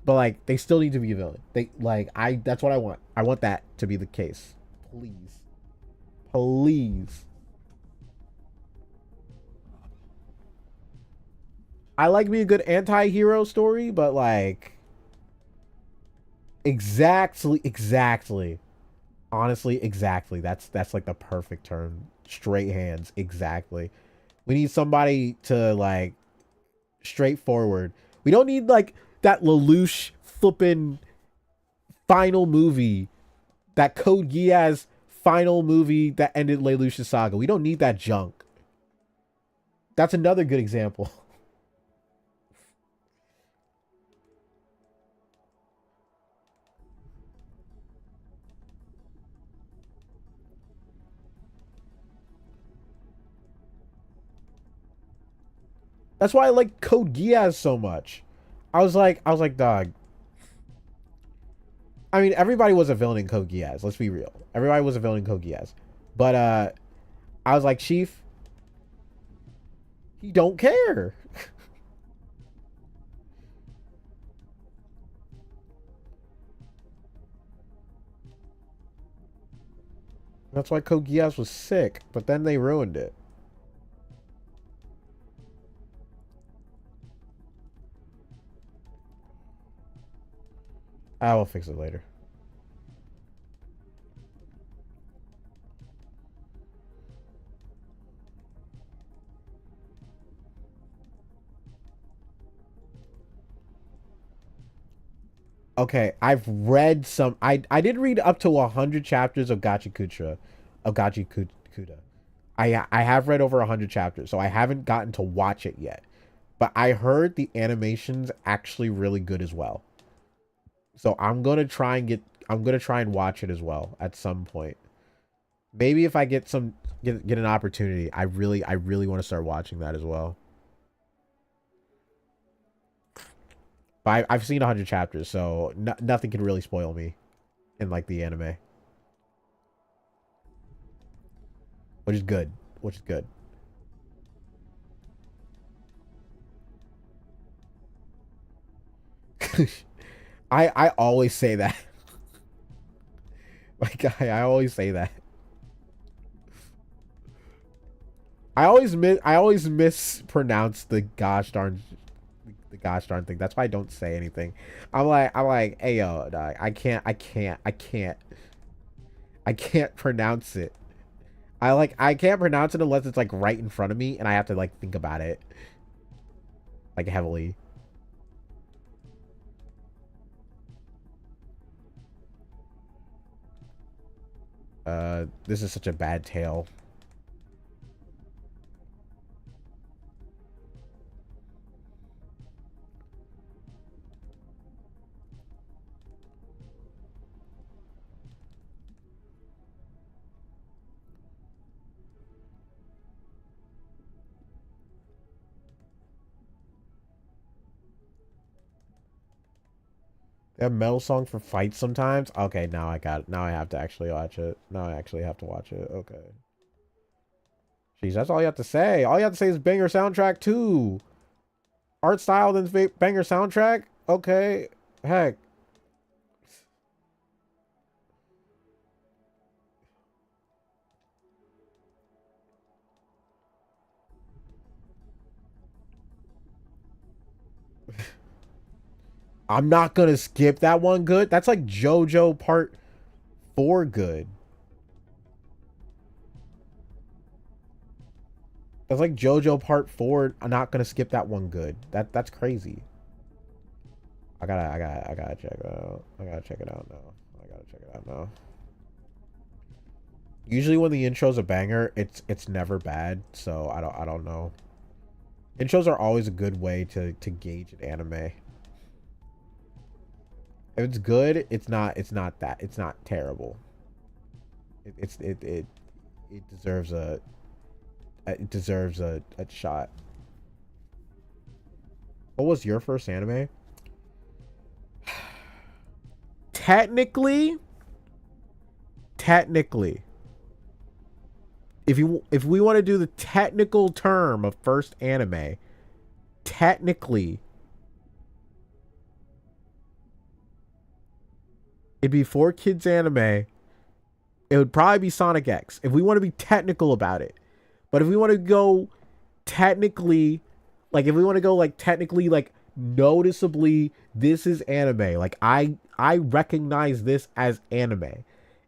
But like they still need to be a villain. They like I that's what I want. I want that to be the case. Please. Please. I like me a good anti-hero story, but like exactly. Honestly, exactly. That's like the perfect term. Straight hands, exactly. We need somebody to like straightforward. We don't need like that Lelouch flippin' final movie, that Code Geass final movie that ended Lelouch's saga. We don't need that junk. That's another good example. That's why I like Code Geass so much. I was like, dog. I mean, everybody was a villain in Code Geass. Let's be real. Everybody was a villain in Code Geass. But I was like, Chief, he don't care. That's why Code Geass was sick, but then they ruined it. I will fix it later. Okay, I've read some. I did read up to 100 chapters of Kuda. I have read over 100 chapters, so I haven't gotten to watch it yet. But I heard the animation's actually really good as well. So I'm gonna try and watch it as well at some point. Maybe if I get an opportunity, I really want to start watching that as well. But I've seen 100 chapters, so nothing can really spoil me in like the anime, which is good. Which is good. I always say that. Like I always say that. I always mispronounce the gosh darn thing. That's why I don't say anything. I'm like, hey yo, dog, I can't pronounce it. I can't pronounce it unless it's like right in front of me and I have to like think about it like heavily. This is such a bad tale. They have metal song for fights sometimes. Okay, now I got it. Now I have to actually watch it. Now I actually have to watch it. Okay. Jeez, that's all you have to say. All you have to say is banger soundtrack too. Art style, then banger soundtrack. Okay. Heck. I'm not gonna skip that one good. That's like JoJo Part 4 good. That's like JoJo Part 4. I'm not gonna skip that one good. That's crazy. I gotta check it out. I gotta check it out now. I gotta check it out now. Usually when the intro's a banger, it's never bad, so I don't know. Intros are always a good way to gauge an anime. If it's good, it's not terrible. It deserves a shot. What was your first anime? Technically, if we want to do the technical term of first anime, technically It'd be for kids anime. It would probably be Sonic X if we want to be technical about it. But if we want to go technically, like if we want to go like technically, like noticeably, this is anime. Like I recognize this as anime.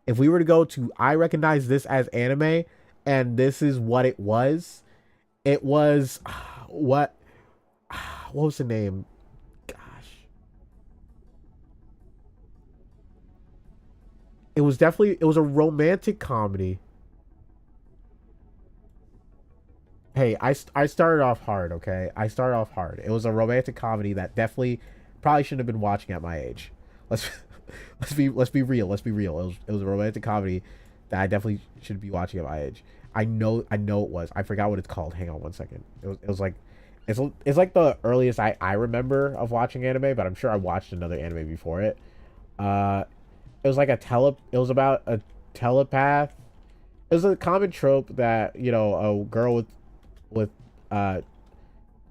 If we were to go to I recognize this as anime, and this is what it was. It was what was the name? Gosh. It was a romantic comedy. Hey, I started off hard, okay? I started off hard. It was a romantic comedy that definitely probably shouldn't have been watching at my age. Let's let's be real. Let's be real. It was a romantic comedy that I definitely should be watching at my age. I know it was. I forgot what it's called. Hang on one second. It was like it's like the earliest I remember of watching anime, but I'm sure I watched another anime before it. Uh it was like it was about a telepath. It was a common trope that, you know, a girl with uh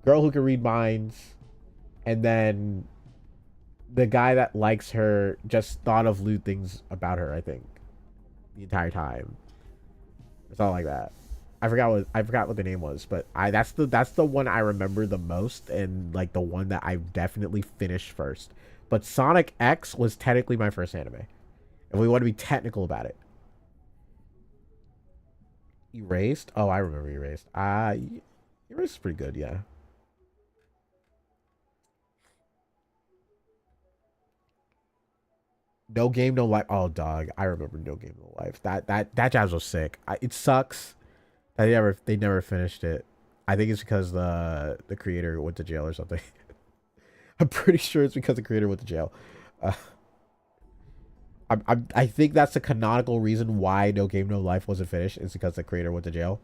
girl who can read minds, and then the guy that likes her just thought of lewd things about her, I think, the entire time. It's all like that. I forgot what the name was, but I that's the one I remember the most, and like the one that I definitely finished first. But Sonic X was technically my first anime. If we want to be technical about it. Erased? Oh, I remember Erased. Erased is pretty good, yeah. No Game No Life. Oh, dog, I remember No Game No Life. That jazz was sick. It sucks that they never finished it. I think it's because the creator went to jail or something. I'm pretty sure it's because the creator went to jail. Uh, I think that's the canonical reason why No Game No Life wasn't finished. Is because the creator went to jail.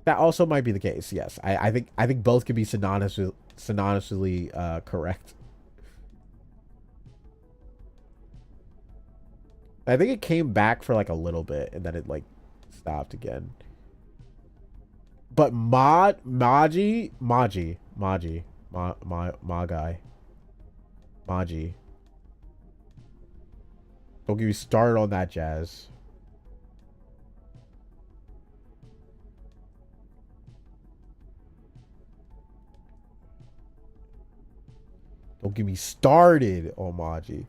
That also might be the case. Yes, I think both could be synonymously correct. I think it came back for like a little bit and then it like stopped again. But Ma guy, Maji. Don't get me started on that jazz. Don't get me started on Maji.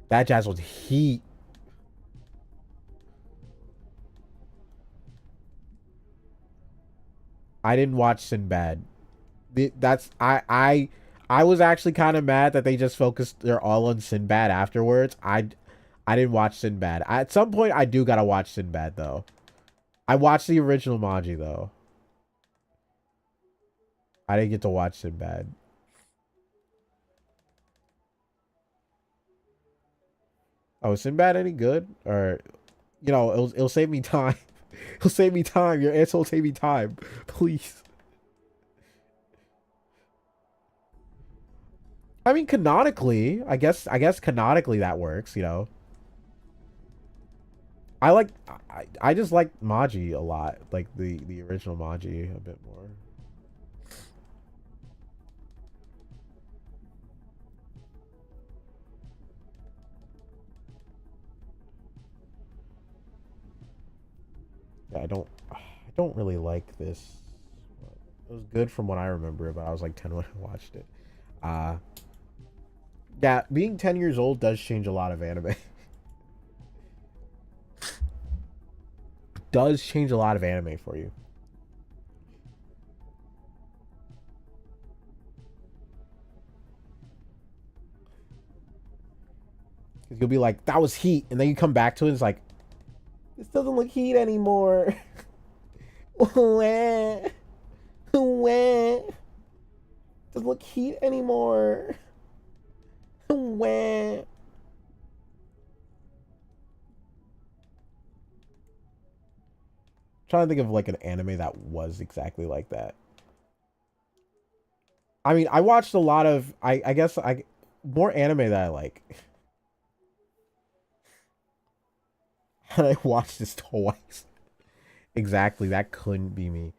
That jazz was heat. I didn't watch Sinbad. That's I was actually kind of mad that they just focused their all on Sinbad afterwards. I didn't watch Sinbad. At some point I do gotta watch Sinbad though. I watched the original Maji though. I didn't get to watch Sinbad. Oh, is Sinbad any good? Or, you know, it'll save me time. It'll save me time. Your answer will save me time. Please. I mean, canonically, I guess canonically that works, you know. I just like Maji a lot. Like the original Maji a bit more. Yeah, I don't really like this. It was good from what I remember, but I was like 10 when I watched it. Uh yeah, being 10 years old does change a lot of anime. Does change a lot of anime for you. Cuz you'll be like, "That was heat." And then you come back to it and it's like, "This doesn't look heat anymore." Wah. Wah. Doesn't look heat anymore. Wah. Trying to think of like an anime that was exactly like that. I mean, I watched a lot of I guess I more anime that I like. And I watched this twice. Exactly, that couldn't be me.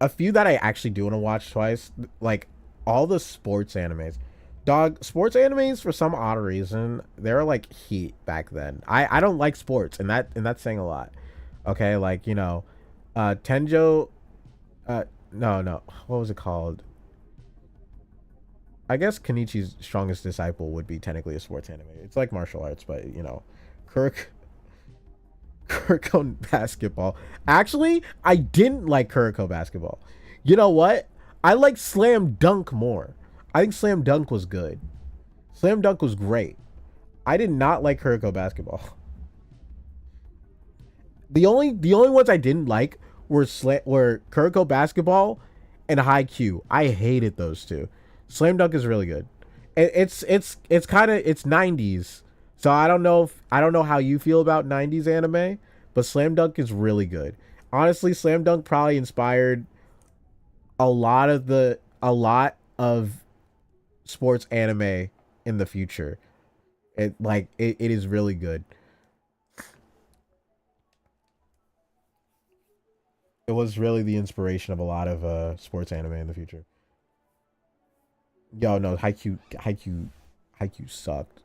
a few that I actually do want to watch twice, like all the sports animes. Dog, sports animes for some odd reason, they're like heat back then. I don't like sports, and that's saying a lot. Okay, like, Tenjo, no, what was it called? I guess Kenichi's Strongest Disciple would be technically a sports anime. It's like martial arts, but Kirk Kuroko basketball. Actually, I didn't like Kuroko basketball. You know what? I like Slam Dunk more. I think Slam Dunk was good. Slam Dunk was great. I did not like Kuroko basketball. The only ones I didn't like were Kuroko basketball and Haikyuu. I hated those two. Slam Dunk is really good. It's kind of it's 90s. So I don't know how you feel about 90s anime, but Slam Dunk is really good. Honestly, Slam Dunk probably inspired a lot of sports anime in the future. It is really good. It was really the inspiration of a lot of sports anime in the future. Yo, no, Haikyuu sucked.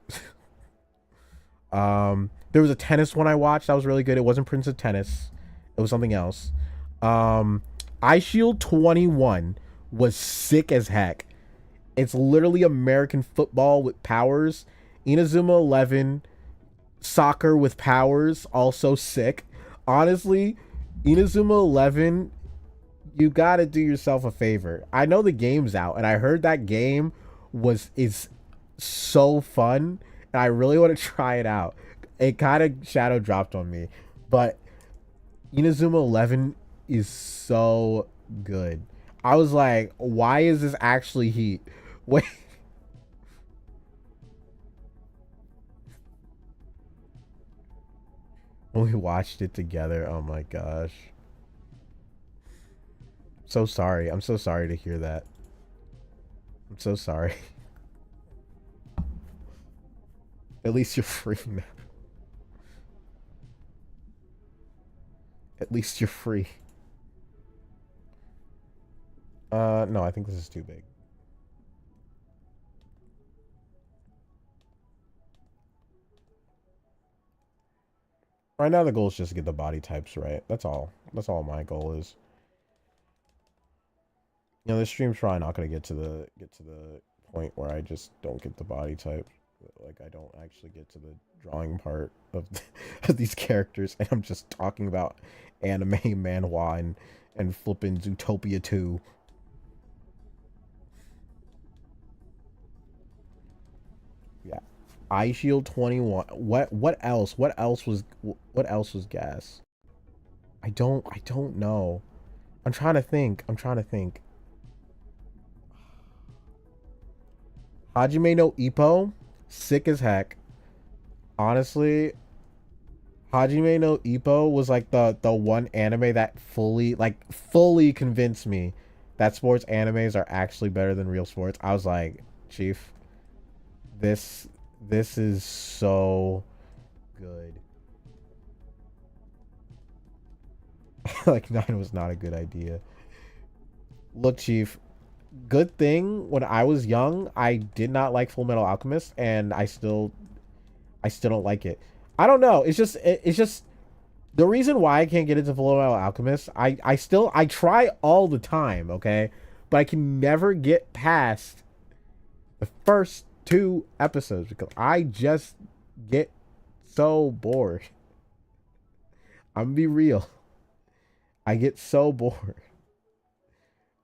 There was a tennis one I watched that was really good. It wasn't Prince of Tennis. It was something else. Um, Eye Shield 21 was sick as heck. It's literally American football with powers. Inazuma 11, soccer with powers, also sick. Honestly, Inazuma 11, you gotta do yourself a favor. I know the game's out, and I heard that game is so fun, and I really want to try it out. It kind of shadow dropped on me, but Inazuma 11 is so good. I was like, why is this actually heat? Wait, we watched it together. Oh my gosh. So sorry. I'm so sorry to hear that. I'm so sorry. At least you're free now. At least you're free. No, I think this is too big. Right now the goal is just to get the body types right. That's all. That's all my goal is. This stream's probably not gonna get to the point where I just don't get the body type. Like I don't actually get to the drawing part of, of these characters, and I'm just talking about anime, manhwa, and flipping Zootopia 2. Yeah. Eye Shield 21. What else? What else was gas? I don't know. I'm trying to think. Hajime no Ippo, sick as heck. Honestly, Hajime no Ippo was like the one anime that fully convinced me that sports animes are actually better than real sports. I was like, Chief, this this is so good. Like, 9 was not a good idea. Look, Chief, good thing when I was young, I did not like Full Metal Alchemist, and I still don't like it. I don't know. It's just the reason why I can't get into Full Metal Alchemist. I try all the time, okay, but I can never get past the first 2 episodes because I just get so bored. I'm gonna be real. I get so bored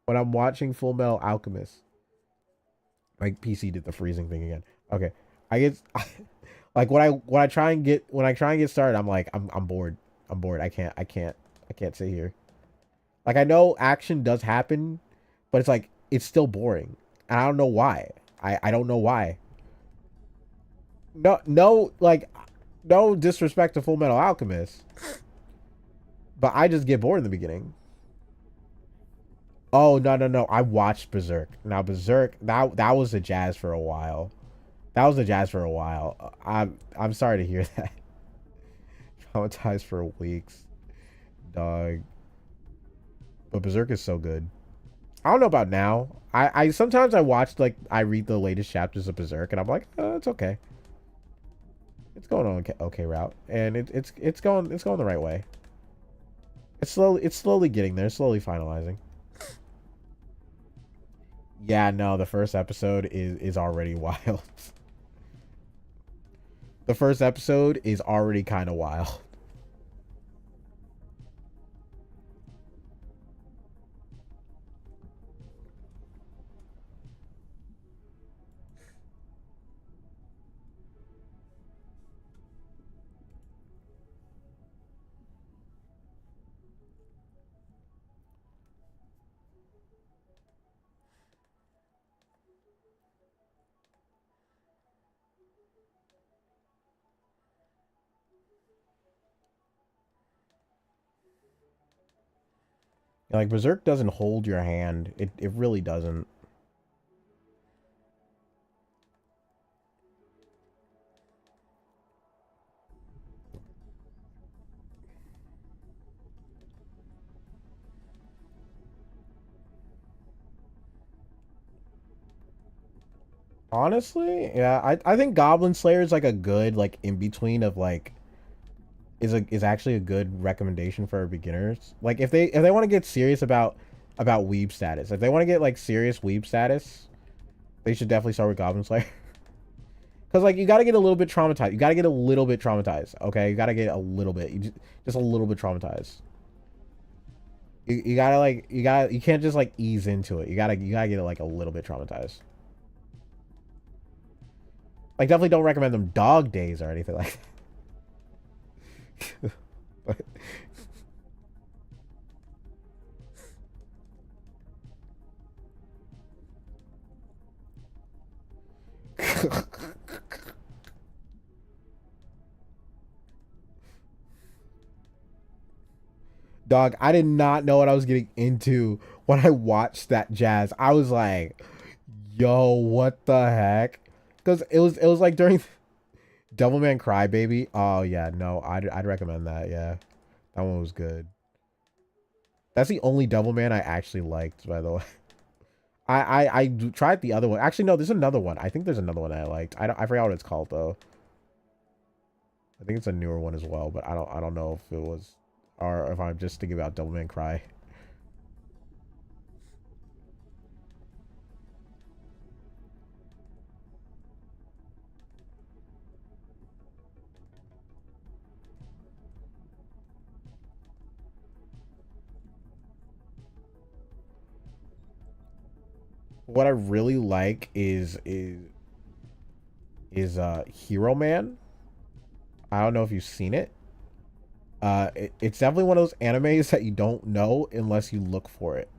when I'm watching Full Metal Alchemist. My PC did the freezing thing again. Okay, I get like when I try and get started, I'm like I'm bored. I'm bored. I can't sit here. Like I know action does happen, but it's like it's still boring, and I don't know why. I don't know why. No disrespect to Full Metal Alchemist, but I just get bored in the beginning. Oh, no! I watched Berserk. Now Berserk, that was a jazz for a while. That was a jazz for a while. I'm sorry to hear that. Traumatized for weeks, dog. But Berserk is so good. I don't know about now. I sometimes I watch, like, I read the latest chapters of Berserk and I'm like, it's okay. It's going on okay route, and it's going the right way. It's slowly getting there, slowly finalizing. Yeah, no, the first episode is already wild. The first episode is already kind of wild. Like, Berserk doesn't hold your hand. It really doesn't. Honestly, yeah, I think Goblin Slayer is like a good, like, in between of, like, is actually a good recommendation for beginners. Like, if they want to get serious about weeb status, if they want to get, like, serious weeb status, they should definitely start with Goblin Slayer. Because, like, you got to get a little bit traumatized. You got to get a little bit traumatized, okay? You got to get a little bit. Just a little bit traumatized. You gotta, like, you can't just, like, ease into it. You gotta get, like, a little bit traumatized. Like, definitely don't recommend them dog days or anything like that. But dog, I did not know what I was getting into when I watched that jazz. I was like, yo, what the heck? Because it was like during Devilman Crybaby. Oh yeah, no, I'd recommend that. Yeah, that one was good. That's the only Devilman I actually liked, by the way. I tried the other one. Actually, no, there's another one. I think there's another one I liked. I forgot what it's called though. I think it's a newer one as well, but I don't know if it was, or if I'm just thinking about Devilman Cry. What I really like is Hero Man. I don't know if you've seen it. It's definitely one of those animes that you don't know unless you look for it.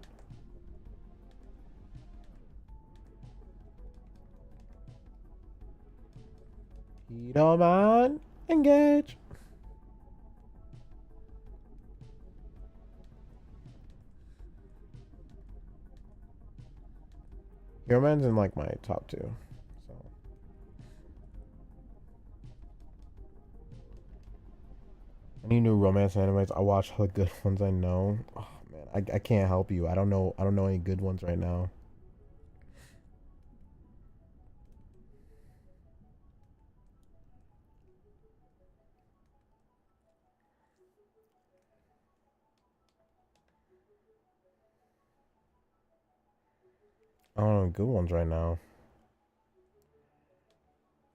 Hero Man, engage. Hero Man's in, like, my top two. So any new romance animes, I watch the good ones I know. Oh man, I can't help you. I don't know any good ones right now. I don't know good ones right now.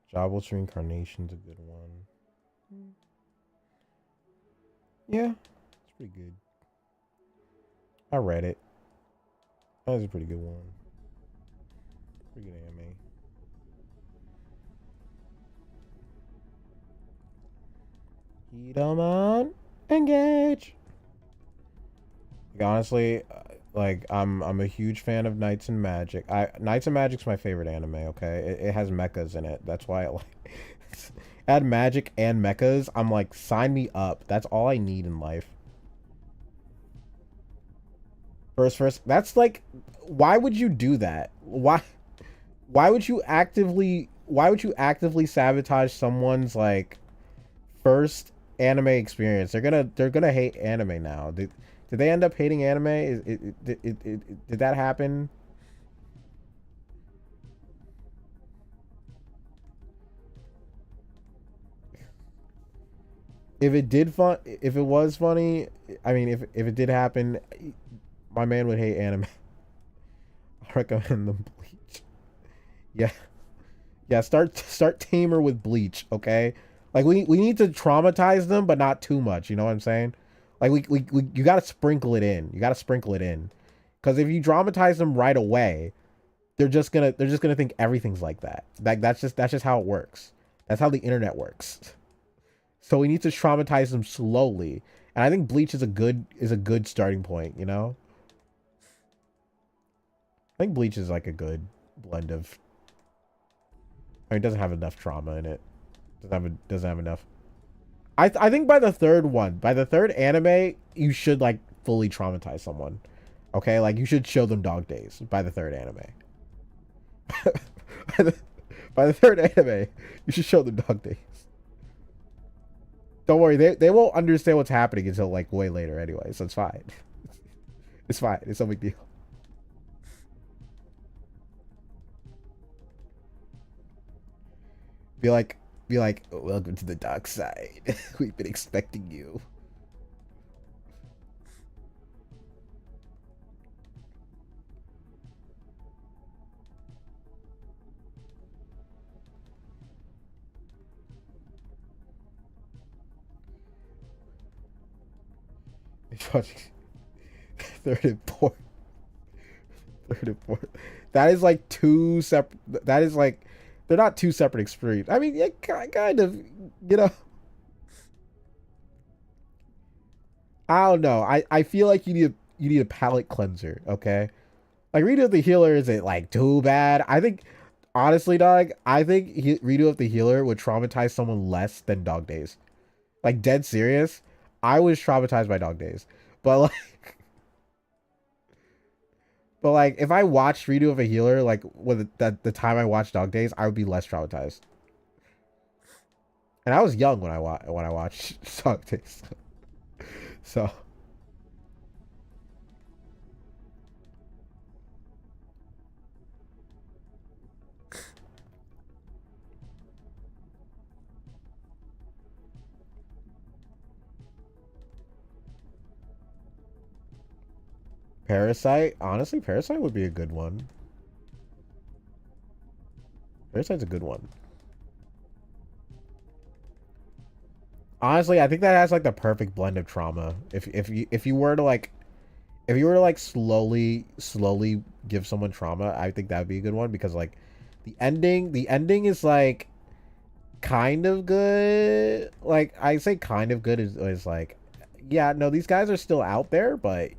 Jobless Reincarnation's a good one. Yeah, it's pretty good. I read it. That was a pretty good one. Pretty good anime. Hidaman, engage. Like, honestly, like, I'm a huge fan of Knights and Magic. Knights and Magic's my favorite anime. Okay, it has mechas in it. That's why I like. Add magic and mechas. I'm like, sign me up. That's all I need in life. First. That's like, why would you do that? Why would you actively? Why would you actively sabotage someone's, like, first anime experience? They're gonna hate anime now. They Did they end up hating anime? Did that happen? If it was funny, I mean, if it did happen, my man would hate anime. I recommend them Bleach. Yeah, yeah. Start Tamer with Bleach, okay? Like we need to traumatize them, but not too much. You know what I'm saying? Like we you gotta sprinkle it in. You gotta sprinkle it in, because if you dramatize them right away, they're just gonna think everything's like that. Like that's just how it works. That's how the internet works. So we need to traumatize them slowly. And I think Bleach is a good starting point, you know? I think Bleach is like a good blend of, I mean, it doesn't have enough trauma in it. Doesn't have enough. I think by the third one, by the third anime, you should like fully traumatize someone. Okay? Like you should show them Dog Days by the third anime. by, the, by the third anime, you should show them Dog Days. Don't worry, they won't understand what's happening until like way later anyway, so it's fine. It's fine. It's no big deal. Be like, welcome to the dark side. We've been expecting you. Third and fourth. Third and fourth. That is like two separate. That is like, they're not two separate extremes. I mean, yeah, kind of. You know, I don't know. I feel like you need a palate cleanser. Okay, like Redo of the Healer isn't like too bad. I think honestly, dog, I think Redo of the Healer would traumatize someone less than Dog Days. Like dead serious. I was traumatized by Dog Days, but like, if I watched Redo of a Healer, like with the time I watched Dog Days, I would be less traumatized. And I was young when I watched Dog Days, so Parasite. Honestly, Parasite would be a good one. Parasite's a good one. Honestly, I think that has like the perfect blend of trauma. If you were to like, slowly give someone trauma, I think that would be a good one, because like the ending is like kind of good. Like I say kind of good is like, yeah, no, these guys are still out there, but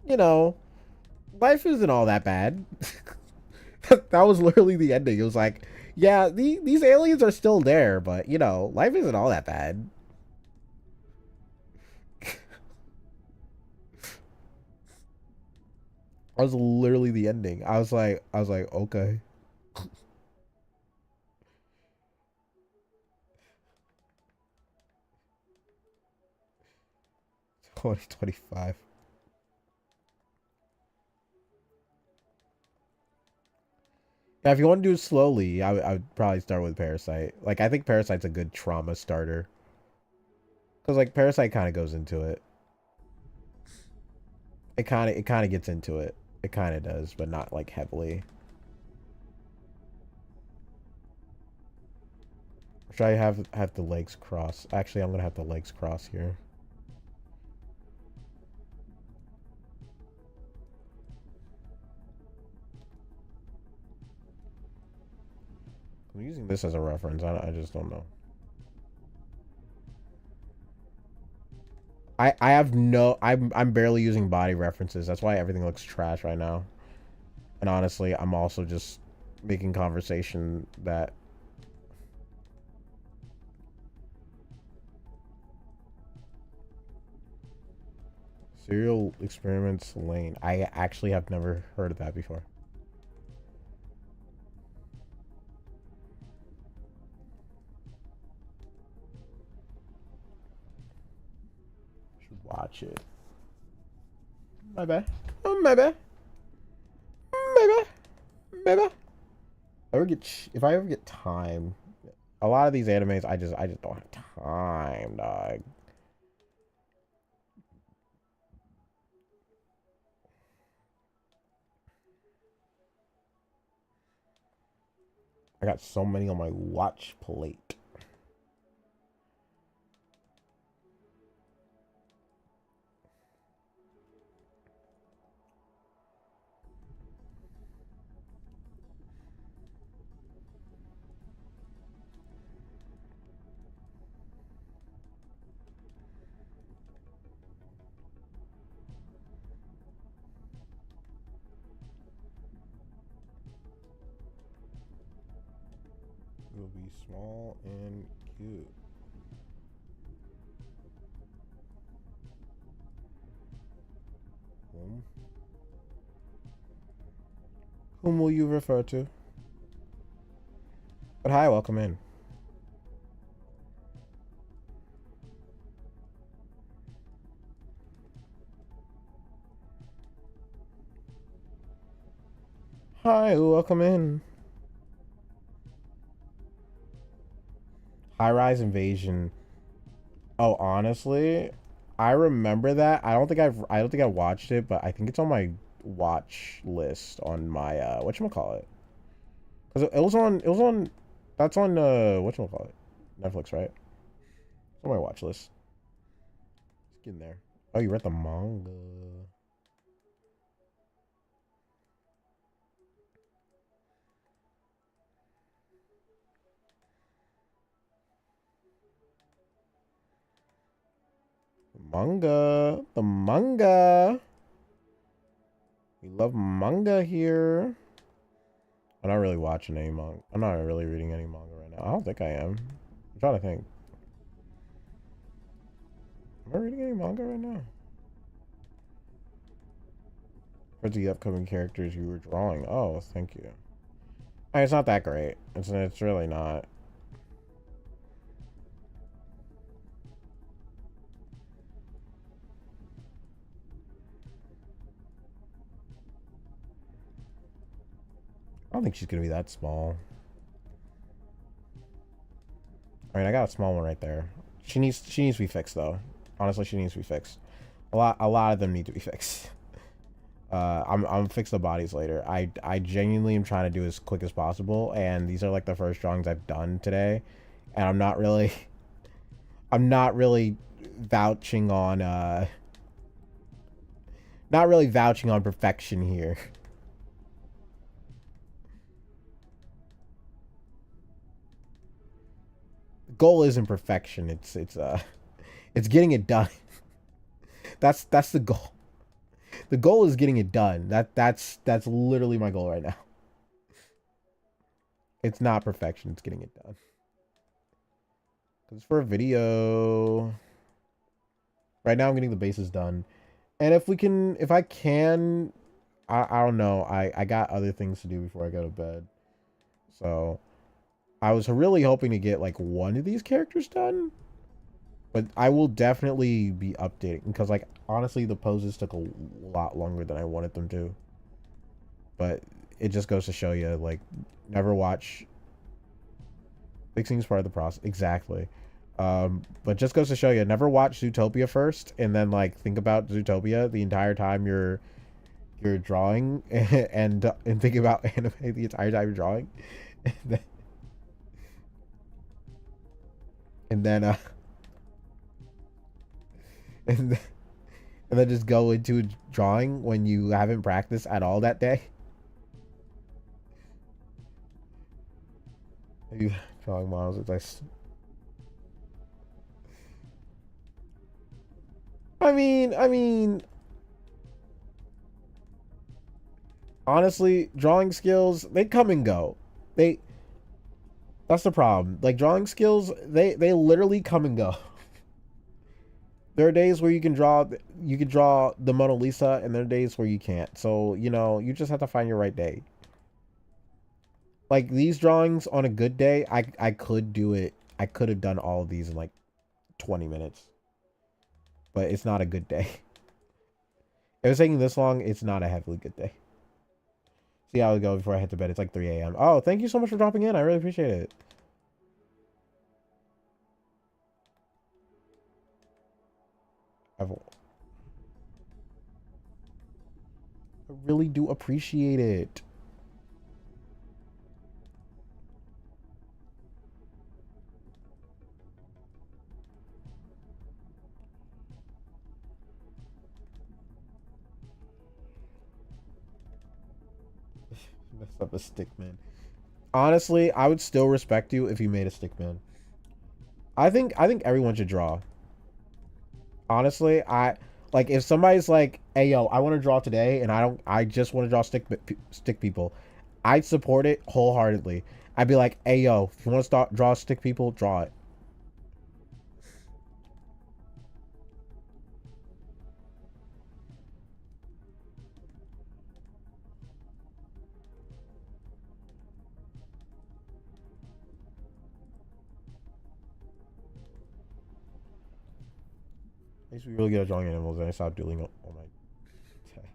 you know, life isn't all that bad. That was literally the ending. It was like, yeah, these aliens are still there, but you know, life isn't all that bad. That was literally the ending. I was like, okay. 2025. Yeah, if you want to do it slowly, I would probably start with Parasite. Like, I think Parasite's a good trauma starter. Because, like, Parasite kind of goes into it. It kind of gets into it. It kind of does, but not, like, heavily. Or should I have the legs cross? Actually, I'm going to have the legs cross here. I'm using this as a reference. I just don't know. I have no, I'm barely using body references. That's why everything looks trash right now. And honestly, I'm also just making conversation that serial experiments lane. I actually have never heard of that before. Should watch it. My bad. My bad. My bad. My bad. If I ever get time, a lot of these animes, I just don't have time, dog. I got so many on my watch plate. It will be small and cute. Whom will you refer to? But hi, welcome in. Hi, welcome in. High-rise invasion. Oh, honestly, I remember that. I don't think I watched it, but I think it's on my watch list on my whatchamacallit. Because that's on whatchamacallit? Netflix, right? It's on my watch list. Let's get in there. Oh, you read the manga. The manga. We love manga here. I'm not really watching any manga. I'm not really reading any manga right now. I don't think I am. I'm trying to think. Am I reading any manga right now? For the upcoming characters you were drawing. Oh, thank you. I mean, it's not that great. It's really not. I don't think she's gonna be that small. I mean, I got a small one right there. She needs to be fixed though. Honestly, she needs to be fixed. A lot of them need to be fixed. I'm fix the bodies later. I genuinely am trying to do as quick as possible, and these are like the first drawings I've done today, and I'm not really vouching on not really vouching on perfection here. The goal isn't perfection. It's getting it done. That's the goal. The goal is getting it done. That's literally my goal right now. It's not perfection. It's getting it done. Because for a video, right now I'm getting the bases done, and if I can, I don't know. I got other things to do before I go to bed, so I was really hoping to get like one of these characters done, but I will definitely be updating because like honestly the poses took a lot longer than I wanted them to. But it just goes to show you like never watch. Fixing is part of the process. Exactly. But just goes to show you never watch Zootopia first and then like think about Zootopia the entire time you're drawing and think about anime the entire time you're drawing. And then and then, and then just go into drawing when you haven't practiced at all that day. You drawing models, it's like I mean honestly, drawing skills, they come and go. That's the problem. Like drawing skills, they literally come and go. There are days where you can draw the Mona Lisa, and there are days where you can't. So, you know, you just have to find your right day. Like these drawings on a good day, I could do it. I could have done all of these in like 20 minutes. But it's not a good day. If it's taking this long, it's not a heavily good day. See how it go before I head to bed. It's like 3 a.m. Oh, thank you so much for dropping in. I really appreciate it. I really do appreciate it. Mess up a stick man. Honestly, I would still respect you if you made a stick man. I think everyone should draw. Honestly, I like if somebody's like, "Hey yo, I want to draw today," and I just want to draw stick people. I'd support it wholeheartedly. I'd be like, "Hey yo, if you want to start draw stick people, draw it." I used to be really good at drawing animals, and I stopped doing all my tasks.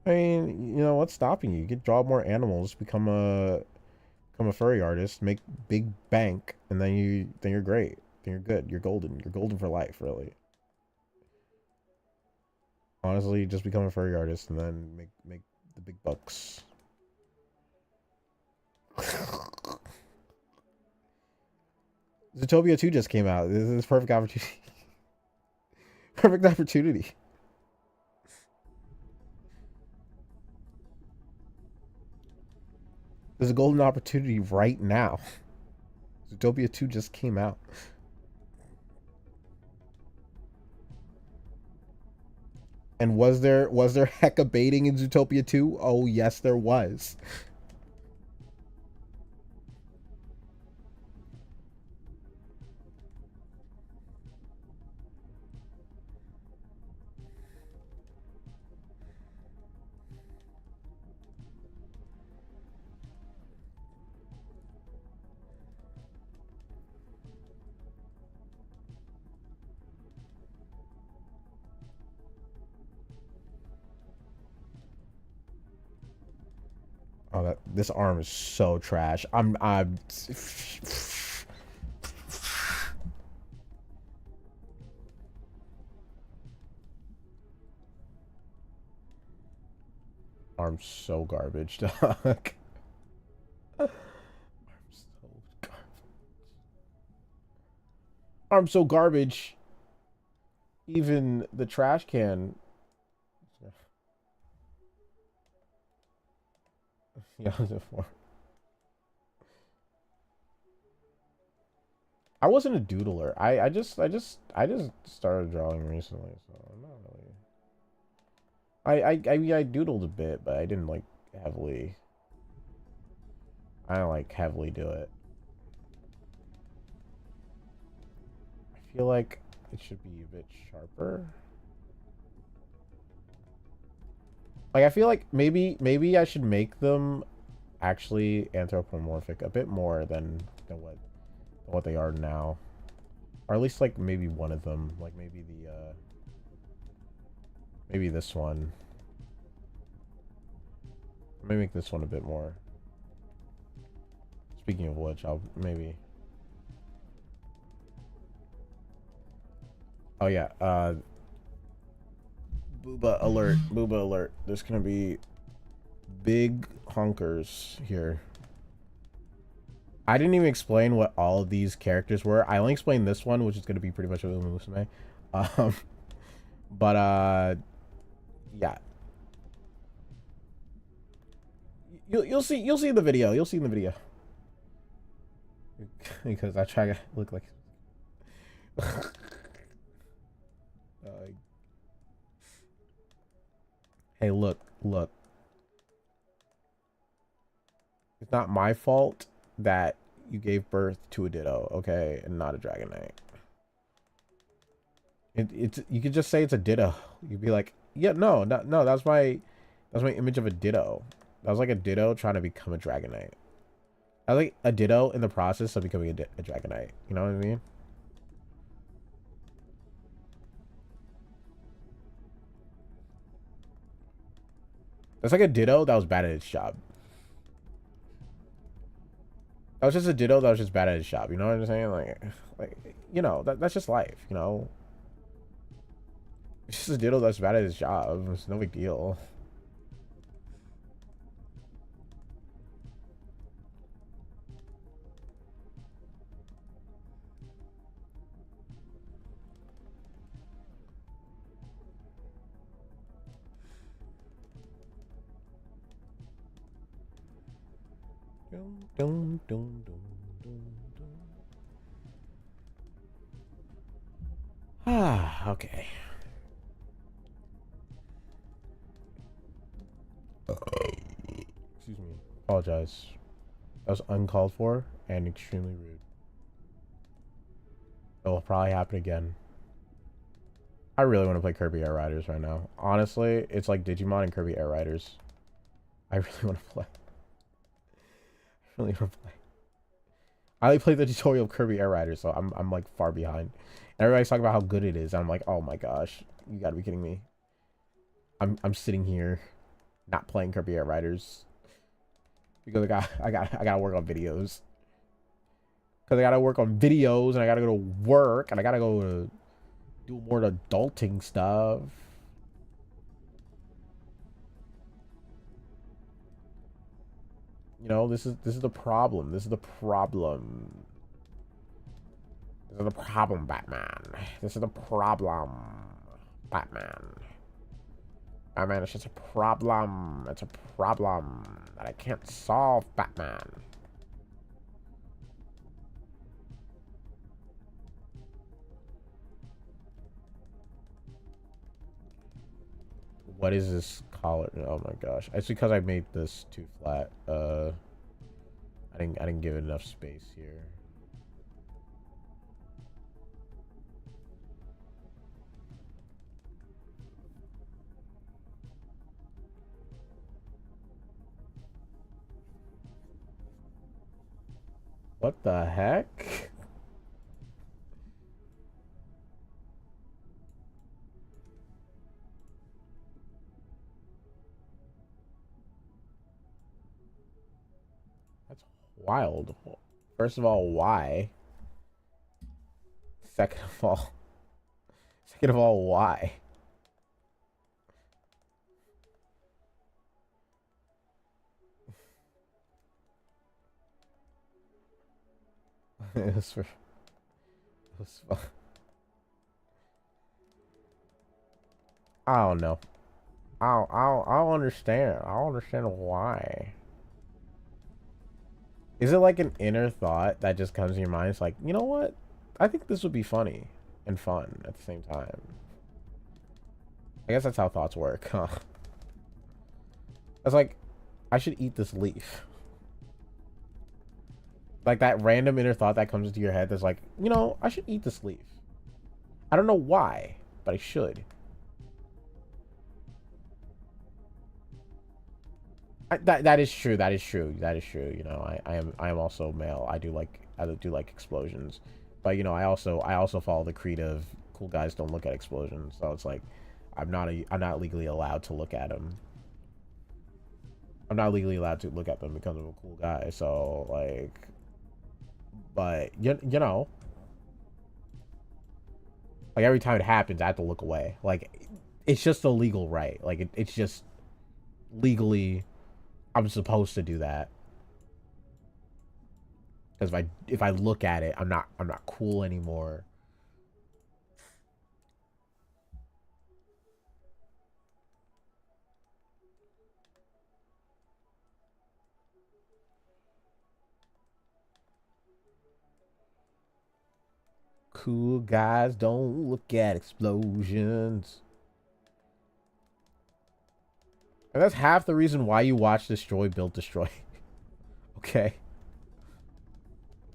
I mean, you know what's stopping you? You could draw more animals, become a furry artist, make big bank, and then you're great. Then you're good. You're golden. You're golden for life, really. Honestly, just become a furry artist and then make the big bucks. Zootopia 2 just came out. This is perfect opportunity. Perfect opportunity. There's a golden opportunity right now. Zootopia 2 just came out. And was there hecka baiting in Zootopia 2? Oh yes, there was. Oh, this arm is so trash. I'm arm's so garbage, dog. Arm's so garbage. Even the trash can. Yeah, I wasn't a doodler. I just started drawing recently, so I'm not really. I mean I doodled a bit, but I didn't like heavily. I don't like heavily do it. I feel like it should be a bit sharper. Like I feel like maybe I should make them actually anthropomorphic a bit more than what they are now, or at least like maybe one of them, like maybe this one. Maybe make this one a bit more. Speaking of which, I'll maybe. Oh yeah, booba alert, booba alert. There's gonna be big honkers here. I didn't even explain what all of these characters were. I only explained this one, which is gonna be pretty much a Musume. Um, but yeah. You'll see the video. You'll see in the video. Because I try to look like. uh, hey, look. It's not my fault that you gave birth to a Ditto, okay, and not a Dragonite. It's you could just say it's a Ditto. You'd be like, yeah, no, that's my image of a Ditto. That was like a Ditto trying to become a Dragonite. I like a Ditto in the process of becoming a Dragonite. You know what I mean? That's like a Ditto that was bad at its job. That was just a Ditto that was just bad at its job. You know what I'm saying? Like you know, that's just life. You know, it's just a Ditto that's bad at his job. It's no big deal. Dum, dum, dum, dum, dum. Ah, okay. Excuse me. Apologize. That was uncalled for and extremely rude. It will probably happen again. I really want to play Kirby Air Riders right now. Honestly, it's like Digimon and Kirby Air Riders. I really want to play. I really want to play. I only played the tutorial of Kirby Air Riders, so I'm like far behind. And everybody's talking about how good it is. I'm like, oh my gosh, you gotta be kidding me. I'm sitting here, not playing Kirby Air Riders because I gotta work on videos. Because I gotta work on videos and I gotta go to work and I gotta go to do more adulting stuff. You know, this is the problem. This is the problem. This is the problem, Batman. This is the problem, Batman. Batman, it's just a problem. It's a problem that I can't solve, Batman. What is this collar? Oh my gosh. It's because I made this too flat. I didn't give it enough space here. What the heck? That's wild. First of all, why? Second of all, why? It was for, it was fun. I don't know. I don't understand. I don't understand why. Is it like an inner thought that just comes to your mind? It's like, you know what? I think this would be funny and fun at the same time. I guess that's how thoughts work, huh? It's like, I should eat this leaf. Like that random inner thought that comes into your head that's like, you know, I should eat this leaf. I don't know why, but I should. That is true. That is true. That is true. You know, I am also male. I do like explosions, but you know, I also follow the creed of cool guys don't look at explosions. So it's like, I'm not legally allowed to look at them. I'm not legally allowed to look at them because of a cool guy. So like, but you know, like every time it happens, I have to look away. Like, it's just a legal right. Like it's just legally. I'm supposed to do that because if I look at it, I'm not cool anymore. Cool guys don't look at explosions. And that's half the reason why you watch Destroy Build Destroy. Okay.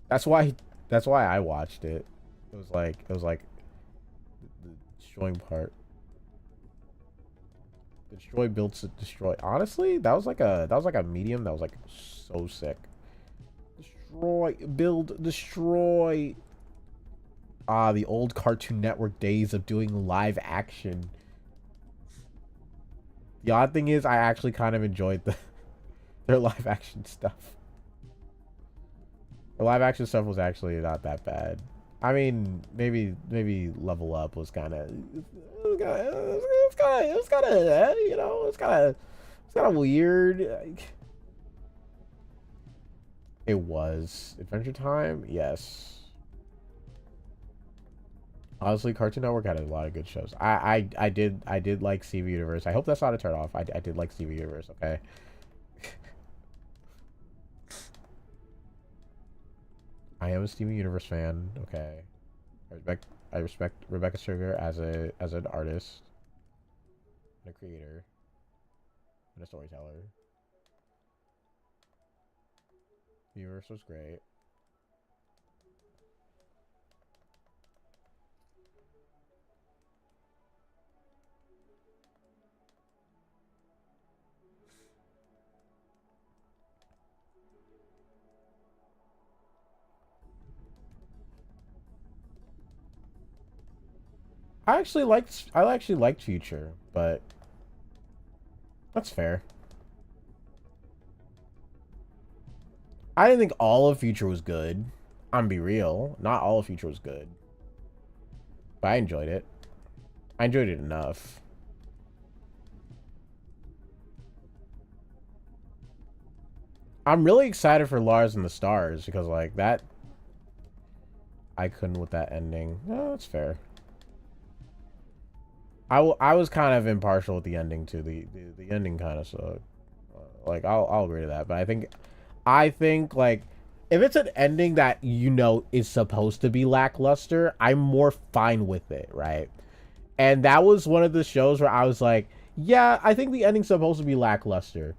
That's why I watched it. It was like the destroying part. Destroy Build Destroy. Honestly, that was like a medium that was like so sick. Destroy Build Destroy. Ah, the old Cartoon Network days of doing live action. The odd thing is, I actually kind of enjoyed their live action stuff. The live action stuff was actually not that bad. I mean, maybe Level Up was kind of, it was kind of, you know, it's kind of weird. It was Adventure Time, yes. Honestly, Cartoon Network had a lot of good shows. I did like Steven Universe. I hope that's not a turn off. I did like Steven Universe. Okay. I am a Steven Universe fan. Okay. I respect Rebecca Sugar as an artist, and a creator, and a storyteller. The universe was great. I actually liked Future, but that's fair. I didn't think all of Future was good. I'm be real. Not all of Future was good. But I enjoyed it. I enjoyed it enough. I'm really excited for Lars and the Stars because like that I couldn't with that ending. No, that's fair. I was kind of impartial with the ending too. The ending kind of sucked. Like I'll agree to that, but I think like if it's an ending that you know is supposed to be lackluster, I'm more fine with it, right? And that was one of the shows where I was like, yeah, I think the ending's supposed to be lackluster.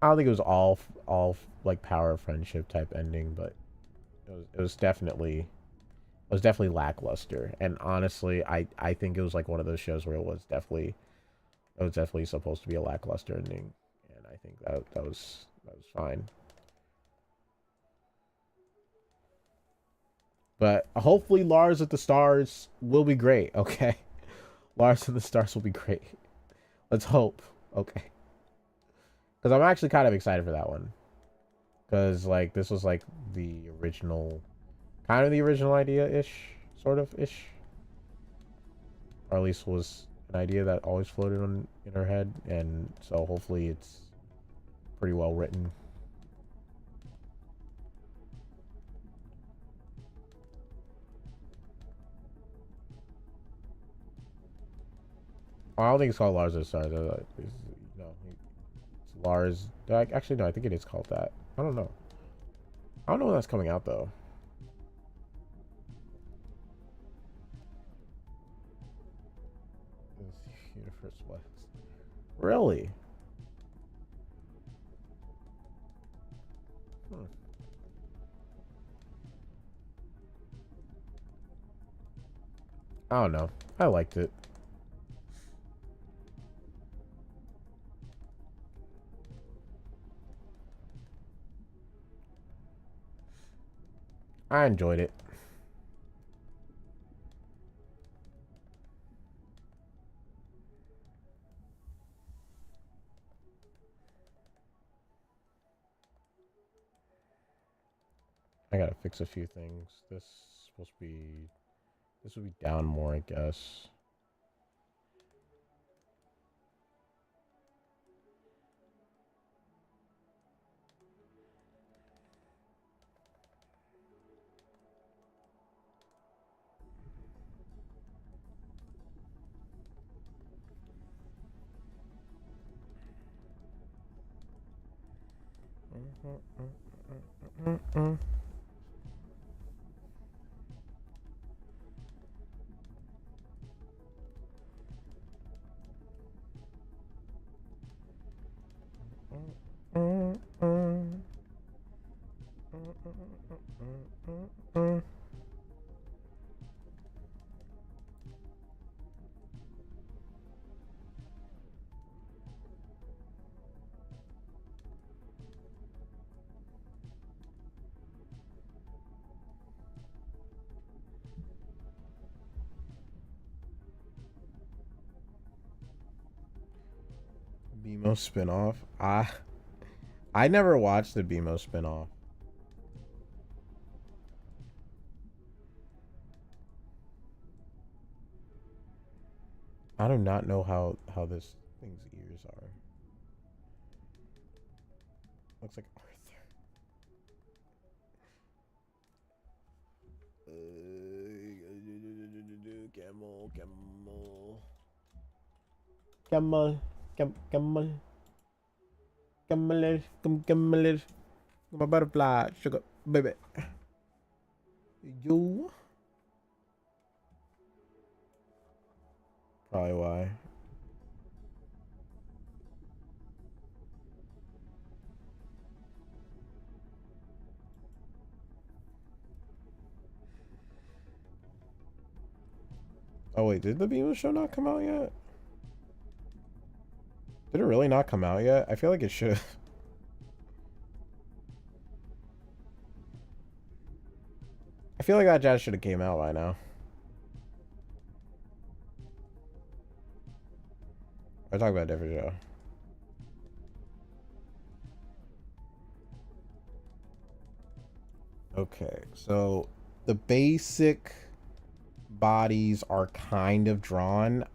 I don't think it was all like power of friendship type ending, but it was definitely lackluster. And honestly, I think it was like one of those shows where it was definitely supposed to be a lackluster ending, and I think that was fine. But hopefully, Lars at the Stars will be great. Okay, Lars and the Stars will be great. Let's hope. Okay, because I'm actually kind of excited for that one. Because like this was like the original, kind of the original idea ish, sort of ish, or at least was an idea that always floated on in her head, and so hopefully it's pretty well written. I don't think it's called Lars of the Stars. No, it's Lars. Actually, no, I think it is called that. I don't know. I don't know when that's coming out though. Universe West. Really? Hmm. I don't know. I liked it. I enjoyed it. I gotta fix a few things. This will be down more, I guess. BMO spinoff. I never watched the BMO spinoff. I do not know how this thing's ears are. Looks like Arthur. Camel, camel, camel, camel, camel, camel, my butterfly, sugar, baby. You. Probably why. Oh wait, did the BMO show not come out yet? Did it really not come out yet? I feel like it should. I feel like that jazz should have came out by now. I talk about a different show. Okay, so the basic bodies are kind of drawn.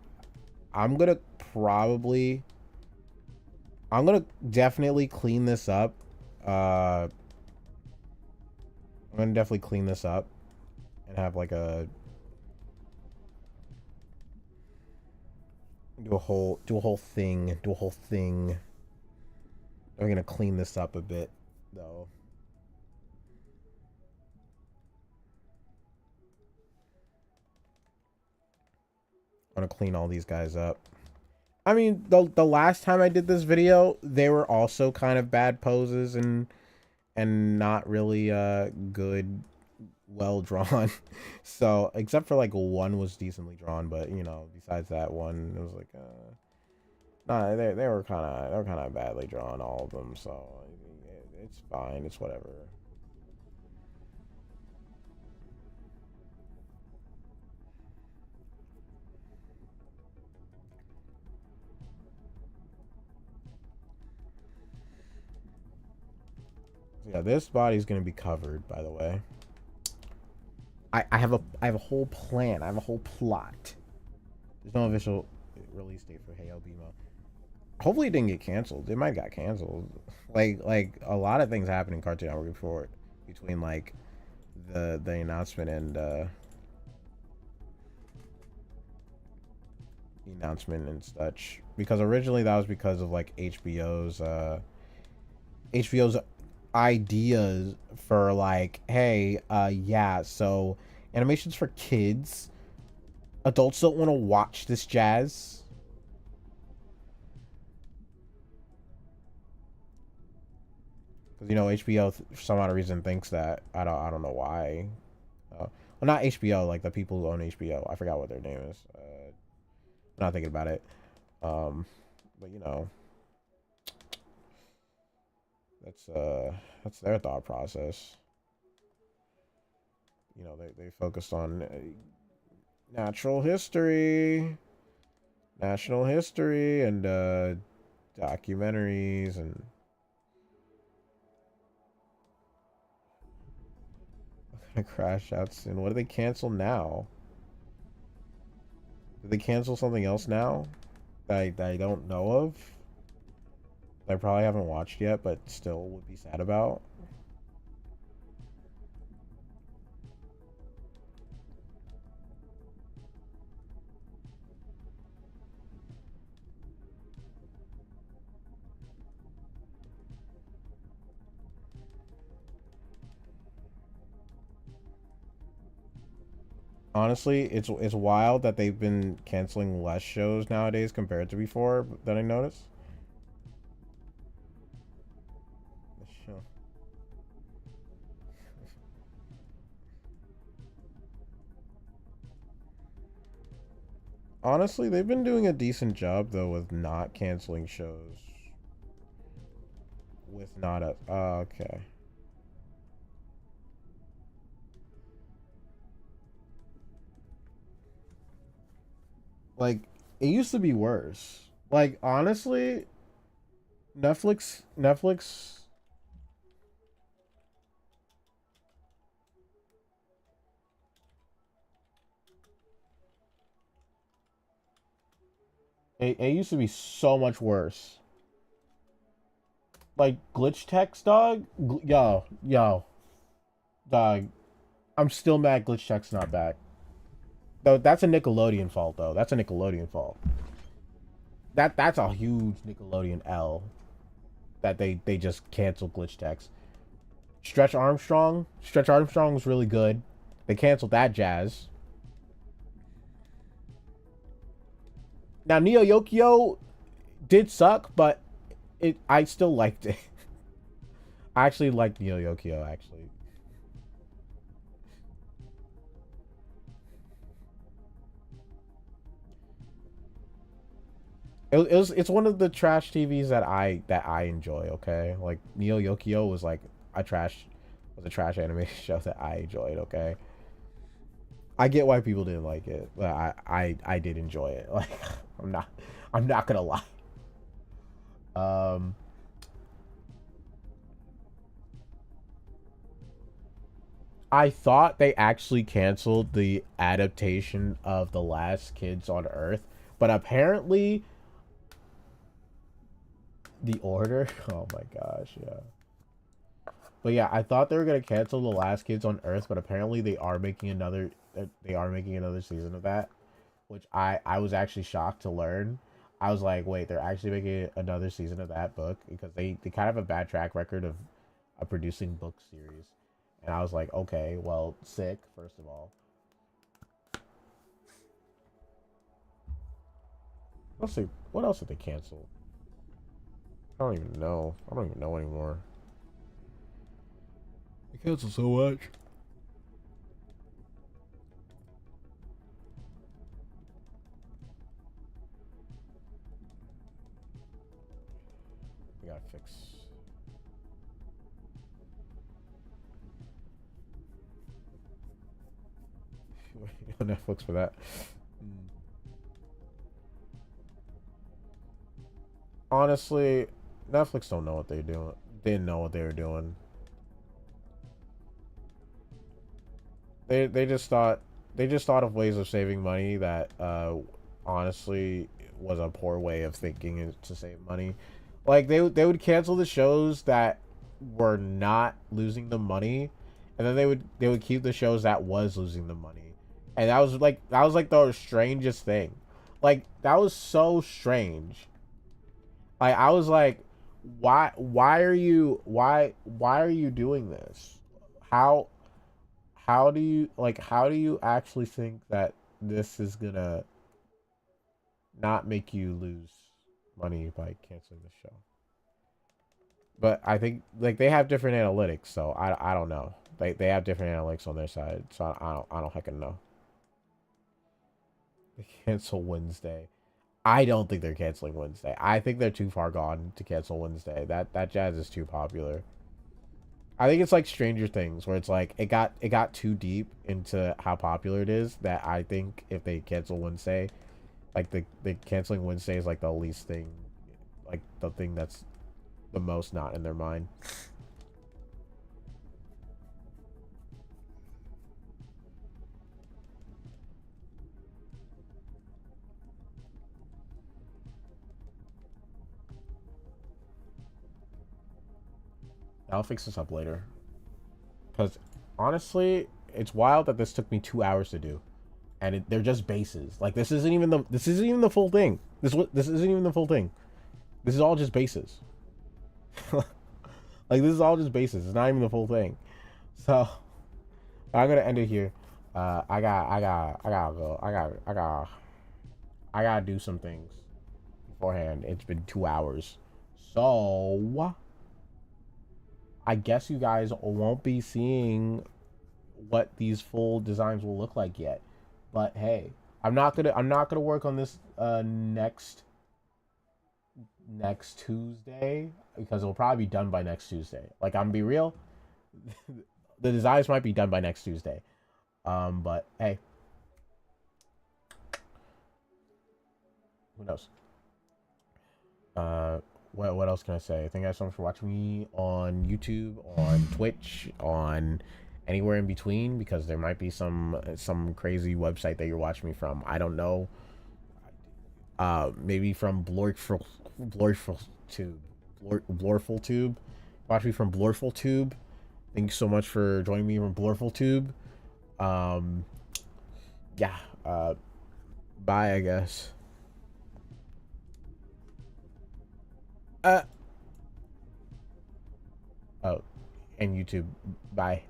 I'm gonna probably, I'm gonna definitely clean this up. I'm gonna definitely clean this up and have like a do a whole thing. I'm gonna clean this up a bit though. I'm gonna clean all these guys up. I mean, the last time I did this video, they were also kind of bad poses and not really good, well drawn. So except for like one was decently drawn, but you know, besides that one, it was like nah, they were kind of badly drawn, all of them. So it's fine, it's whatever. So yeah, this body's gonna be covered, by the way. I have a whole plan. I have a whole plot. There's no official release date for Hey Albimo. Hopefully it didn't get canceled. It might got canceled. Like a lot of things happened in Cartoon Network before, between like the announcement and such. Because originally that was because of like HBO's ideas for like, hey, yeah, so animations for kids. Adults don't want to watch this jazz. Because you know HBO for some odd reason thinks that. I don't know why. Well, not HBO, like the people who own HBO. I forgot what their name is. I'm not thinking about it. But you know, that's their thought process. You know, they focused on natural history, national history, and documentaries and gonna crash out soon. What do they cancel now? Did they cancel something else now that I don't know of? That I probably haven't watched yet, but still would be sad about. Honestly, it's wild that they've been canceling less shows nowadays compared to before that I noticed. Honestly, they've been doing a decent job though with not canceling shows. With not a okay. Like it used to be worse. Like honestly, Netflix. It used to be so much worse. Like glitch text, dog. Yo, dog. I'm still mad glitch text not back. Though that's a Nickelodeon fault, though. That's a Nickelodeon fault. That's a huge Nickelodeon L. That they just canceled glitch text. Stretch Armstrong was really good. They canceled that jazz. Now Neo Yokio did suck, but I still liked it. I actually liked Neo Yokio actually. It's one of the trash TVs that I enjoy. Okay, like Neo Yokio was like a trash was a trash animation show that I enjoyed. Okay, I get why people didn't like it, but I did enjoy it. Like I'm not I'm not gonna lie. Um, I thought they actually canceled the adaptation of The Last Kids on Earth, but apparently the order. Oh my gosh, yeah. But yeah, I thought they were gonna cancel The Last Kids on Earth, but apparently they are making another. They are making another season of that, which I was actually shocked to learn. I was like, wait, they're actually making another season of that book because they kind of have a bad track record of producing book series, and I was like, okay, well, sick. First of all, what else did they cancel? I don't even know. I don't even know anymore. They cancel so much. We gotta fix. Netflix for that. Honestly, Netflix don't know what they're doing. Didn't know what they were doing. They just thought of ways of saving money that honestly was a poor way of thinking to save money. Like they would cancel the shows that were not losing the money, and then they would keep the shows that was losing the money, and that was like the strangest thing. Like that was so strange. Like I was like, why are you doing this? How how do you actually think that this is gonna not make you lose money by canceling the show? But I think like they have different analytics, so I don't know. They have different analytics on their side, so I don't heckin' know. They cancel Wednesday. I don't think they're canceling Wednesday. I think they're too far gone to cancel Wednesday. That jazz is too popular. I think it's like Stranger Things, where it's like it got too deep into how popular it is that I think if they cancel Wednesday, like the canceling Wednesday is like the least thing, like the thing that's the most not in their mind. I'll fix this up later, because honestly, it's wild that this took me 2 hours to do, and they're just bases. Like this isn't even the full thing. This isn't even the full thing. This is all just bases. Like this is all just bases. It's not even the full thing. So I'm gonna end it here. I gotta do some things beforehand. It's been 2 hours, so I guess you guys won't be seeing what these full designs will look like yet. But hey, I'm not gonna work on this next Tuesday because it'll probably be done by next Tuesday. Like I'm be real, the designs might be done by next Tuesday. But hey, who knows? Uh, what else can I say? Thank you guys so much for watching me on YouTube, on Twitch, on anywhere in between, because there might be some crazy website that you're watching me from. I don't know. Maybe from Blorful Tube. Blorful Tube. Watch me from Blorful Tube. Thanks so much for joining me from Blorful Tube. Yeah. Bye, I guess. Oh, and YouTube. Bye.